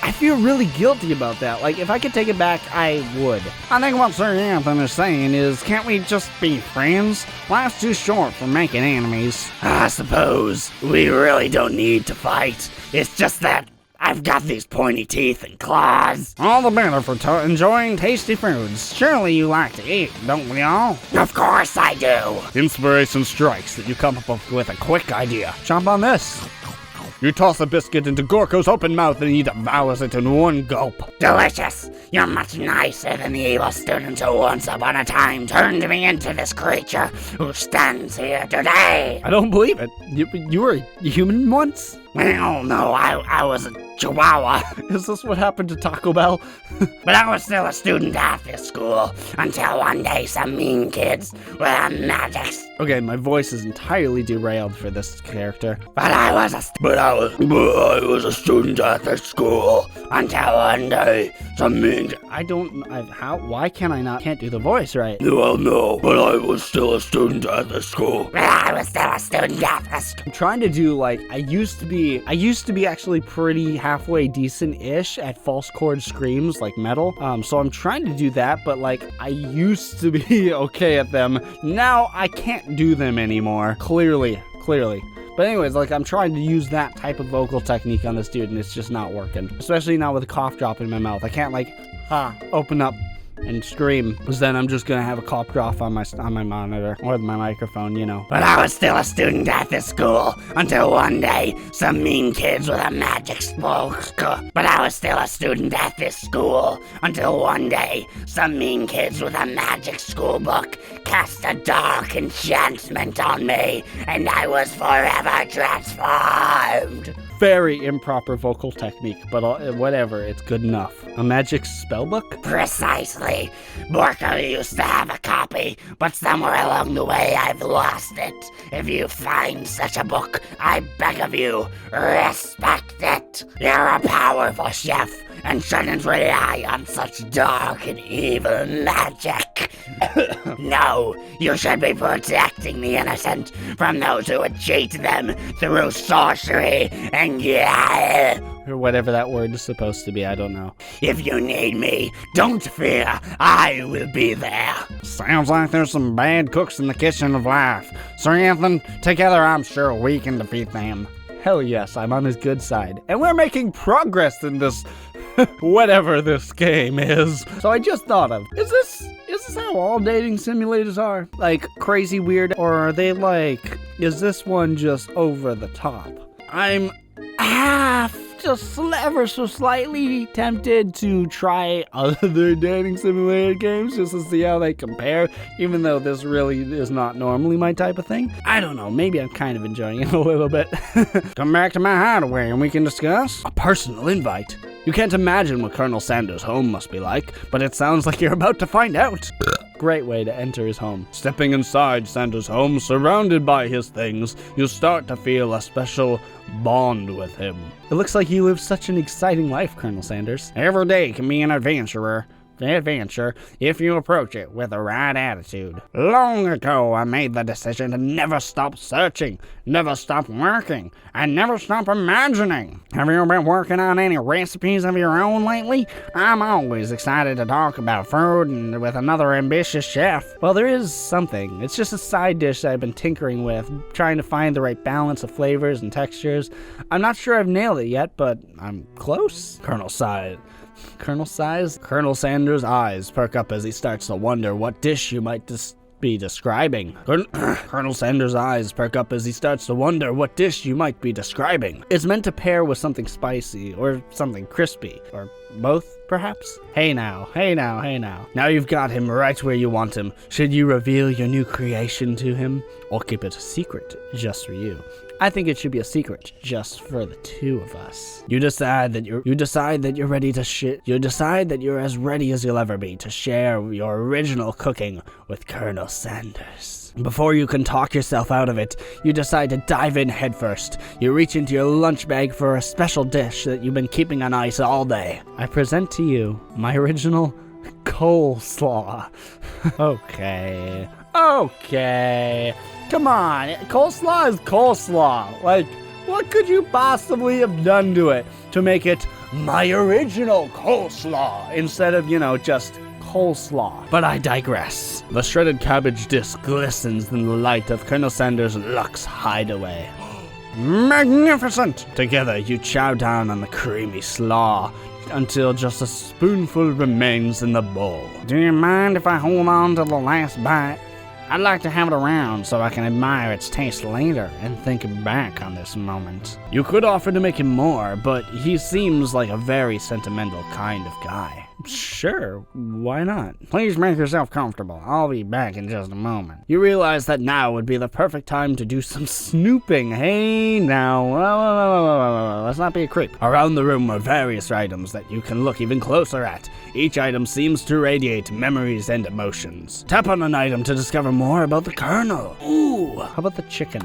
I feel really guilty about that. Like, if I could take it back, I would. I think what Sir Anthony is saying is, can't we just be friends? Life's too short for making enemies. I suppose we really don't need to fight. It's just that I've got these pointy teeth and claws. All the better for enjoying tasty foods. Surely you like to eat, don't we all? Of course I do. Inspiration strikes that you come up with a quick idea. Chomp on this. You toss a biscuit into Gorko's open mouth and he devours it in one gulp. Delicious. You're much nicer than the evil student who once upon a time turned me into this creature who stands here today. I don't believe it. You were a human once? Well, no, I was a chihuahua. Is this what happened to Taco Bell? But I was still a student at this school until one day some mean kids with a magic... Okay, my voice is entirely derailed for this character. But I was a student at this school until one day some mean... Why can't do the voice right? Well, no, but I was still a student at this school. But I was still a student at this school. I'm trying to do, like, I used to be actually pretty halfway decent-ish at false chord screams, like metal. So I'm trying to do that, but, like, I used to be okay at them. Now I can't do them anymore. Clearly. But anyways, like, I'm trying to use that type of vocal technique on this dude, and it's just not working. Especially not with a cough drop in my mouth. I can't, like, open up and scream, because then I'm just gonna have a cough drop on my monitor or my microphone, you know. But I was still a student at this school until one day some mean kids with a magic spoke. But I was still a student at this school until one day some mean kids with a magic school book cast a dark enchantment on me, and I was forever transformed. Very improper vocal technique, but whatever, it's good enough. A magic spellbook? Precisely. Borko used to have a copy, but somewhere along the way I've lost it. If you find such a book, I beg of you, respect it. You're a powerful chef and shouldn't rely on such dark and evil magic. No, you should be protecting the innocent from those who would cheat them through sorcery and Or whatever that word is supposed to be, I don't know. If you need me, don't fear, I will be there. Sounds like there's some bad cooks in the kitchen of life. Sir Anthony, together I'm sure we can defeat them. Hell yes, I'm on his good side. And we're making progress in this, whatever this game is. So I just thought of, is this how all dating simulators are? Like, crazy weird, or are they like, is this one just over the top? I'm just ever so slightly tempted to try other dating simulator games just to see how they compare, even though this really is not normally my type of thing. I don't know, maybe I'm kind of enjoying it a little bit. Come back to my hideaway and we can discuss. A personal invite. You can't imagine what Colonel Sanders' home must be like, but it sounds like you're about to find out. Great way to enter his home. Stepping inside Sanders' home, surrounded by his things, you start to feel a special bond with him. It looks like you live such an exciting life, Colonel Sanders. Every day can be an adventure if you approach it with the right attitude. Long ago, I made the decision to never stop searching, never stop working, and never stop imagining. Have you been working on any recipes of your own lately? I'm always excited to talk about food and with another ambitious chef. Well, there is something. It's just a side dish that I've been tinkering with, trying to find the right balance of flavors and textures. I'm not sure I've nailed it yet, but I'm close. Colonel Sanders' eyes perk up as he starts to wonder what dish you might be describing. Colonel Sanders' eyes perk up as he starts to wonder what dish you might be describing. It's meant to pair with something spicy or something crispy, or both, perhaps? Hey now. Now you've got him right where you want him. Should you reveal your new creation to him, or keep it a secret just for you? I think it should be a secret just for the two of us. You decide that you're ready to you decide that you're as ready as you'll ever be to share your original cooking with Colonel Sanders. Before you can talk yourself out of it, you decide to dive in headfirst. You reach into your lunch bag for a special dish that you've been keeping on ice all day. I present to you my original coleslaw. Okay. Come on, coleslaw is coleslaw. Like, what could you possibly have done to it to make it my original coleslaw instead of, just coleslaw? But I digress. The shredded cabbage disc glistens in the light of Colonel Sanders' luxe hideaway. Magnificent! Together, you chow down on the creamy slaw until just a spoonful remains in the bowl. Do you mind if I hold on to the last bite? I'd like to have it around so I can admire its taste later and think back on this moment. You could offer to make him more, but he seems like a very sentimental kind of guy. Sure, why not? Please make yourself comfortable. I'll be back in just a moment. You realize that now would be the perfect time to do some snooping. Hey now, let's not be a creep. Around the room are various items that you can look even closer at. Each item seems to radiate memories and emotions. Tap on an item to discover more about the Colonel. Ooh, how about the chicken?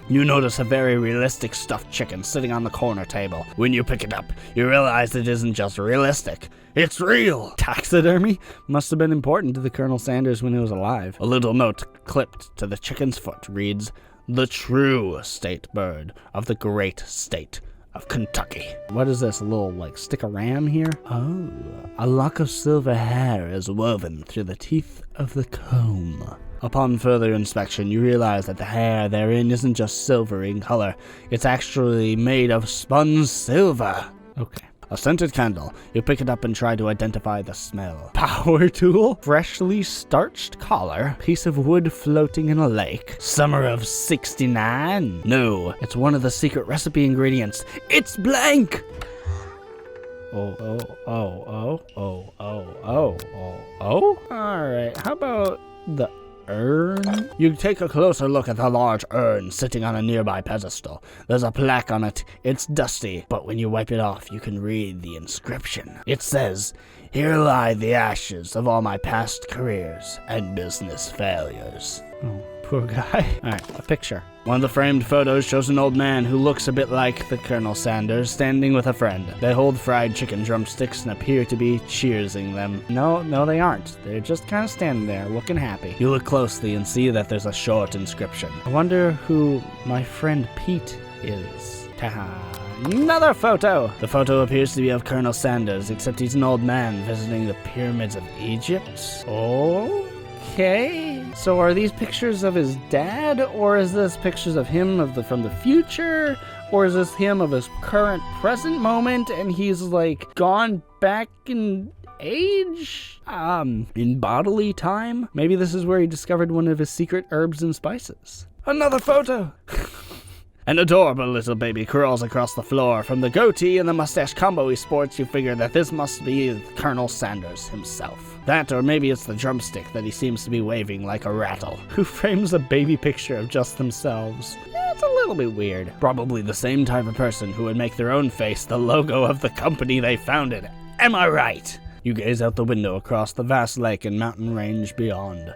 You notice a very realistic stuffed chicken sitting on the corner table. When you pick it up, you realize it isn't just realistic. It's real! Taxidermy must have been important to the Colonel Sanders when he was alive. A little note clipped to the chicken's foot reads, "The true state bird of the great state of Kentucky." What is this, a little, stick of ram here? Oh, a lock of silver hair is woven through the teeth of the comb. Upon further inspection, you realize that the hair therein isn't just silver in color. It's actually made of spun silver. Okay. A scented candle. You pick it up and try to identify the smell. Power tool. Freshly starched collar. Piece of wood floating in a lake. Summer of 69. No, it's one of the secret recipe ingredients. It's blank! Oh. Alright, how about the urn? You take a closer look at the large urn sitting on a nearby pedestal. There's a plaque on it. It's dusty, but when you wipe it off, you can read the inscription. It says, "Here lie the ashes of all my past careers and business failures." Oh, poor guy. Alright, a picture. One of the framed photos shows an old man who looks a bit like the Colonel Sanders standing with a friend. They hold fried chicken drumsticks and appear to be cheersing them. No, they aren't. They're just kind of standing there, looking happy. You look closely and see that there's a short inscription. I wonder who my friend Pete is. Haha. Another photo! The photo appears to be of Colonel Sanders, except he's an old man visiting the pyramids of Egypt. Okay. So are these pictures of his dad, or is this pictures of him from the future? Or is this him of his current present moment and he's like gone back in age? In bodily time? Maybe this is where he discovered one of his secret herbs and spices. Another photo! An adorable little baby crawls across the floor. From the goatee and the mustache combo he sports, you figure that this must be Colonel Sanders himself. That, or maybe it's the drumstick that he seems to be waving like a rattle. Who frames a baby picture of just themselves? It's a little bit weird. Probably the same type of person who would make their own face the logo of the company they founded. Am I right? You gaze out the window across the vast lake and mountain range beyond.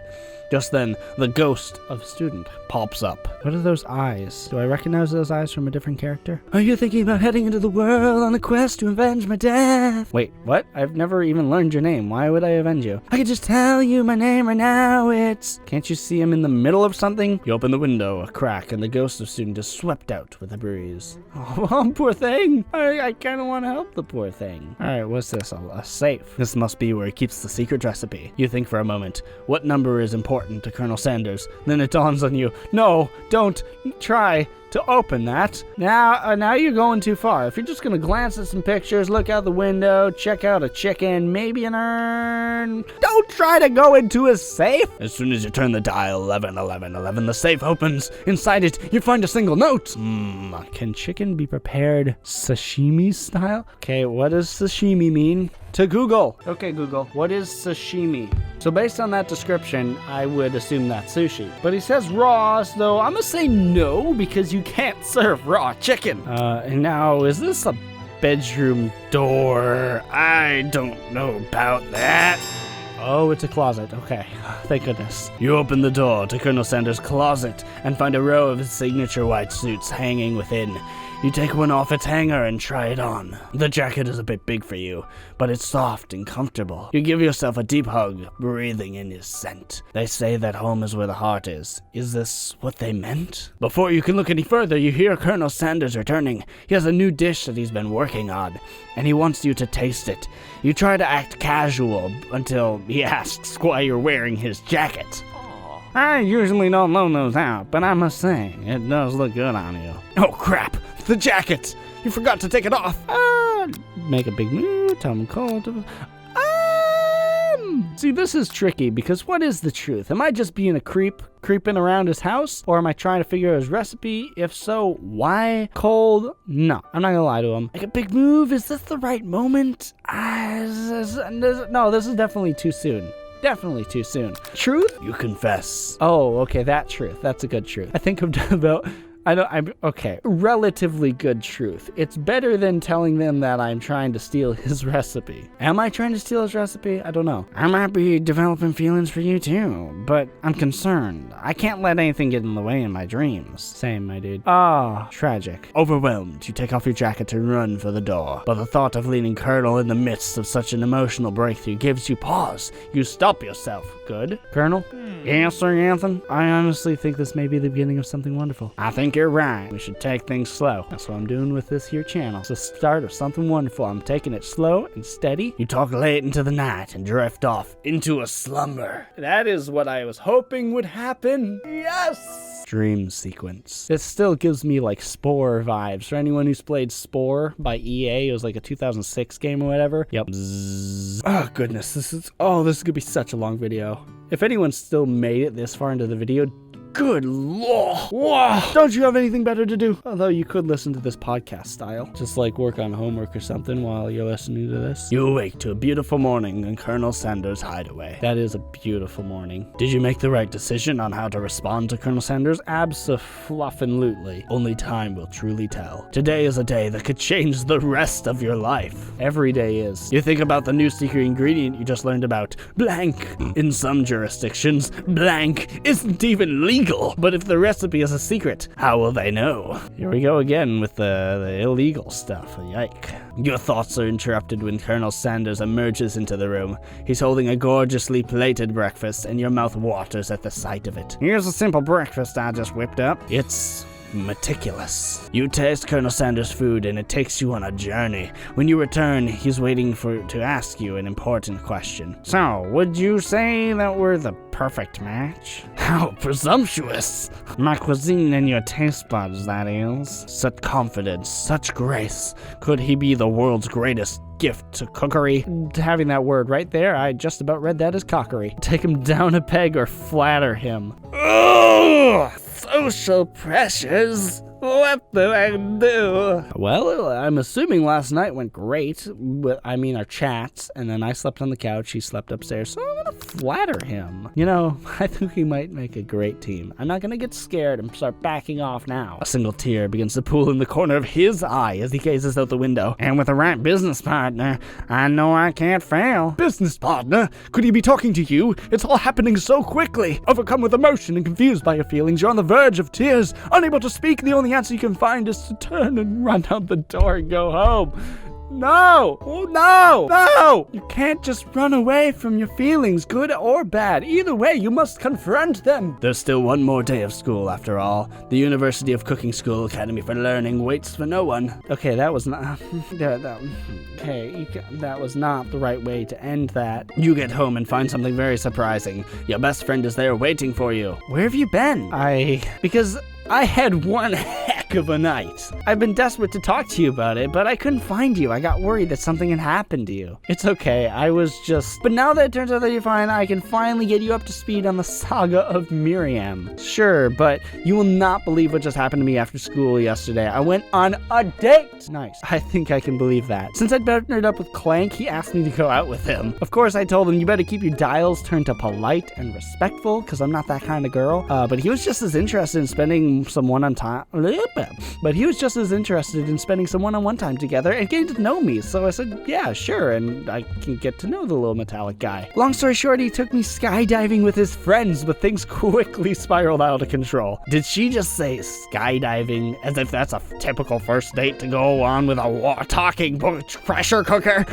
Just then, the ghost of a student pops up. What are those eyes? Do I recognize those eyes from a different character? Are you thinking about heading into the world on a quest to avenge my death? Wait, what? I've never even learned your name. Why would I avenge you? I could just tell you my name right now. It's... Can't you see him in the middle of something? You open the window, a crack, and the ghost of student is swept out with a breeze. Oh, poor thing. I kind of want to help the poor thing. All right, what's this? A safe. This must be where he keeps the secret recipe. You think for a moment, what number is important to Colonel Sanders? Then it dawns on you, no, don't try to open that. Now you're going too far. If you're just gonna glance at some pictures, look out the window, check out a chicken, maybe an urn, don't try to go into a safe. As soon as you turn the dial 111111, the safe opens. Inside it, you find a single note. Can chicken be prepared sashimi style? Okay, what does sashimi mean? To Google. Okay, Google, what is sashimi? So based on that description, I would assume that's sushi. But he says raw, so I'm gonna say no, because you can't serve raw chicken. And now, is this a bedroom door? I don't know about that. Oh, it's a closet. Okay, thank goodness. You open the door to Colonel Sanders' closet and find a row of his signature white suits hanging within. You take one off its hanger and try it on. The jacket is a bit big for you, but it's soft and comfortable. You give yourself a deep hug, breathing in his scent. They say that home is where the heart is. Is this what they meant? Before you can look any further, you hear Colonel Sanders returning. He has a new dish that he's been working on, and he wants you to taste it. You try to act casual until he asks why you're wearing his jacket. I usually don't loan those out, but I must say, it does look good on you. Oh crap! The jacket! You forgot to take it off! Make a big move, tell him cold. See, this is tricky, because what is the truth? Am I just being a creeping around his house? Or am I trying to figure out his recipe? If so, why cold? No, I'm not gonna lie to him. Make a big move? Is this the right moment? No, this is definitely too soon. Definitely too soon. Truth? You confess. Oh, okay, that truth. That's a good truth. I think about... okay. Relatively good truth. It's better than telling them that I'm trying to steal his recipe. Am I trying to steal his recipe? I don't know. I might be developing feelings for you too, but I'm concerned. I can't let anything get in the way in my dreams. Same, my dude. Tragic. Overwhelmed, you take off your jacket to run for the door, but the thought of leaving Colonel in the midst of such an emotional breakthrough gives you pause. You stop yourself. Good? Colonel? Yes, Sir Anthony? I honestly think this may be the beginning of something wonderful. I think you're right. We should take things slow. That's what I'm doing with this here channel. It's the start of something wonderful. I'm taking it slow and steady. You talk late into the night and drift off into a slumber. That is what I was hoping would happen. Yes! Dream sequence. It still gives me like Spore vibes. For anyone who's played Spore by EA, it was like a 2006 game or whatever. Yep. Oh goodness, this is gonna be such a long video. If anyone's still made it this far into the video, good lord. Whoa. Don't you have anything better to do? Although you could listen to this podcast style. Just like work on homework or something while you're listening to this. You awake to a beautiful morning in Colonel Sanders' hideaway. That is a beautiful morning. Did you make the right decision on how to respond to Colonel Sanders? Abso-fluffin-lutely. Only time will truly tell. Today is a day that could change the rest of your life. Every day is. You think about the new secret ingredient you just learned about. Blank. In some jurisdictions, blank isn't even legal. But if the recipe is a secret, how will they know? Here we go again with the illegal stuff. Yike. Your thoughts are interrupted when Colonel Sanders emerges into the room. He's holding a gorgeously plated breakfast, and your mouth waters at the sight of it. Here's a simple breakfast I just whipped up. It's meticulous. You taste Colonel Sanders' food and it takes you on a journey. When you return, he's waiting to ask you an important question. So, would you say that we're the perfect match? How presumptuous! My cuisine and your taste buds, that is. Such confidence, such grace. Could he be the world's greatest gift to cookery? Having that word right there, I just about read that as cockery. Take him down a peg or flatter him. Oh, social pressures. What do I do? Well, I'm assuming last night went great. Our chats, and then I slept on the couch, he slept upstairs, so I'm gonna flatter him. You know, I think we might make a great team. I'm not gonna get scared and start backing off now. A single tear begins to pool in the corner of his eye as he gazes out the window. And with the right business partner, I know I can't fail. Business partner? Could he be talking to you? It's all happening so quickly. Overcome with emotion and confused by your feelings, you're on the verge of tears. Unable to speak, the only answer you can find is to turn and run out the door and go home. No! Oh, no! No! You can't just run away from your feelings, good or bad. Either way, you must confront them. There's still one more day of school, after all. The University of Cooking School Academy for Learning waits for no one. Okay, that was not... that was not the right way to end that. You get home and find something very surprising. Your best friend is there waiting for you. Where have you been? Because I had one heck of a night. I've been desperate to talk to you about it, but I couldn't find you. I got worried that something had happened to you. It's okay, but now that it turns out that you're fine, I can finally get you up to speed on the saga of Miriam. Sure, but you will not believe what just happened to me after school yesterday. I went on a date. Nice. I think I can believe that. Since I'd partnered up with Clank, he asked me to go out with him. Of course, I told him you better keep your dials turned to polite and respectful, because I'm not that kind of girl. But he was just as interested in spending some one-on-one time together and getting to know me. So I said, yeah, sure, and I can get to know the little metallic guy. Long story short, he took me skydiving with his friends, but things quickly spiraled out of control. Did she just say skydiving as if that's a typical first date to go on with a talking pressure cooker?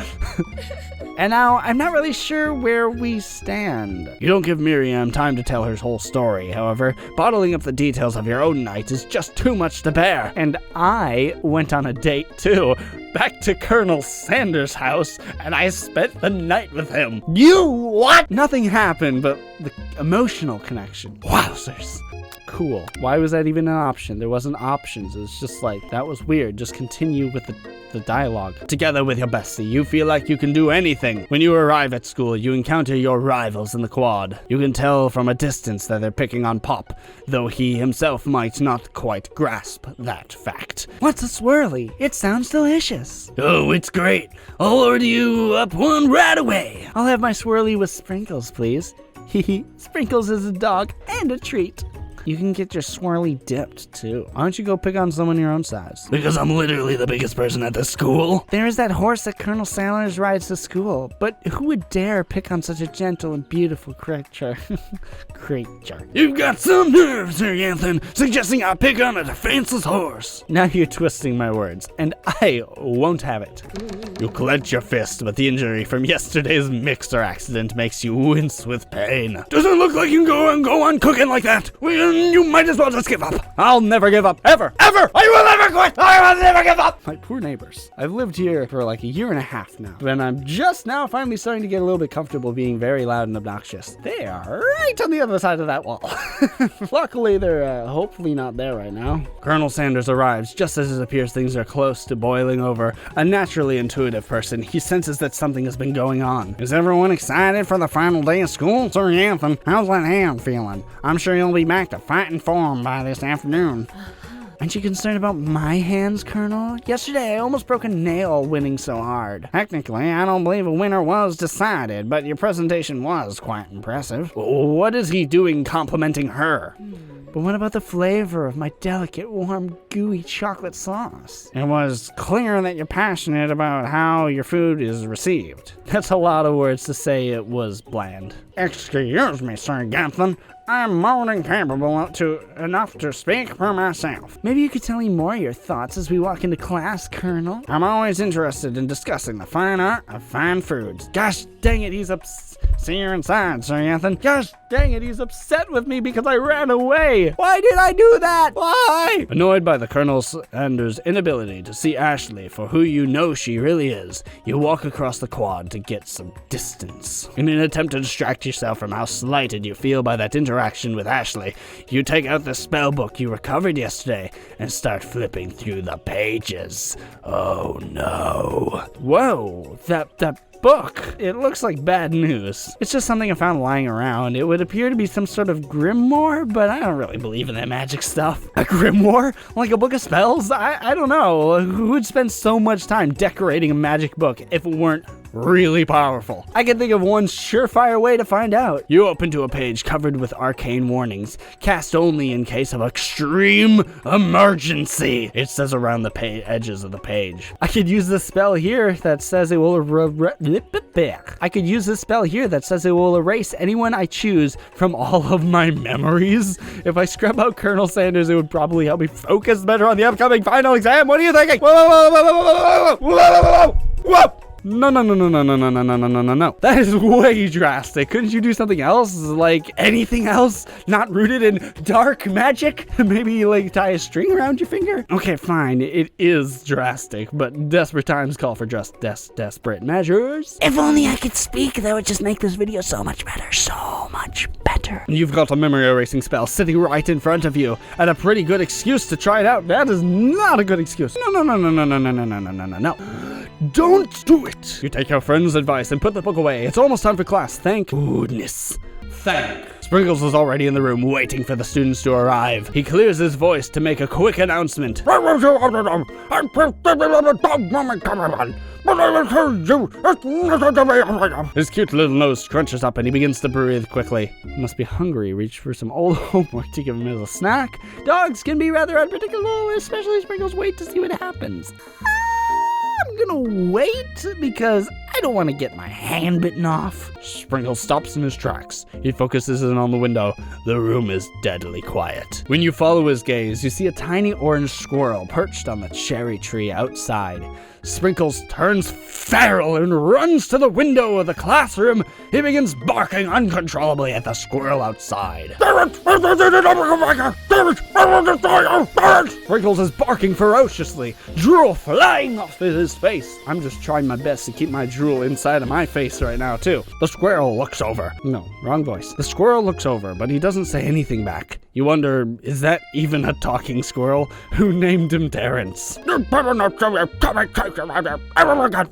And now, I'm not really sure where we stand. You don't give Miriam time to tell her whole story, however. Bottling up the details of your own night is just too much to bear. And I went on a date, too. Back to Colonel Sanders' house, and I spent the night with him. You what? Nothing happened, but the emotional connection. Wowzers. Cool. Why was that even an option? There wasn't options. It was just like, that was weird. Just continue with the dialogue. Together with your bestie, you feel like you can do anything. When you arrive at school, you encounter your rivals in the quad. You can tell from a distance that they're picking on Pop, though he himself might not quite grasp that fact. What's a swirly? It sounds delicious. Oh, it's great. I'll order you up one right away. I'll have my swirly with sprinkles, please. Hehe, Sprinkles is a dog and a treat. You can get your swirly dipped, too. Why don't you go pick on someone your own size? Because I'm literally the biggest person at the school. There is that horse that Colonel Sanders rides to school, but who would dare pick on such a gentle and beautiful creature? You've got some nerve, Sir Anthony, suggesting I pick on a defenseless horse. Now you're twisting my words, and I won't have it. You clench your fist, but the injury from yesterday's mixer accident makes you wince with pain. Doesn't look like you can go on cooking like that. You might as well just give up. I'll never give up. Ever. Ever. I will never quit. I will never give up. My poor neighbors. I've lived here for like a year and a half now. And I'm just now finally starting to get a little bit comfortable being very loud and obnoxious. They are right on the other side of that wall. Luckily, they're hopefully not there right now. Colonel Sanders arrives just as it appears things are close to boiling over. A naturally intuitive person, he senses that something has been going on. Is everyone excited for the final day of school? Sir Anthony, how's that hand feeling? I'm sure you'll be back to fighting form by this afternoon. Aren't you concerned about my hands, Colonel? Yesterday, I almost broke a nail winning so hard. Technically, I don't believe a winner was decided, but your presentation was quite impressive. What is he doing complimenting her? But what about the flavor of my delicate, warm, gooey chocolate sauce? It was clear that you're passionate about how your food is received. That's a lot of words to say it was bland. Excuse me, Sir Gatlin. I'm more than capable enough to speak for myself. Maybe you could tell me more of your thoughts as we walk into class, Colonel. I'm always interested in discussing the fine art of fine foods. Gosh dang it, he's See you inside, Sir Anthony. Gosh dang it, he's upset with me because I ran away. Why did I do that? Why? Annoyed by the Colonel Sanders' inability to see Ashley for who you know she really is, you walk across the quad to get some distance. In an attempt to distract yourself from how slighted you feel by that interaction with Ashley, you take out the spell book you recovered yesterday and start flipping through the pages. Oh no. Whoa, that book. It looks like bad news. It's just something I found lying around. It would appear to be some sort of grimoire, but I don't really believe in that magic stuff. A grimoire? Like a book of spells? I don't know. Who would spend so much time decorating a magic book if it weren't really powerful? I can think of one surefire way to find out. You open to a page covered with arcane warnings, cast only in case of extreme emergency. It says around the edges of the page. I could use this spell here that says it will erase anyone I choose from all of my memories. If I scrub out Colonel Sanders, it would probably help me focus better on the upcoming final exam. What are you thinking? Whoa! No. That is way drastic. Couldn't you do something else? Like anything else? Not rooted in dark magic? Maybe like tie a string around your finger? Okay, fine. It is drastic, but desperate times call for just desperate measures. If only I could speak, that would just make this video so much better. So much better. You've got a memory erasing spell sitting right in front of you, and a pretty good excuse to try it out. That is not a good excuse. No. Don't do it! You take your friend's advice and put the book away. It's almost time for class. Thank goodness. Sprinkles is already in the room waiting for the students to arrive. He clears his voice to make a quick announcement. His cute little nose scrunches up and he begins to breathe quickly. He must be hungry. Reach for some old homework to give him as a snack. Dogs can be rather unpredictable, especially Sprinkles. Wait to see what happens. I'm gonna wait because I don't want to get my hand bitten off. Sprinkles stops in his tracks. He focuses in on the window. The room is deadly quiet. When you follow his gaze, you see a tiny orange squirrel perched on the cherry tree outside. Sprinkles turns feral and runs to the window of the classroom. He begins barking uncontrollably at the squirrel outside. Sprinkles is barking ferociously, drool flying off of his face. I'm just trying my best to keep my drool inside of my face right now, too. The squirrel looks over. No, wrong voice. The squirrel looks over, but he doesn't say anything back. You wonder, is that even a talking squirrel? Who named him Terrence?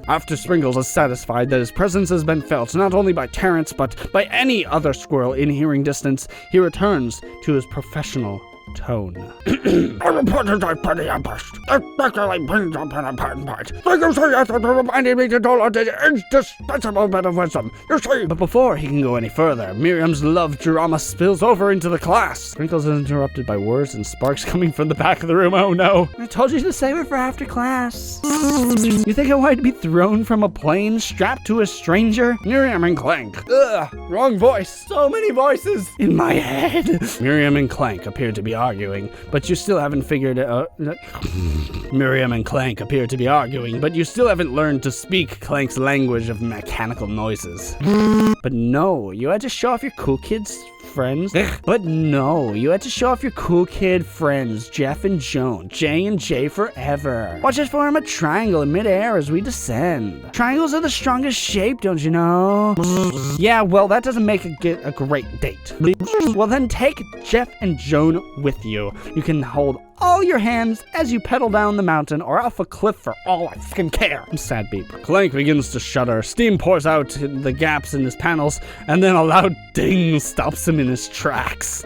After Sprinkles is satisfied that his presence has been felt not only by Terrence, but by any other squirrel in hearing distance, he returns to his professional tone. I apologize for the outburst. Especially brings up an important part. Thank you, Sir Anthony, for reminding me to download the indispensable bit of wisdom. You see, But before he can go any further, Miriam's love drama spills over into the class. Sprinkles is interrupted by words and sparks coming from the back of the room. Oh no. I told you to save it for after class. You think I wanted to be thrown from a plane strapped to a stranger? Miriam and Clank. Ugh, wrong voice. So many voices in my head. Miriam and Clank appear to be arguing, but you still haven't figured Miriam and Clank appear to be arguing, but you still haven't learned to speak Clank's language of mechanical noises. But no, you had to show off your cool kids friends. But no, you had to show off your cool kid friends, Jeff and Joan, J and J forever. Watch us form a triangle in midair as we descend. Triangles are the strongest shape, don't you know? Yeah, well, that doesn't make it a great date. Well, then take Jeff and Joan with you. You can hold all your hands as you pedal down the mountain or off a cliff for all I fucking care. Sad beep. Clank begins to shudder. Steam pours out the gaps in his panels, and then a loud ding stops him in his tracks.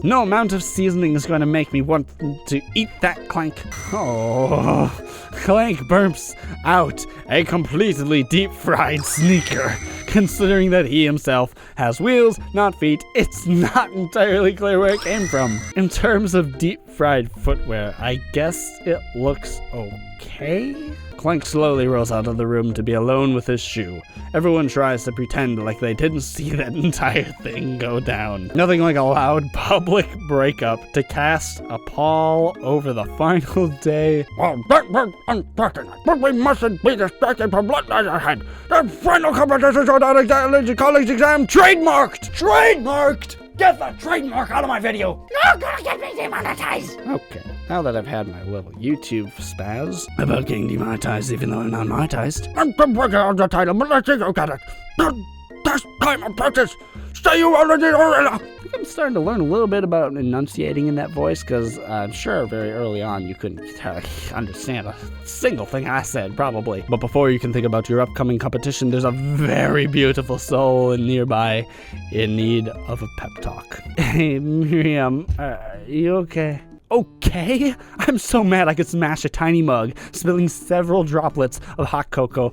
No amount of seasoning is going to make me want to eat that, Clank. Oh, Clank burps out a completely deep-fried sneaker. Considering that he himself has wheels, not feet, it's not entirely clear where it came from. In terms of deep-fried footwear, I guess it looks okay? Clank slowly rolls out of the room to be alone with his shoe. Everyone tries to pretend like they didn't see that entire thing go down. Nothing like a loud public breakup to cast a pall over the final day. Well, that was unfortunate, but we mustn't be distracted from what lies ahead. The final competition on the college exam trademarked! Trademarked! Get the trademark out of my video! You're gonna get me demonetized! Okay, now that I've had my little YouTube spaz about getting demonetized even though I'm not monetized. I'm working on the title, but let's go get it. This time of practice, say you already I think I'm starting to learn a little bit about enunciating in that voice, because I'm sure very early on you couldn't understand a single thing I said, probably. But before you can think about your upcoming competition, there's a very beautiful soul nearby in need of a pep talk. Hey, Miriam, are you okay? Okay? I'm so mad I could smash a tiny mug, spilling several droplets of hot cocoa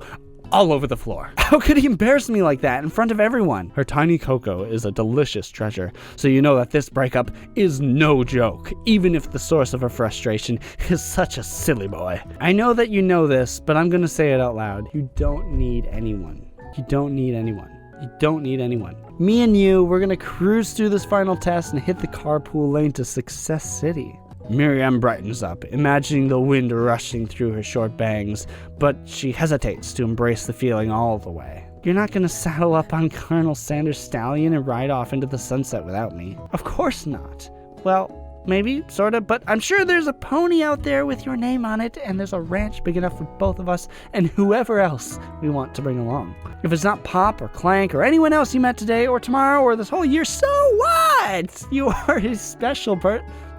all over the floor. How could he embarrass me like that in front of everyone? Her tiny cocoa is a delicious treasure, so you know that this breakup is no joke, even if the source of her frustration is such a silly boy. I know that you know this, but I'm gonna say it out loud. You don't need anyone. You don't need anyone. You don't need anyone. Me and you, we're gonna cruise through this final test and hit the carpool lane to Success City. Miriam brightens up, imagining the wind rushing through her short bangs, but she hesitates to embrace the feeling all the way. You're not gonna saddle up on Colonel Sanders' stallion and ride off into the sunset without me. Of course not. Well, maybe, sorta, but I'm sure there's a pony out there with your name on it, and there's a ranch big enough for both of us and whoever else we want to bring along. If it's not Pop or Clank or anyone else you met today or tomorrow or this whole year, so what? You are his special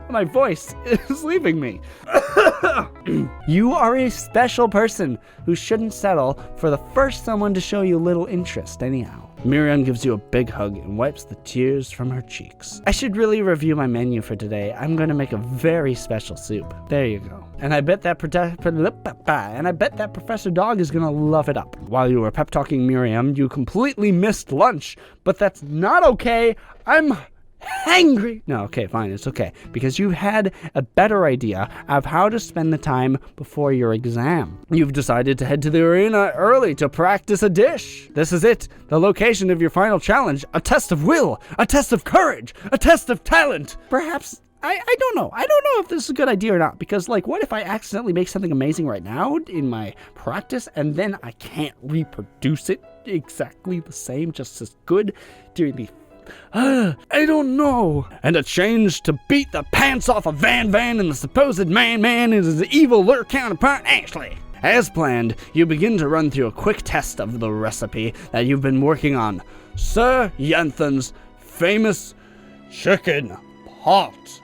My voice is leaving me. You are a special person who shouldn't settle for the first someone to show you little interest anyhow. Miriam gives you a big hug and wipes the tears from her cheeks. I should really review my menu for today. I'm going to make a very special soup. There you go. And I bet that Professor Dog is going to love it up. While you were pep talking Miriam, you completely missed lunch, but that's not okay. I'm hangry. No, okay, fine, it's okay. Because you've had a better idea of how to spend the time before your exam. You've decided to head to the arena early to practice a dish. This is it, the location of your final challenge. A test of will, a test of courage, a test of talent. Perhaps, I don't know. I don't know if this is a good idea or not. Because, like, what if I accidentally make something amazing right now in my practice and then I can't reproduce it exactly the same, just as good during the I don't know. And a change to beat the pants off of Van and the supposed man is his evil lurk counterpart Ashley. As planned, you begin to run through a quick test of the recipe that you've been working on. Sir Yenthan's famous chicken pot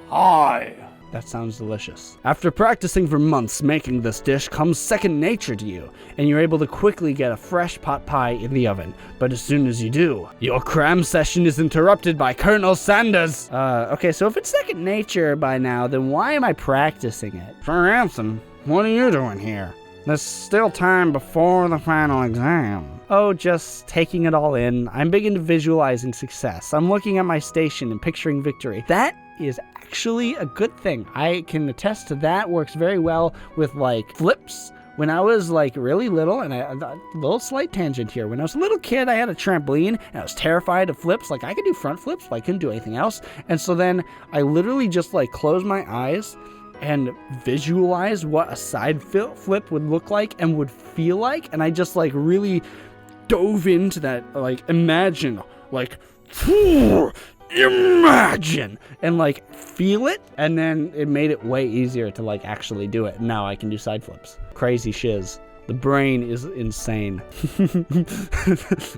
pie. That sounds delicious. After practicing for months, making this dish comes second nature to you, and you're able to quickly get a fresh pot pie in the oven. But as soon as you do, your cram session is interrupted by Colonel Sanders. Okay, so if it's second nature by now, then why am I practicing it? Sir Anson, what are you doing here? There's still time before the final exam. Oh, just taking it all in. I'm big into visualizing success. I'm looking at my station and picturing victory. That is actually a good thing. I can attest to that. Works very well with, like, flips. When I was, like, really little, and a little slight tangent here. When I was a little kid, I had a trampoline, and I was terrified of flips. Like, I could do front flips, but I couldn't do anything else. And so then I literally just, like, closed my eyes and visualize what a side flip would look like and would feel like. And I just, like, really dove into that, like, imagine, and like feel it, and then it made it way easier to like actually do it. Now I can do side flips. Crazy shiz. The brain is insane.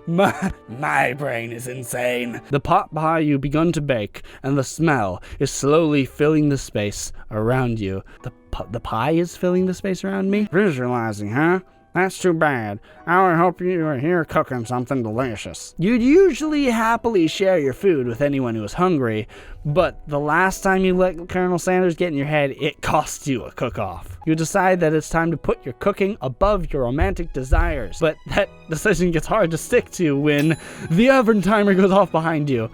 my brain is insane. The pot pie you begun to bake, and the smell is slowly filling the space around you. The pie is filling the space around me? Visualizing, huh? That's too bad. I would hope you were here cooking something delicious. You'd usually happily share your food with anyone who was hungry, but the last time you let Colonel Sanders get in your head, it cost you a cook-off. You decide that it's time to put your cooking above your romantic desires, but that decision gets hard to stick to when the oven timer goes off behind you.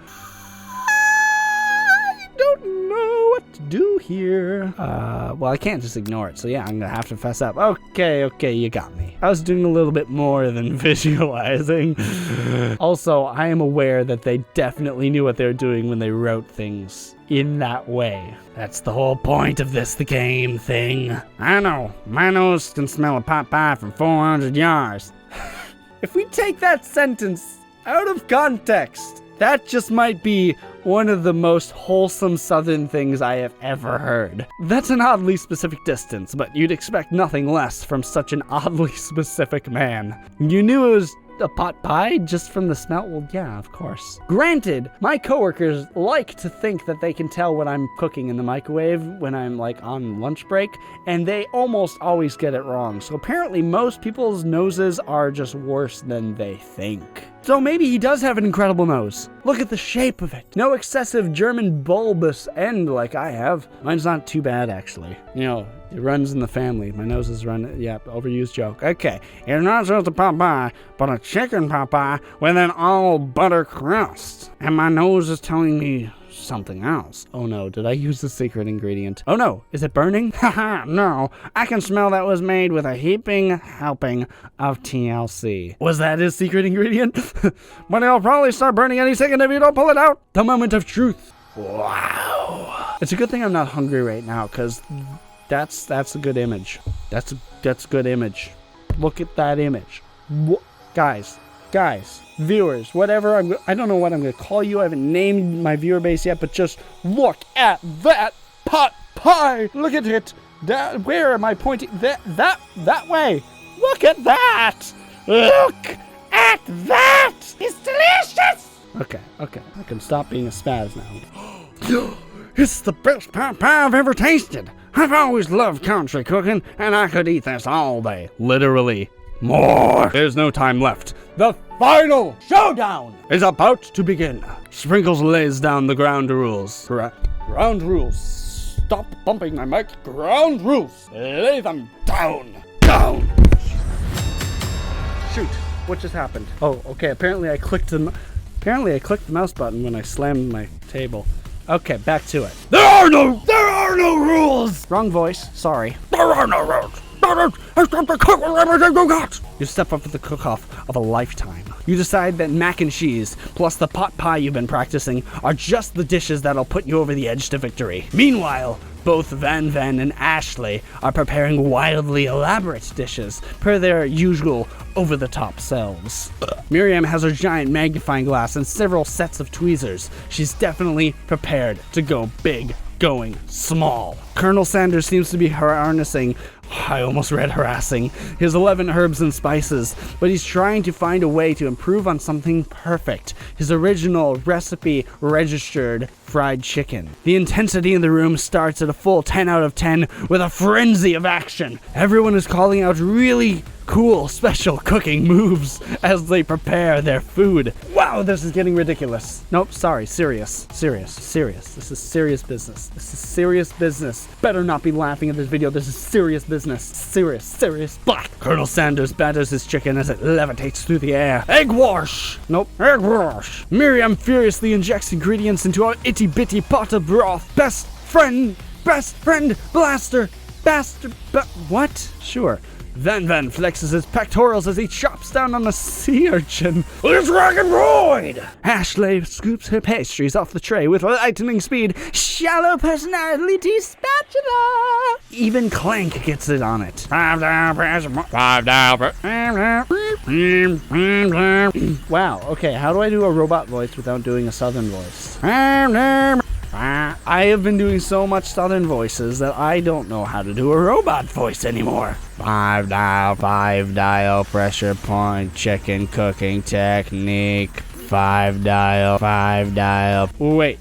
I don't know what to do here? Well, I can't just ignore it. So yeah, I'm gonna have to fess up. Okay, you got me. I was doing a little bit more than visualizing. Also, I am aware that they definitely knew what they were doing when they wrote things in that way. That's the whole point of the game thing. I know. My nose can smell a pot pie from 400 yards. If we take that sentence out of context, that just might be one of the most wholesome Southern things I have ever heard. That's an oddly specific distance, but you'd expect nothing less from such an oddly specific man. You knew it was a pot pie just from the smell? Well, yeah, of course. Granted, my coworkers like to think that they can tell what I'm cooking in the microwave when I'm like on lunch break, and they almost always get it wrong. So apparently most people's noses are just worse than they think. So maybe he does have an incredible nose. Look at the shape of it. No excessive German bulbous end like I have. Mine's not too bad, actually. You know, it runs in the family. My nose is run. Yeah, overused joke. Okay, it's not just a pot pie, but a chicken pot pie with an all butter crust. And my nose is telling me something else. Oh no, did I use the secret ingredient? Oh no, is it burning? Haha, no. I can smell that was made with a heaping helping of TLC. Was that his secret ingredient? But it'll probably start burning any second if you don't pull it out. The moment of truth. Wow. It's a good thing I'm not hungry right now, because that's a good image. That's a good image. Look at that image. Guys, viewers, whatever, I don't know what I'm going to call you. I haven't named my viewer base yet, but just look at that pot pie. Look at it. Where am I pointing? That way. Look at that. Look at that. It's delicious. Okay. I can stop being a spaz now. It's the best pot pie I've ever tasted. I've always loved country cooking, and I could eat this all day. Literally. More. There's no time left. The final showdown is about to begin. Sprinkles lays down the ground rules. Ground rules. Stop bumping my mic. Ground rules. Lay them down. Down. Shoot. What just happened? Oh, okay. Apparently I clicked the mouse button when I slammed my table. Okay, back to it. There are no rules. Wrong voice. Sorry. There are no rules. I start to cook with everything you got. You step up to the cook-off of a lifetime. You decide that mac and cheese, plus the pot pie you've been practicing, are just the dishes that'll put you over the edge to victory. Meanwhile, both Van and Ashley are preparing wildly elaborate dishes, per their usual over-the-top selves. Miriam has her giant magnifying glass and several sets of tweezers. She's definitely prepared to go big, going small. Colonel Sanders seems to be harnessing, I almost read harassing, his 11 herbs and spices, but he's trying to find a way to improve on something perfect, his original recipe registered fried chicken. The intensity in the room starts at a full 10 out of 10 with a frenzy of action. Everyone is calling out really cool special cooking moves as they prepare their food. Wow, this is getting ridiculous. Nope, sorry, serious. This is serious business. Better not be laughing at this video. This is serious business. Serious. Black. Colonel Sanders batters his chicken as it levitates through the air. Egg wash. Nope. Egg wash. Miriam furiously injects ingredients into our itty bitty pot of broth. Best friend, blaster, bastard, what? Sure. Van flexes his pectorals as he chops down on a sea urchin. It's Dragonroid! Ashley scoops her pastries off the tray with lightning speed. Shallow personality spatula! Even Clank gets it on it. Wow, okay, how do I do a robot voice without doing a southern voice? I have been doing so much southern voices that I don't know how to do a robot voice anymore. 5 dial, pressure point, chicken cooking technique. 5 dial. Wait,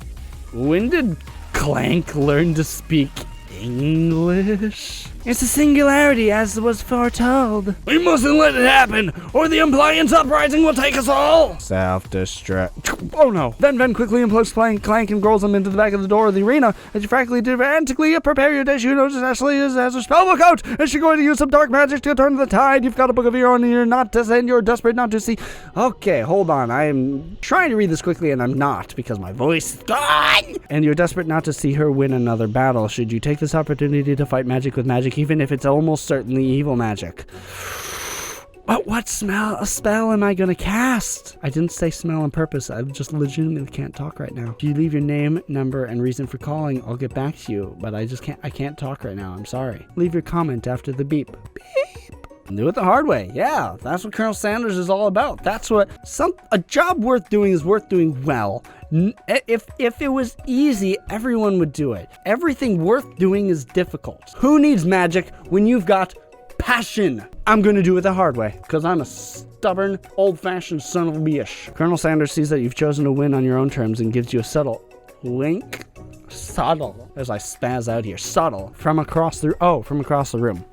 when did Clank learn to speak English? It's a singularity, as was foretold. We mustn't let it happen, or the Appliance Uprising will take us all! Self-destruct. Oh no. Then quickly implodes Clank and rolls them into the back of the door of the arena. As you frantically prepare your dish, you notice Ashley has her spellbook out. Is she going to use some dark magic to turn the tide? You've got a book of your own and you're not to send. You're desperate not to see. Okay, hold on. I am trying to read this quickly and I'm not because my voice is gone. And you're desperate not to see her win another battle. Should you take this opportunity to fight magic with magic, even if it's almost certainly evil magic? But what spell am I gonna cast? I didn't say smell on purpose. I just legitimately can't talk right now. If you leave your name, number, and reason for calling, I'll get back to you. But I can't talk right now. I'm sorry. Leave your comment after the beep. Beep. Do it the hard way. Yeah, that's what Colonel Sanders is all about. That's what a job worth doing is worth doing well. If it was easy, everyone would do it. Everything worth doing is difficult. Who needs magic when you've got passion? I'm gonna do it the hard way, because I'm a stubborn, old-fashioned son of a bitch. Colonel Sanders sees that you've chosen to win on your own terms and gives you a subtle wink. Subtle, as I spaz out here. Subtle. From across the room.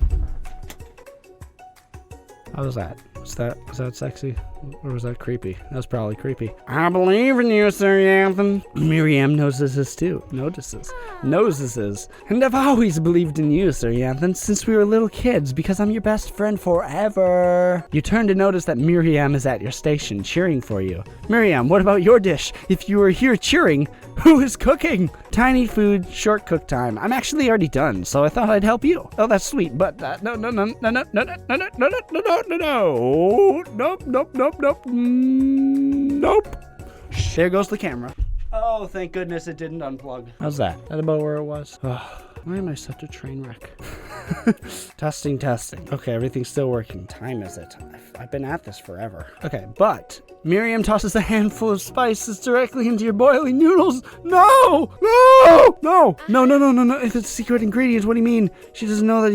How was that? Was that sexy? Or was that creepy? That was probably creepy. I believe in you, Sir Yanthan. Miriam notices this too. Notices. And I've always believed in you, Sir Yanthan, since we were little kids, because I'm your best friend forever. You turn to notice that Miriam is at your station, cheering for you. Miriam, what about your dish? If you were here cheering, who is cooking? Tiny food, short cook time. I'm actually already done, so I thought I'd help you. Oh, that's sweet, but no. Nope. There goes the camera. Oh, thank goodness it didn't unplug. How's that? Is that about where it was? Why am I such a train wreck? Testing. Okay, everything's still working. Time is it? I've been at this forever. Okay, but Miriam tosses a handful of spices directly into your boiling noodles. No! If it's secret ingredients, what do you mean? She doesn't know that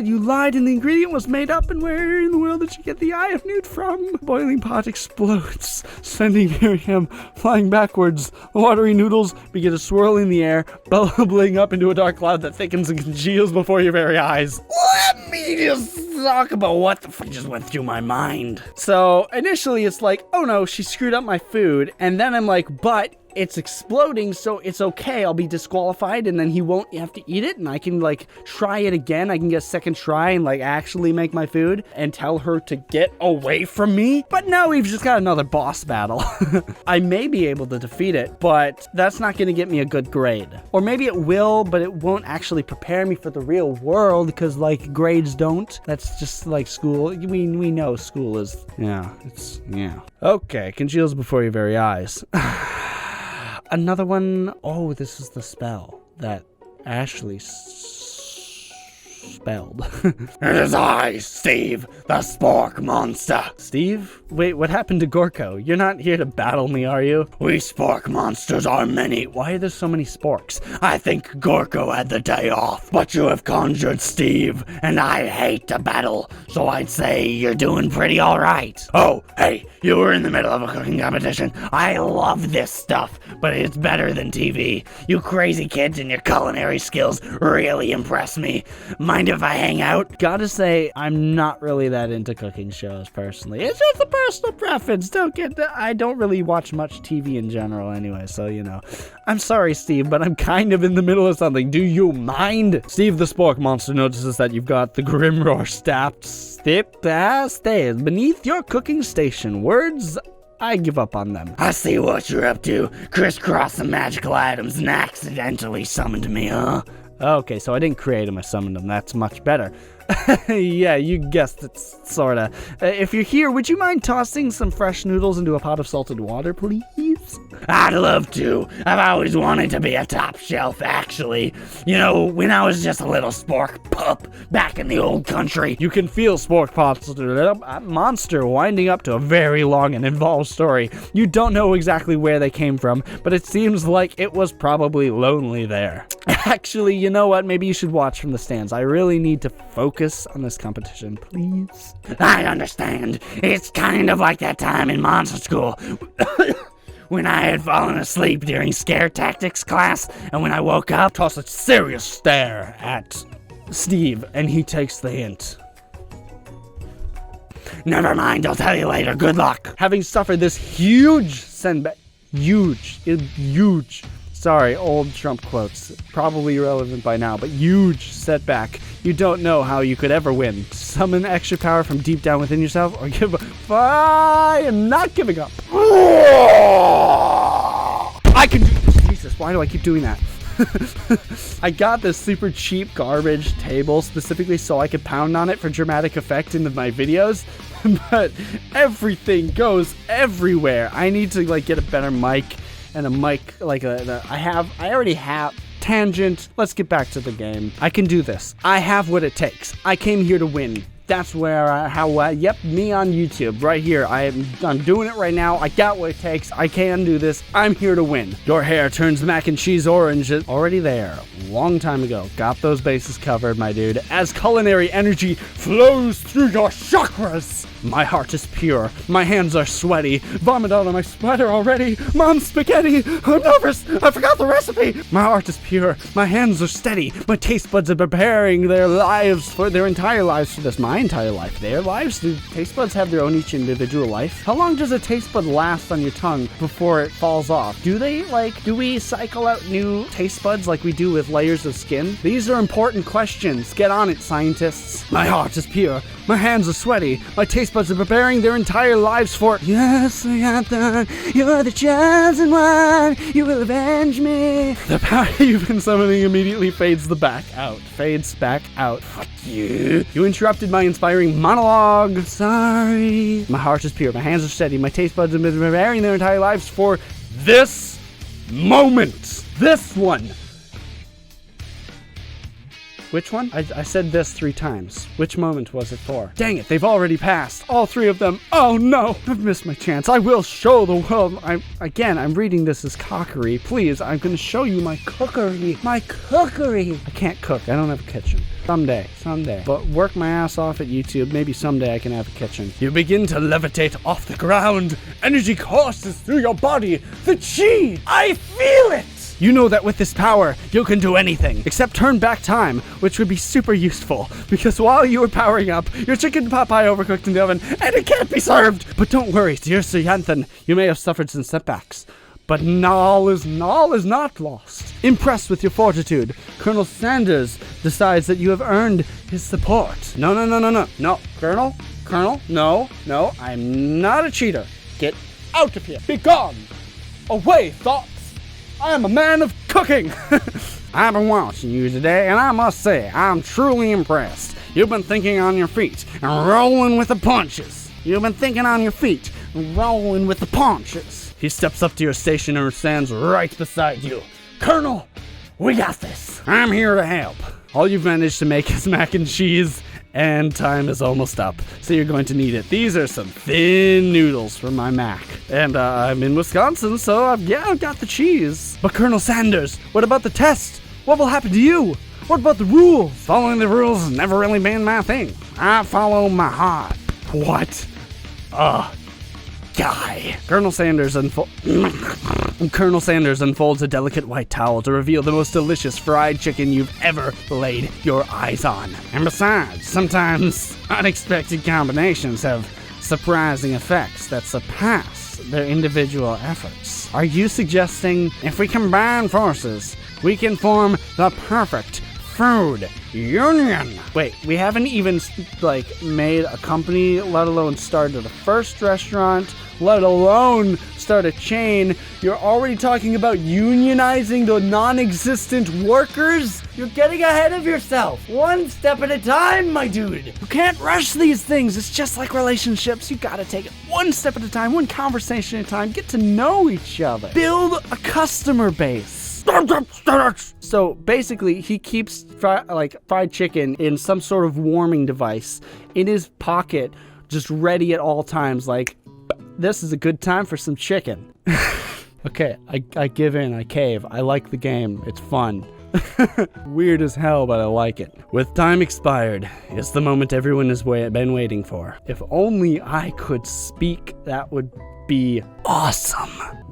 you lied and the ingredient was made up, and where in the world did she get the eye of newt from? The boiling pot explodes, sending Miriam flying backwards. The watery noodles begin to swirl in the air, bubbling up into a dark cloud that thickens and congeals before your very eyes. Let me just talk about what the fuck just went through my mind. So initially it's like, oh no, she screwed up my food, and then I'm like, but it's exploding, so it's okay. I'll be disqualified, and then he won't have to eat it, and I can, like, try it again. I can get a second try and, like, actually make my food and tell her to get away from me. But now we've just got another boss battle. I may be able to defeat it, but that's not going to get me a good grade. Or maybe it will, but it won't actually prepare me for the real world, because, like, grades don't. That's just like school. We know school is, yeah. Okay, congeals before your very eyes. Another one. Oh, this is the spell that Ashley spelled. It is I, Steve, the Spork Monster. Steve? Wait, what happened to Gorko? You're not here to battle me, are you? We Spork monsters are many. Why are there so many sporks? I think Gorko had the day off, but you have conjured Steve, and I hate to battle, so I'd say you're doing pretty alright. Oh, hey, you were in the middle of a cooking competition. I love this stuff, but it's better than TV. You crazy kids and your culinary skills really impress me. Mind if I hang out? Gotta say, I'm not really that into cooking shows, personally. It's just a personal preference. I don't really watch much TV in general anyway, so, you know. I'm sorry, Steve, but I'm kind of in the middle of something. Do you mind? Steve the Spork Monster notices that you've got the Grimroar stays beneath your cooking station. Words, I give up on them. I see what you're up to. Crisscross some magical items and accidentally summoned me, huh? Okay, so I didn't create them, I summoned them. That's much better. Yeah, you guessed it, sorta. If you're here, would you mind tossing some fresh noodles into a pot of salted water, please? I'd love to. I've always wanted to be a top shelf, actually. You know, when I was just a little spork pup back in the old country. You can feel Spork Monster winding up to a very long and involved story. You don't know exactly where they came from, but it seems like it was probably lonely there. Actually, you know what? Maybe you should watch from the stands. I really need to focus on this competition, please. I understand. It's kind of like that time in monster school when I had fallen asleep during scare tactics class, and when I woke up, Toss a serious stare at Steve, and he takes the hint. never mind, I'll tell you later, good luck. Having suffered this huge setback, huge, sorry, old Trump quotes, probably irrelevant by now, but huge setback, you don't know how you could ever win. Summon extra power from deep down within yourself, or give up. I am not giving up. I can do this. Jesus, why do I keep doing that? I got this super cheap garbage table specifically so I could pound on it for dramatic effect in my videos, but everything goes everywhere. I need to like get a better mic and a mic like I already have. Tangent. Let's get back to the game. I can do this. I have what it takes. I came here to win. That's where yep, me on YouTube right here. I'm doing it right now. I got what it takes. I can do this. I'm here to win. Your hair turns mac and cheese orange. Already there. Long time ago. Got those bases covered, my dude. As culinary energy flows through your chakras. My heart is pure. My hands are sweaty. Vomit out of my sweater already. Mom's spaghetti. I'm nervous. I forgot the recipe. My heart is pure. My hands are steady. My taste buds are preparing their entire lives for this. My entire life. Their lives? Do taste buds have their own each individual life? How long does a taste bud last on your tongue before it falls off? Do we cycle out new taste buds like we do with layers of skin? These are important questions. Get on it, scientists. My heart is pure. My hands are sweaty. My taste buds are preparing their entire lives for it. Yes, I got that. You're the chosen one. You will avenge me. The power you've been summoning immediately fades back out. Fuck you. You interrupted my inspiring monologue. Sorry. My heart is pure. My hands are steady. My taste buds have been preparing their entire lives for this moment. This one. Which one? I said this 3 times. Which moment was it for? Dang it, they've already passed. All 3 of them. Oh no, I've missed my chance. I will show the world. I'm reading this as cockery. Please, I'm gonna show you my cookery. My cookery. I can't cook. I don't have a kitchen. Someday. But work my ass off at YouTube. Maybe someday I can have a kitchen. You begin to levitate off the ground. Energy courses through your body. The chi. I feel it. You know that with this power, you can do anything, except turn back time, which would be super useful, because while you were powering up, your chicken pot pie overcooked in the oven, and it can't be served! But don't worry, dear Sir Yanthan, you may have suffered some setbacks, but all is not lost. Impressed with your fortitude, Colonel Sanders decides that you have earned his support. No, Colonel, no, I'm not a cheater. Get out of here. Be gone. Away, thoughts. I am a man of cooking! I've been watching you today, and I must say, I'm truly impressed. You've been thinking on your feet and rolling with the punches. He steps up to your station and stands right beside you. Colonel, we got this. I'm here to help. All you've managed to make is mac and cheese, and time is almost up, so you're going to need it. These are some thin noodles for my mac. And I'm in Wisconsin, so I've got the cheese. But Colonel Sanders, what about the test? What will happen to you? What about the rules? Following the rules has never really been my thing. I follow my heart. What? Guy. Colonel Sanders unfolds a delicate white towel to reveal the most delicious fried chicken you've ever laid your eyes on. And besides, sometimes unexpected combinations have surprising effects that surpass their individual efforts. Are you suggesting if we combine forces, we can form the perfect food union? Wait, we haven't even made a company, let alone started a first restaurant, let alone start a chain. You're already talking about unionizing the non-existent workers? You're getting ahead of yourself. One step at a time, my dude. You can't rush these things. It's just like relationships. You gotta take it one step at a time, one conversation at a time. Get to know each other. Build a customer base. So basically, he keeps fried chicken in some sort of warming device in his pocket, just ready at all times. Like, this is a good time for some chicken. Okay, I give in. I cave. I like the game. It's fun. Weird as hell, but I like it. With time expired, it's the moment everyone has been waiting for. If only I could speak, that would be awesome.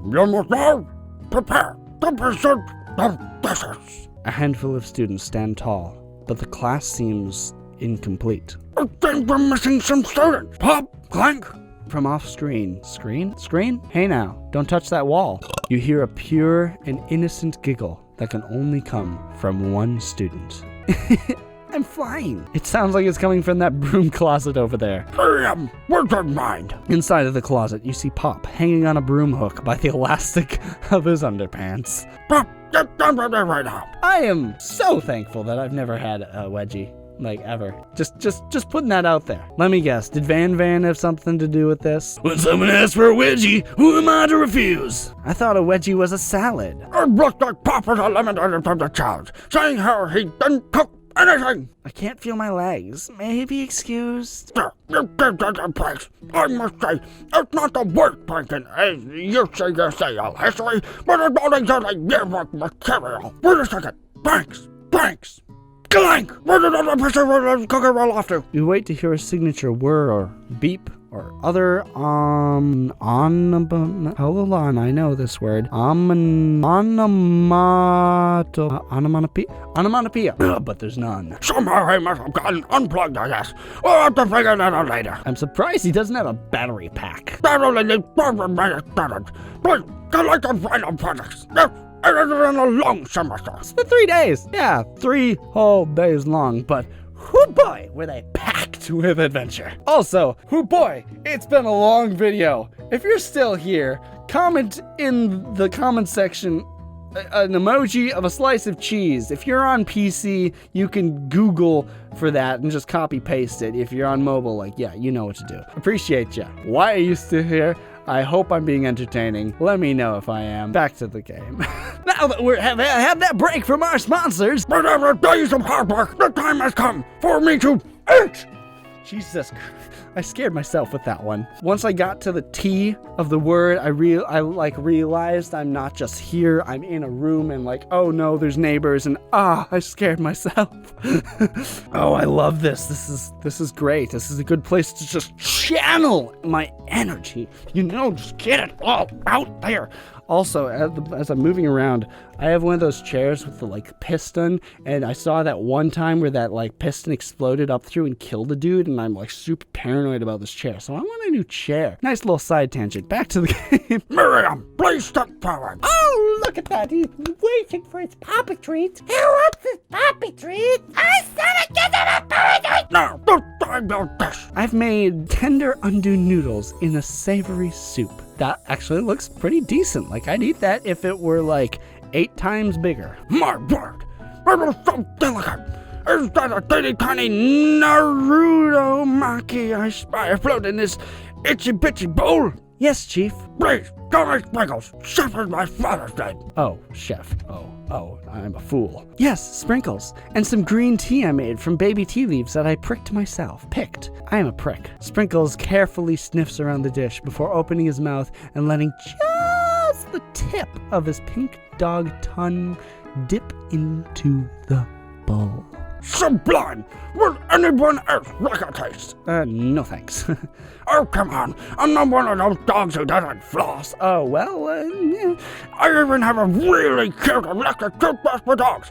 You must now prepare to present the dishes. A handful of students stand tall, but the class seems incomplete. I think we're missing some students. Pop, clank. From off screen. Screen? Hey now, don't touch that wall. You hear a pure and innocent giggle that can only come from one student. I'm flying. It sounds like it's coming from that broom closet over there. Where's your mind? Inside of the closet, you see Pop hanging on a broom hook by the elastic of his underpants. Pop, get down right now. I am so thankful that I've never had a wedgie. Like, ever. Just putting that out there. Let me guess, did Van have something to do with this? When someone asks for a wedgie, who am I to refuse? I thought a wedgie was a salad. It looks like Pop was eliminated from the challenge, saying how he didn't cook anything. I can't feel my legs. May he be excused? Sir, you did that place. I must say, it's not the worst painting as you say all history, but it's not exactly yearbook material. Wait a second. Thanks. Gamelink! Where did the picture cooker roll off to? You wait to hear a signature whir or beep or other hold on, I know this word. Onomatopoeia. But there's none. Somehow he must have gotten unplugged, I guess. We'll have to figure that out later. I'm surprised he doesn't have a battery pack. That only needs 4 minutes started. Please, collect the final products. It has been a long semester. It's been 3 days. Yeah, 3 whole days long, but hoo boy, were they packed with adventure. Also, hoo boy, it's been a long video. If you're still here, comment in the comment section an emoji of a slice of cheese. If you're on PC, you can Google for that and just copy paste it. If you're on mobile, like, yeah, you know what to do. Appreciate ya. Why are you still here? I hope I'm being entertaining. Let me know if I am. Back to the game. Now that we have had that break from our sponsors. But after days of hard work, the time has come for me to eat. Jesus Christ. I scared myself with that one. Once I got to the T of the word, I realized I'm not just here. I'm in a room and like, oh no, there's neighbors and I scared myself. Oh, I love this. This is great. This is a good place to just channel my energy. You know, just get it all out there. Also, as I'm moving around, I have one of those chairs with the like piston, and I saw that one time where that like piston exploded up through and killed a dude, and I'm like super paranoid about this chair, so I want a new chair. Nice little side tangent. Back to the game. Miriam, please step forward. Oh, look at that. He's waiting for his poppy treat. Who wants his poppy treat? I said it, give him a poppy treat! Now, don't time your dish. I've made tender undo noodles in a savory soup. That actually looks pretty decent. Like, I'd eat that if it were like 8 times bigger. My word, it was so delicate. Is that a teeny tiny Naruto maki I spy afloat in this itsy bitsy bowl? Yes, Chief. Please, don't make sprinkles. Chef is my father's name. Oh, chef. Oh, I'm a fool. Yes, sprinkles. And some green tea I made from baby tea leaves that I pricked myself. Picked. I am a prick. Sprinkles carefully sniffs around the dish before opening his mouth and letting just the tip of his pink dog tongue dip into the bowl. Sublime! Would anyone else like a taste? No thanks. Oh, come on. I'm not one of those dogs who doesn't floss. Oh, well, yeah. I even have a really cute electric toothbrush for dogs.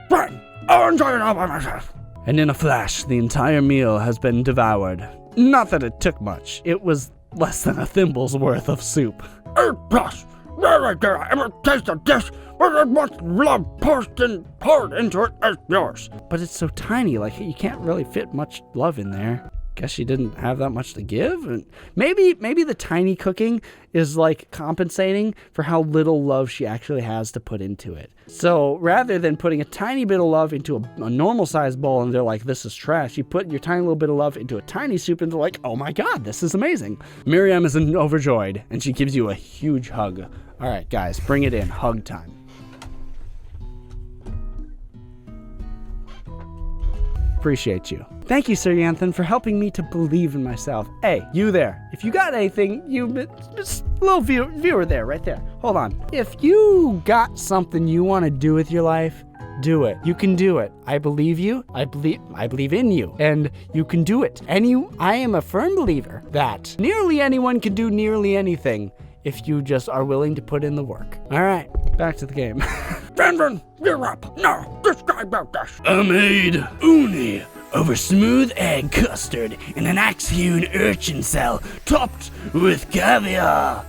Fine, I'll enjoy it all by myself. And in a flash, the entire meal has been devoured. Not that it took much. It was less than a thimble's worth of soup. A+. Rarely did I ever taste a dish with as much love poured into it as yours. But it's so tiny, like you can't really fit much love in there. Guess she didn't have that much to give. And maybe the tiny cooking is like compensating for how little love she actually has to put into it. So rather than putting a tiny bit of love into a normal sized bowl and they're like, this is trash, you put your tiny little bit of love into a tiny soup and they're like, oh my God, this is amazing. Miriam is overjoyed and she gives you a huge hug. All right, guys, bring it in. Hug time. Appreciate you. Thank you, Sir Yanthan, for helping me to believe in myself. Hey, you there. If you got anything, just a little viewer there, right there. Hold on. If you got something you want to do with your life, Do it. You can do it. I believe you. I believe in you. And you can do it. I am a firm believer that nearly anyone can do nearly anything if you just are willing to put in the work. All right, back to the game. Brandon, you're up. Now, describe about this. I made uni over smooth egg custard in an axe-hewn urchin cell topped with caviar.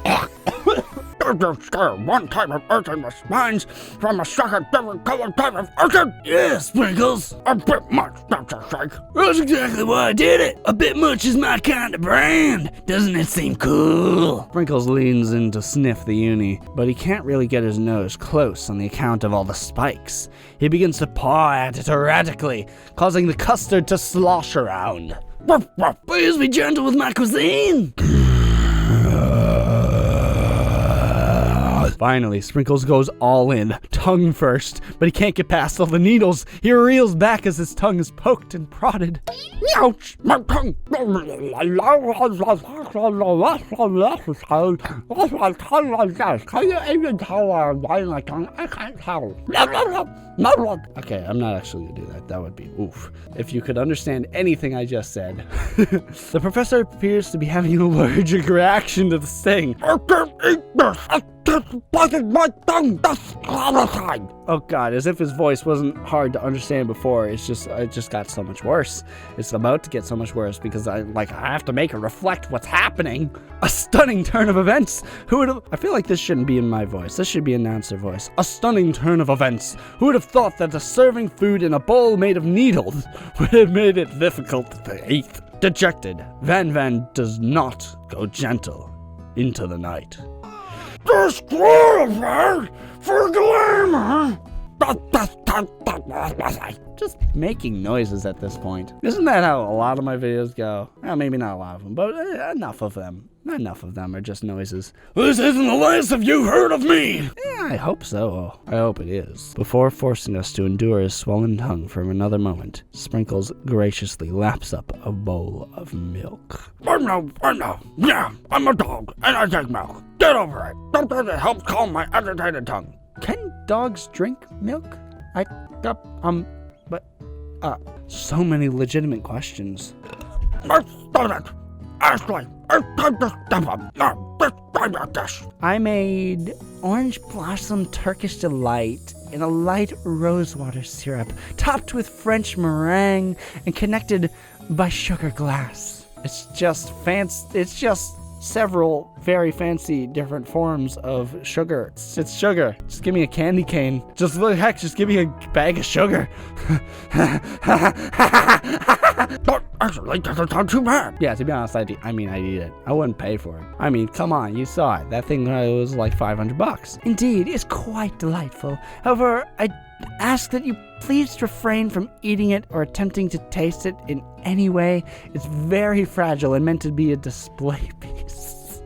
Don't scare one type of urchin with spines from a second different colored type of urchin? Yeah, Sprinkles. A bit much, don't you think? That's exactly why I did it. A bit much is my kind of brand. Doesn't it seem cool? Sprinkles leans in to sniff the uni, but he can't really get his nose close on the account of all the spikes. He begins to paw at it erratically, causing the custard to slosh around. Ruff, ruff. Please be gentle with my cuisine. Finally, Sprinkles goes all in, tongue first, but he can't get past all the needles. He reels back as his tongue is poked and prodded. Ouch! My tongue! Can you even tell why my tongue? I can't tell. Okay, I'm not actually gonna do that. That would be oof. If you could understand anything I just said. The professor appears to be having an allergic reaction to the sting. I can't eat this! It's biting my tongue! That's horrifying! Oh god, as if his voice wasn't hard to understand before. It just got so much worse. It's about to get so much worse because I have to make it reflect what's happening. A stunning turn of events. Who would have? I feel like this shouldn't be in my voice. This should be announcer voice. A stunning turn of events. Who would have thought that serving food in a bowl made of needles would have made it difficult to eat? Dejected, Van does not go gentle into the night. Disqualified for glamour! Just making noises at this point. Isn't that how a lot of my videos go? Well, maybe not a lot of them, but enough of them. Enough of them are just noises. This isn't the last of you've heard of me. Yeah, I hope so. I hope it is. Before forcing us to endure his swollen tongue for another moment, Sprinkles graciously laps up a bowl of milk. I know. Yeah, I'm a dog, and I take milk. Get over it. Sometimes it helps calm my agitated tongue. Can dogs drink milk? So many legitimate questions. Let's start it. Ashley, it's time to step up. Now, describe about this. I made orange blossom Turkish delight in a light rosewater syrup, topped with French meringue and connected by sugar glass. It's just several very fancy different forms of sugar. It's sugar. Just give me a candy cane. Just give me a bag of sugar. But actually, doesn't sound too bad. Yeah, to be honest, I'd eat it. I wouldn't pay for it. I mean, come on, you saw it. That thing was like $500. Indeed, it's quite delightful. However, I ask that you please refrain from eating it or attempting to taste it in any way. It's very fragile and meant to be a display piece.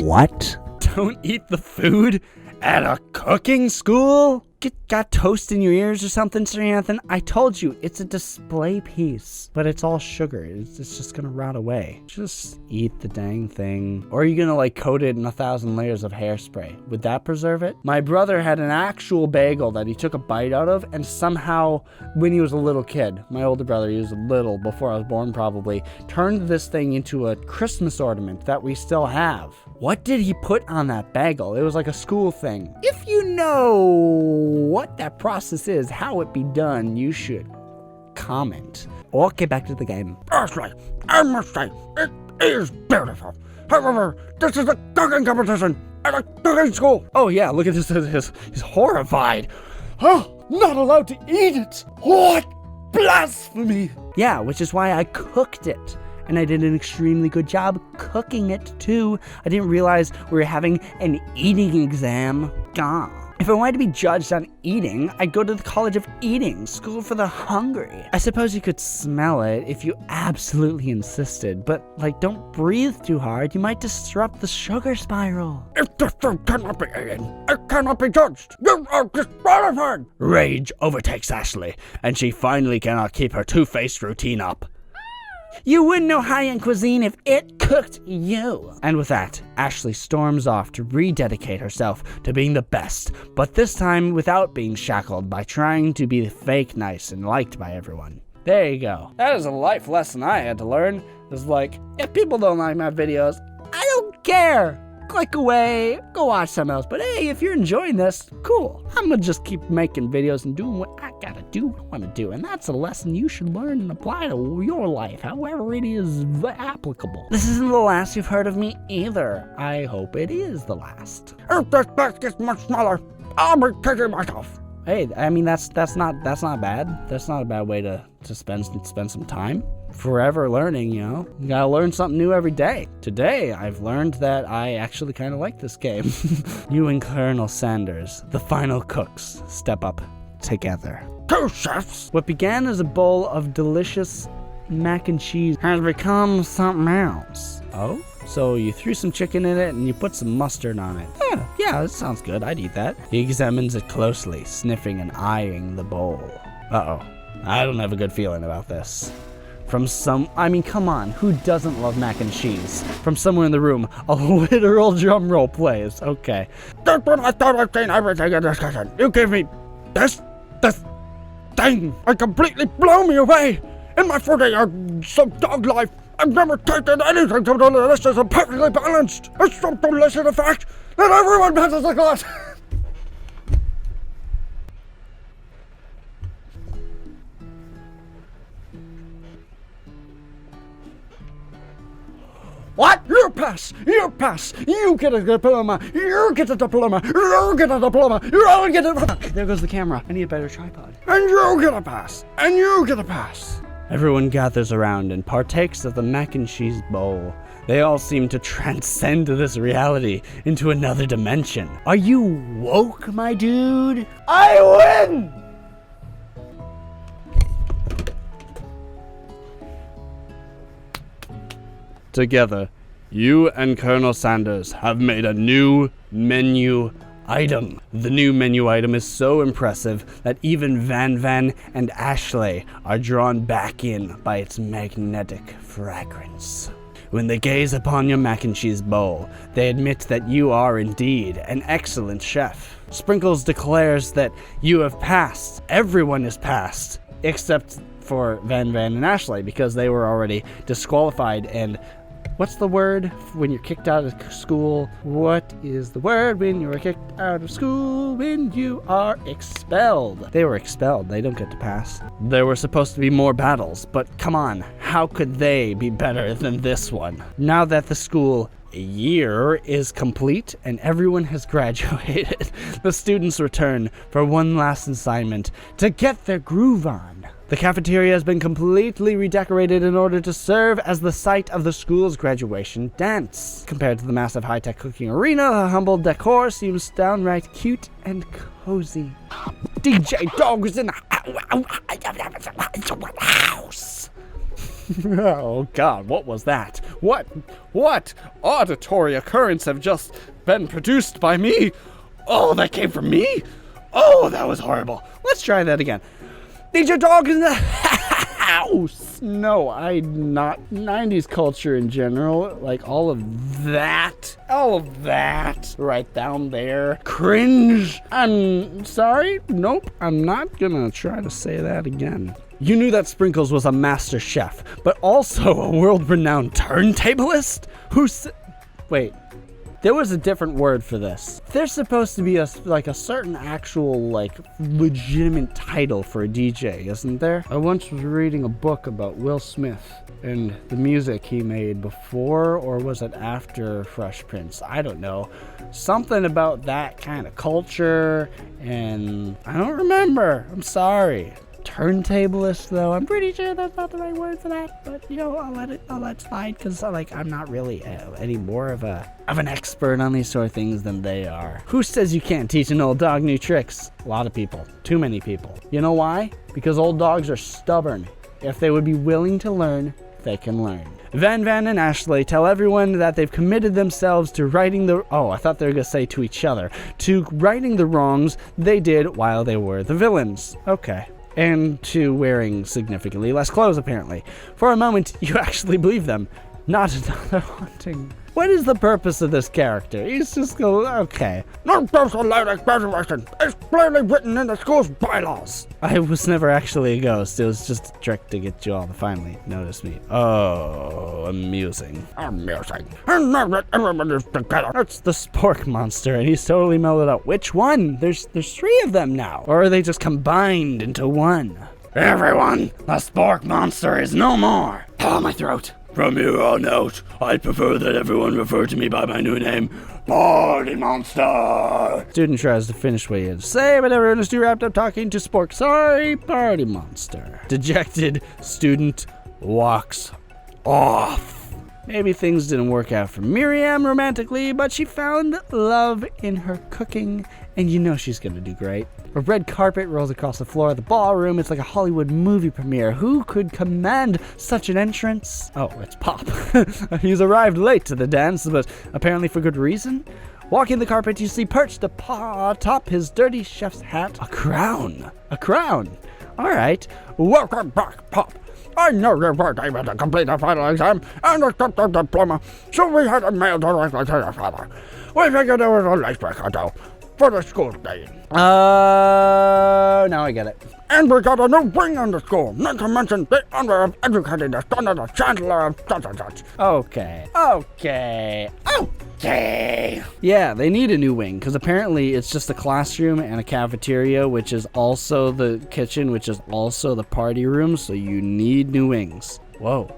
What? Don't eat the food at a cooking school? Got toast in your ears or something, Sir Anthony? I told you, it's a display piece. But it's all sugar. It's just gonna rot away. Just eat the dang thing. Or are you gonna coat it in 1,000 layers of hairspray? Would that preserve it? My brother had an actual bagel that he took a bite out of, and somehow, when he was a little kid, my older brother, he was little, before I was born probably, turned this thing into a Christmas ornament that we still have. What did he put on that bagel? It was like a school thing. If you know what that process is, how it be done, you should comment or get back to the game. Ashley, I must say, it is beautiful. However, this is a cooking competition at a cooking school. Oh yeah, look at this. He's horrified. Oh, not allowed to eat it. What blasphemy. Yeah, which is why I cooked it. And I did an extremely good job cooking it too. I didn't realize we were having an eating exam. Gah. If I wanted to be judged on eating, I'd go to the College of Eating, school for the hungry. I suppose you could smell it if you absolutely insisted, but don't breathe too hard. You might disrupt the sugar spiral. If this food cannot be eaten, it cannot be judged. You are disqualified. Rage overtakes Ashley, and she finally cannot keep her two-faced routine up. You wouldn't know high-end cuisine if it cooked you. And with that, Ashley storms off to rededicate herself to being the best, but this time without being shackled by trying to be fake nice and liked by everyone. There you go. That is a life lesson I had to learn. It's like, if people don't like my videos, I don't care. Click away, go watch something else. But hey, if you're enjoying this, cool. I'm gonna just keep making videos and doing what I gotta do, what I wanna do. And that's a lesson you should learn and apply to your life, however it is applicable. This isn't the last you've heard of me either. I hope it is the last. If this box gets much smaller, I'll be kicking myself. Hey, I mean that's not bad. That's not a bad way to spend some time. Forever learning, you know. You gotta learn something new every day. Today, I've learned that I actually kind of like this game. You and Colonel Sanders, the final cooks, step up together. Two chefs. What began as a bowl of delicious mac and cheese has become something else. Oh? So you threw some chicken in it and you put some mustard on it. Yeah, that sounds good. I'd eat that. He examines it closely, sniffing and eyeing the bowl. Uh-oh. I don't have a good feeling about this. Come on, who doesn't love mac and cheese? From somewhere in the room, a literal drum roll plays. Okay. That's what I thought I'd seen everything in this kitchen. You give me this thing. It completely blew me away. In my 40 years of dog life, I've never tasted anything so delicious and perfectly balanced. It's so delicious, in fact, that everyone passes a glass. What? You pass! You pass! You get a diploma! You get a diploma! You get a diploma! You all get a... Fuck! There goes the camera. I need a better tripod. And you get a pass! And you get a pass! Everyone gathers around and partakes of the mac and cheese bowl. They all seem to transcend this reality into another dimension. Are you woke, my dude? I win! Together, you and Colonel Sanders have made a new menu item. The new menu item is so impressive that even Van and Ashley are drawn back in by its magnetic fragrance. When they gaze upon your mac and cheese bowl, they admit that you are indeed an excellent chef. Sprinkles declares that you have passed. Everyone has passed, except for Van and Ashley, because they were already disqualified. And what's the word when you're kicked out of school? What is the word when you are kicked out of school? When you are expelled. They were expelled. They don't get to pass. There were supposed to be more battles, but come on, how could they be better than this one? Now that the school year is complete and everyone has graduated, the students return for one last assignment to get their groove on. The cafeteria has been completely redecorated in order to serve as the site of the school's graduation dance. Compared to the massive high-tech cooking arena, the humble decor seems downright cute and cozy. DJ Dog is in the house. Oh God, what was that? What auditory occurrence have just been produced by me? Oh, that came from me? Oh, that was horrible. Let's try that again. DJ Dog is in the house. No, I'm not. 90s culture in general, like all of that right down there. Cringe. I'm sorry. Nope, I'm not gonna try to say that again. You knew that Sprinkles was a master chef, but also a world-renowned turntablist? Wait. There was a different word for this. There's supposed to be a certain actual, legitimate title for a DJ, isn't there? I once was reading a book about Will Smith and the music he made before, or was it after Fresh Prince? I don't know. Something about that kind of culture, and I don't remember. I'm sorry. Turntablist, though, I'm pretty sure that's not the right word for that, but I'll let it slide, because I'm not really any more of an expert on these sort of things than they are. Who says you can't teach an old dog new tricks? A lot of people. Too many people. You know why? Because old dogs are stubborn. If they would be willing to learn, they can learn. Van and Ashley tell everyone that they've committed themselves to righting the... Oh, I thought they were going to say to each other. To righting the wrongs they did while they were the villains. Okay. and to wearing significantly less clothes, apparently. For a moment, you actually believe them. Not another haunting. What is the purpose of this character? He's just go, okay. No ghost-related graduation. It's clearly written in the school's bylaws. I was never actually a ghost. It was just a trick to get you all to finally notice me. Oh, amusing. Amusing. And now that everybody's together. It's the Spork monster, and he's totally mellowed out. Which one? There's 3 of them now. Or are they just combined into one? Everyone, the Spork monster is no more. Oh, my throat. From here on out, I'd prefer that everyone refer to me by my new name, Party Monster. Student tries to finish what he had to say, but everyone is too wrapped up talking to Spork. Sorry, Party Monster. Dejected student walks off. Maybe things didn't work out for Miriam romantically, but she found love in her cooking, and you know she's gonna do great. A red carpet rolls across the floor of the ballroom. It's like a Hollywood movie premiere. Who could command such an entrance? Oh, it's Pop. He's arrived late to the dance, but apparently for good reason. Walking the carpet, you see perched atop his dirty chef's hat a crown. A crown. All right. Welcome back, Pop. I know you weren't able to complete the final exam and accept the diploma, so we had it mailed directly to your father. We figured it was a icebreaker, though, for the school's day. Now I get it. And we got a new wing on the school, not to mention the honor of educating the son of the chancellor of such and such. Okay. Yeah, they need a new wing, because apparently it's just a classroom and a cafeteria, which is also the kitchen, which is also the party room, so you need new wings. Whoa.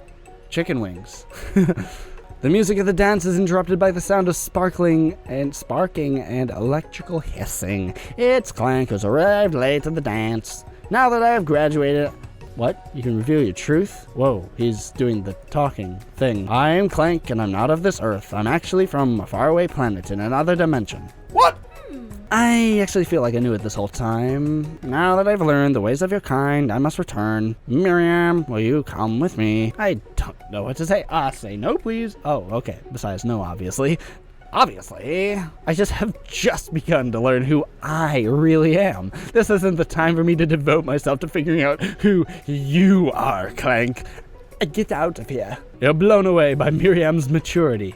Chicken wings. The music of the dance is interrupted by the sound of sparking and electrical hissing. It's Clank who's arrived late to the dance. Now that I have graduated... What? You can reveal your truth? Whoa, he's doing the talking thing. I am Clank, and I'm not of this earth. I'm actually from a faraway planet in another dimension. What? I actually feel like I knew it this whole time. Now that I've learned the ways of your kind, I must return. Miriam, will you come with me? I don't know what to say. Say no, please. Oh, okay. Besides no, obviously. Obviously, I have just begun to learn who I really am. This isn't the time for me to devote myself to figuring out who you are, Clank. Get out of here. You're blown away by Miriam's maturity.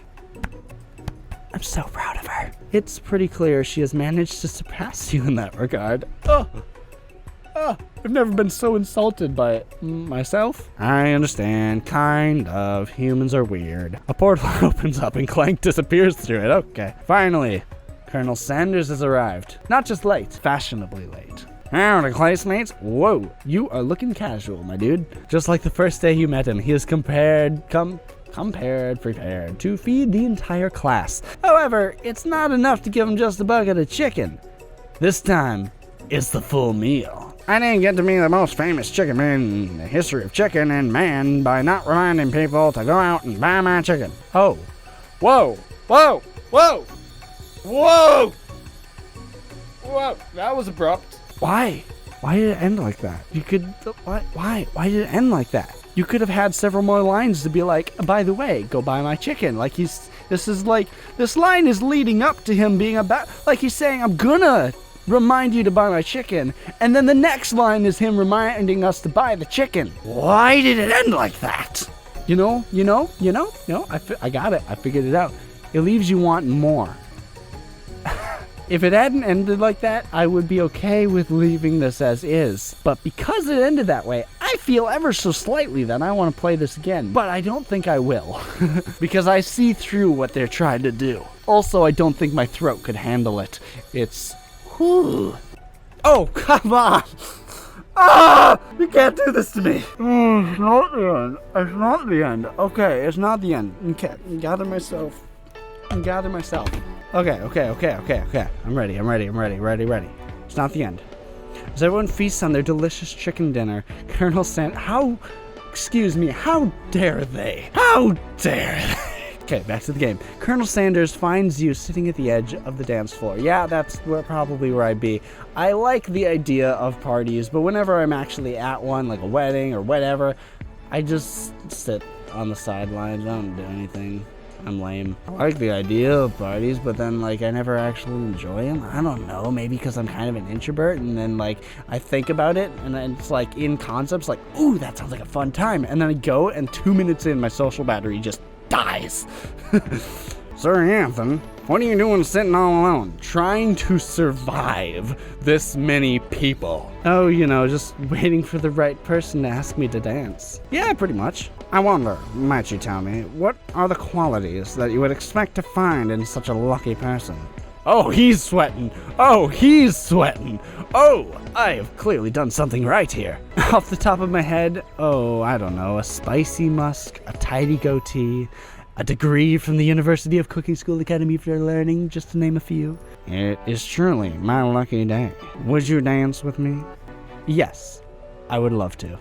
I'm so proud of her. It's pretty clear she has managed to surpass you in that regard. I've never been so insulted by it myself. I understand, kind of. Humans are weird. A portal opens up and Clank disappears through it. Okay. Finally, Colonel Sanders has arrived. Not just late, fashionably late. Howdy, classmates. Whoa, you are looking casual, my dude. Just like the first day you met him, he is prepared to feed the entire class. However, it's not enough to give him just a bucket of chicken. This time, it's the full meal. I didn't get to be the most famous chicken man in the history of chicken and man by not reminding people to go out and buy my chicken. Oh. Whoa. Whoa. Whoa. Whoa. Whoa. That was abrupt. Why? Why did it end like that? You could... Why? Why did it end like that? You could have had several more lines to be like, by the way, go buy my chicken. Like this line is leading up to him being about... Like he's saying, I'm gonna... remind you to buy my chicken, and then the next line is him reminding us to buy the chicken. Why did it end like that? I got it. I figured it out. It leaves you wanting more. If it hadn't ended like that, I would be okay with leaving this as is. But because it ended that way, I feel ever so slightly that I want to play this again. But I don't think I will. Because I see through what they're trying to do. Also, I don't think my throat could handle it. It's... Whew. Oh, come on! You can't do this to me! It's not the end. It's not the end. Okay, it's not the end. Okay, gather myself. Okay. I'm ready. It's not the end. As everyone feasts on their delicious chicken dinner, Colonel how dare they? How dare they? Okay, back to the game. Colonel Sanders finds you sitting at the edge of the dance floor. Yeah, that's probably where I'd be. I like the idea of parties, but whenever I'm actually at one, like a wedding or whatever, I just sit on the sidelines. I don't do anything. I'm lame. I like the idea of parties, but then like I never actually enjoy them. I don't know, maybe because I'm kind of an introvert, and then like I think about it and then it's like in concepts like, ooh, that sounds like a fun time, and then I go and 2 minutes in my social battery just dies. Sir Anthony, what are you doing sitting all alone? Trying to survive this many people. Oh, you know, just waiting for the right person to ask me to dance. Yeah, pretty much. I wonder, might you tell me, what are the qualities that you would expect to find in such a lucky person? Oh, he's sweating. Oh, he's sweating. Oh, I have clearly done something right here. Off the top of my head, oh, I don't know, a spicy musk, a tidy goatee, a degree from the University of Cooking School Academy for Learning, just to name a few. It is truly my lucky day. Would you dance with me? Yes, I would love to.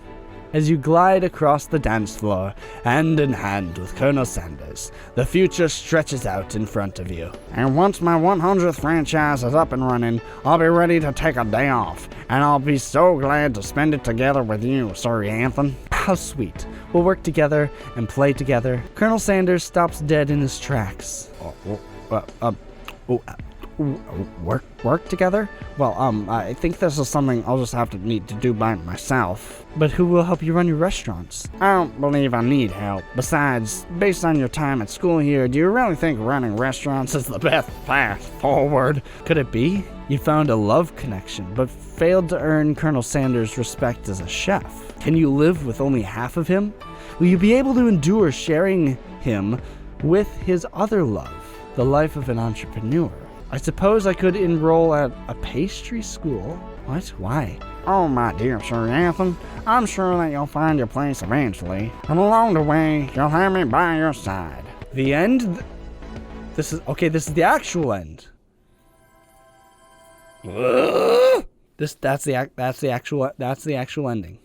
As you glide across the dance floor, hand in hand with Colonel Sanders, the future stretches out in front of you. And once my 100th franchise is up and running, I'll be ready to take a day off, and I'll be so glad to spend it together with you, Sir Anthony. How sweet. We'll work together and play together. Colonel Sanders stops dead in his tracks. Work together? Well, I think this is something I'll just have to need to do by myself. But who will help you run your restaurants? I don't believe I need help. Besides, based on your time at school here, do you really think running restaurants is the best path forward? Could it be? You found a love connection, but failed to earn Colonel Sanders' respect as a chef. Can you live with only half of him? Will you be able to endure sharing him with his other love, the life of an entrepreneur? I suppose I could enroll at a pastry school. What? Why? Oh, my dear Sir Anthony, I'm sure that you'll find your place eventually, and along the way, you'll have me by your side. The end? This is the actual end. That's the actual ending.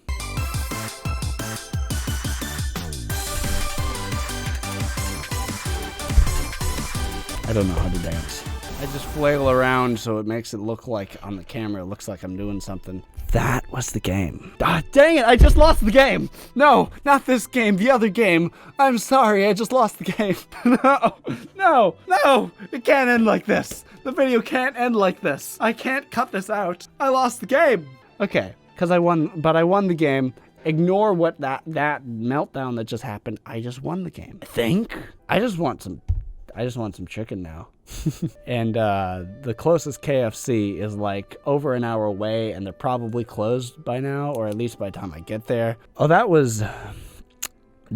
I don't know how to dance. I just flail around so it makes it look like on the camera, it looks like I'm doing something. That was the game. Ah, dang it, I just lost the game. No, not this game, the other game. I'm sorry, I just lost the game. No, it can't end like this. The video can't end like this. I can't cut this out. I lost the game. Okay, because I won the game. Ignore what that meltdown that just happened. I just won the game. I think. I just want some chicken now. And the closest KFC is like over an hour away, and they're probably closed by now, or at least by the time I get there. Oh, that was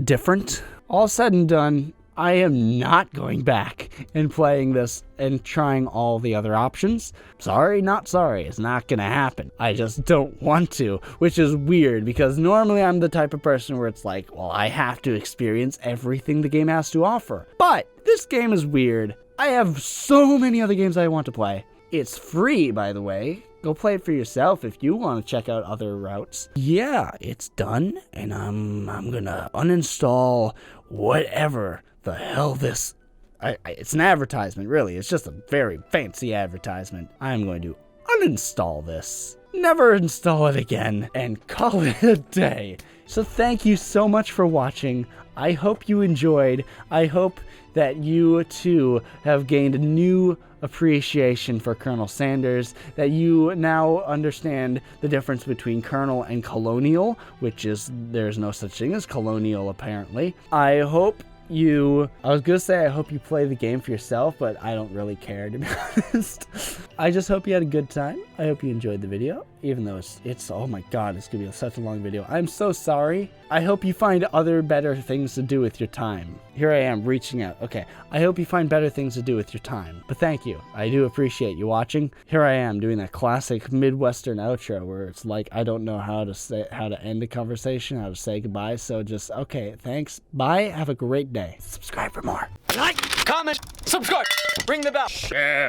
different. All said and done, I am not going back and playing this and trying all the other options. Sorry, not sorry. It's not gonna happen. I just don't want to, which is weird because normally I'm the type of person where it's like, well, I have to experience everything the game has to offer. But this game is weird. I have so many other games I want to play. It's free, by the way. Go play it for yourself if you want to check out other routes. Yeah, it's done, and I'm gonna uninstall whatever the hell this... it's an advertisement, really. It's just a very fancy advertisement. I'm going to uninstall this, never install it again, and call it a day. So thank you so much for watching. I hope you enjoyed. I hope that you too have gained a new appreciation for Colonel Sanders, that you now understand the difference between Colonel and Colonial, which is, there's no such thing as Colonial apparently. I hope you play the game for yourself, but I don't really care, to be honest. I just hope you had a good time. I hope you enjoyed the video, even though it's oh my god, it's gonna be such a long video. I'm so sorry. I hope you find other better things to do with your time. Here I am reaching out. Okay, I hope you find better things to do with your time. But thank you. I do appreciate you watching. Here I am doing that classic Midwestern outro where it's like I don't know how to end a conversation, how to say goodbye. So just okay, thanks. Bye. Have a great day. Subscribe for more. Like, comment, subscribe, ring the bell. Share.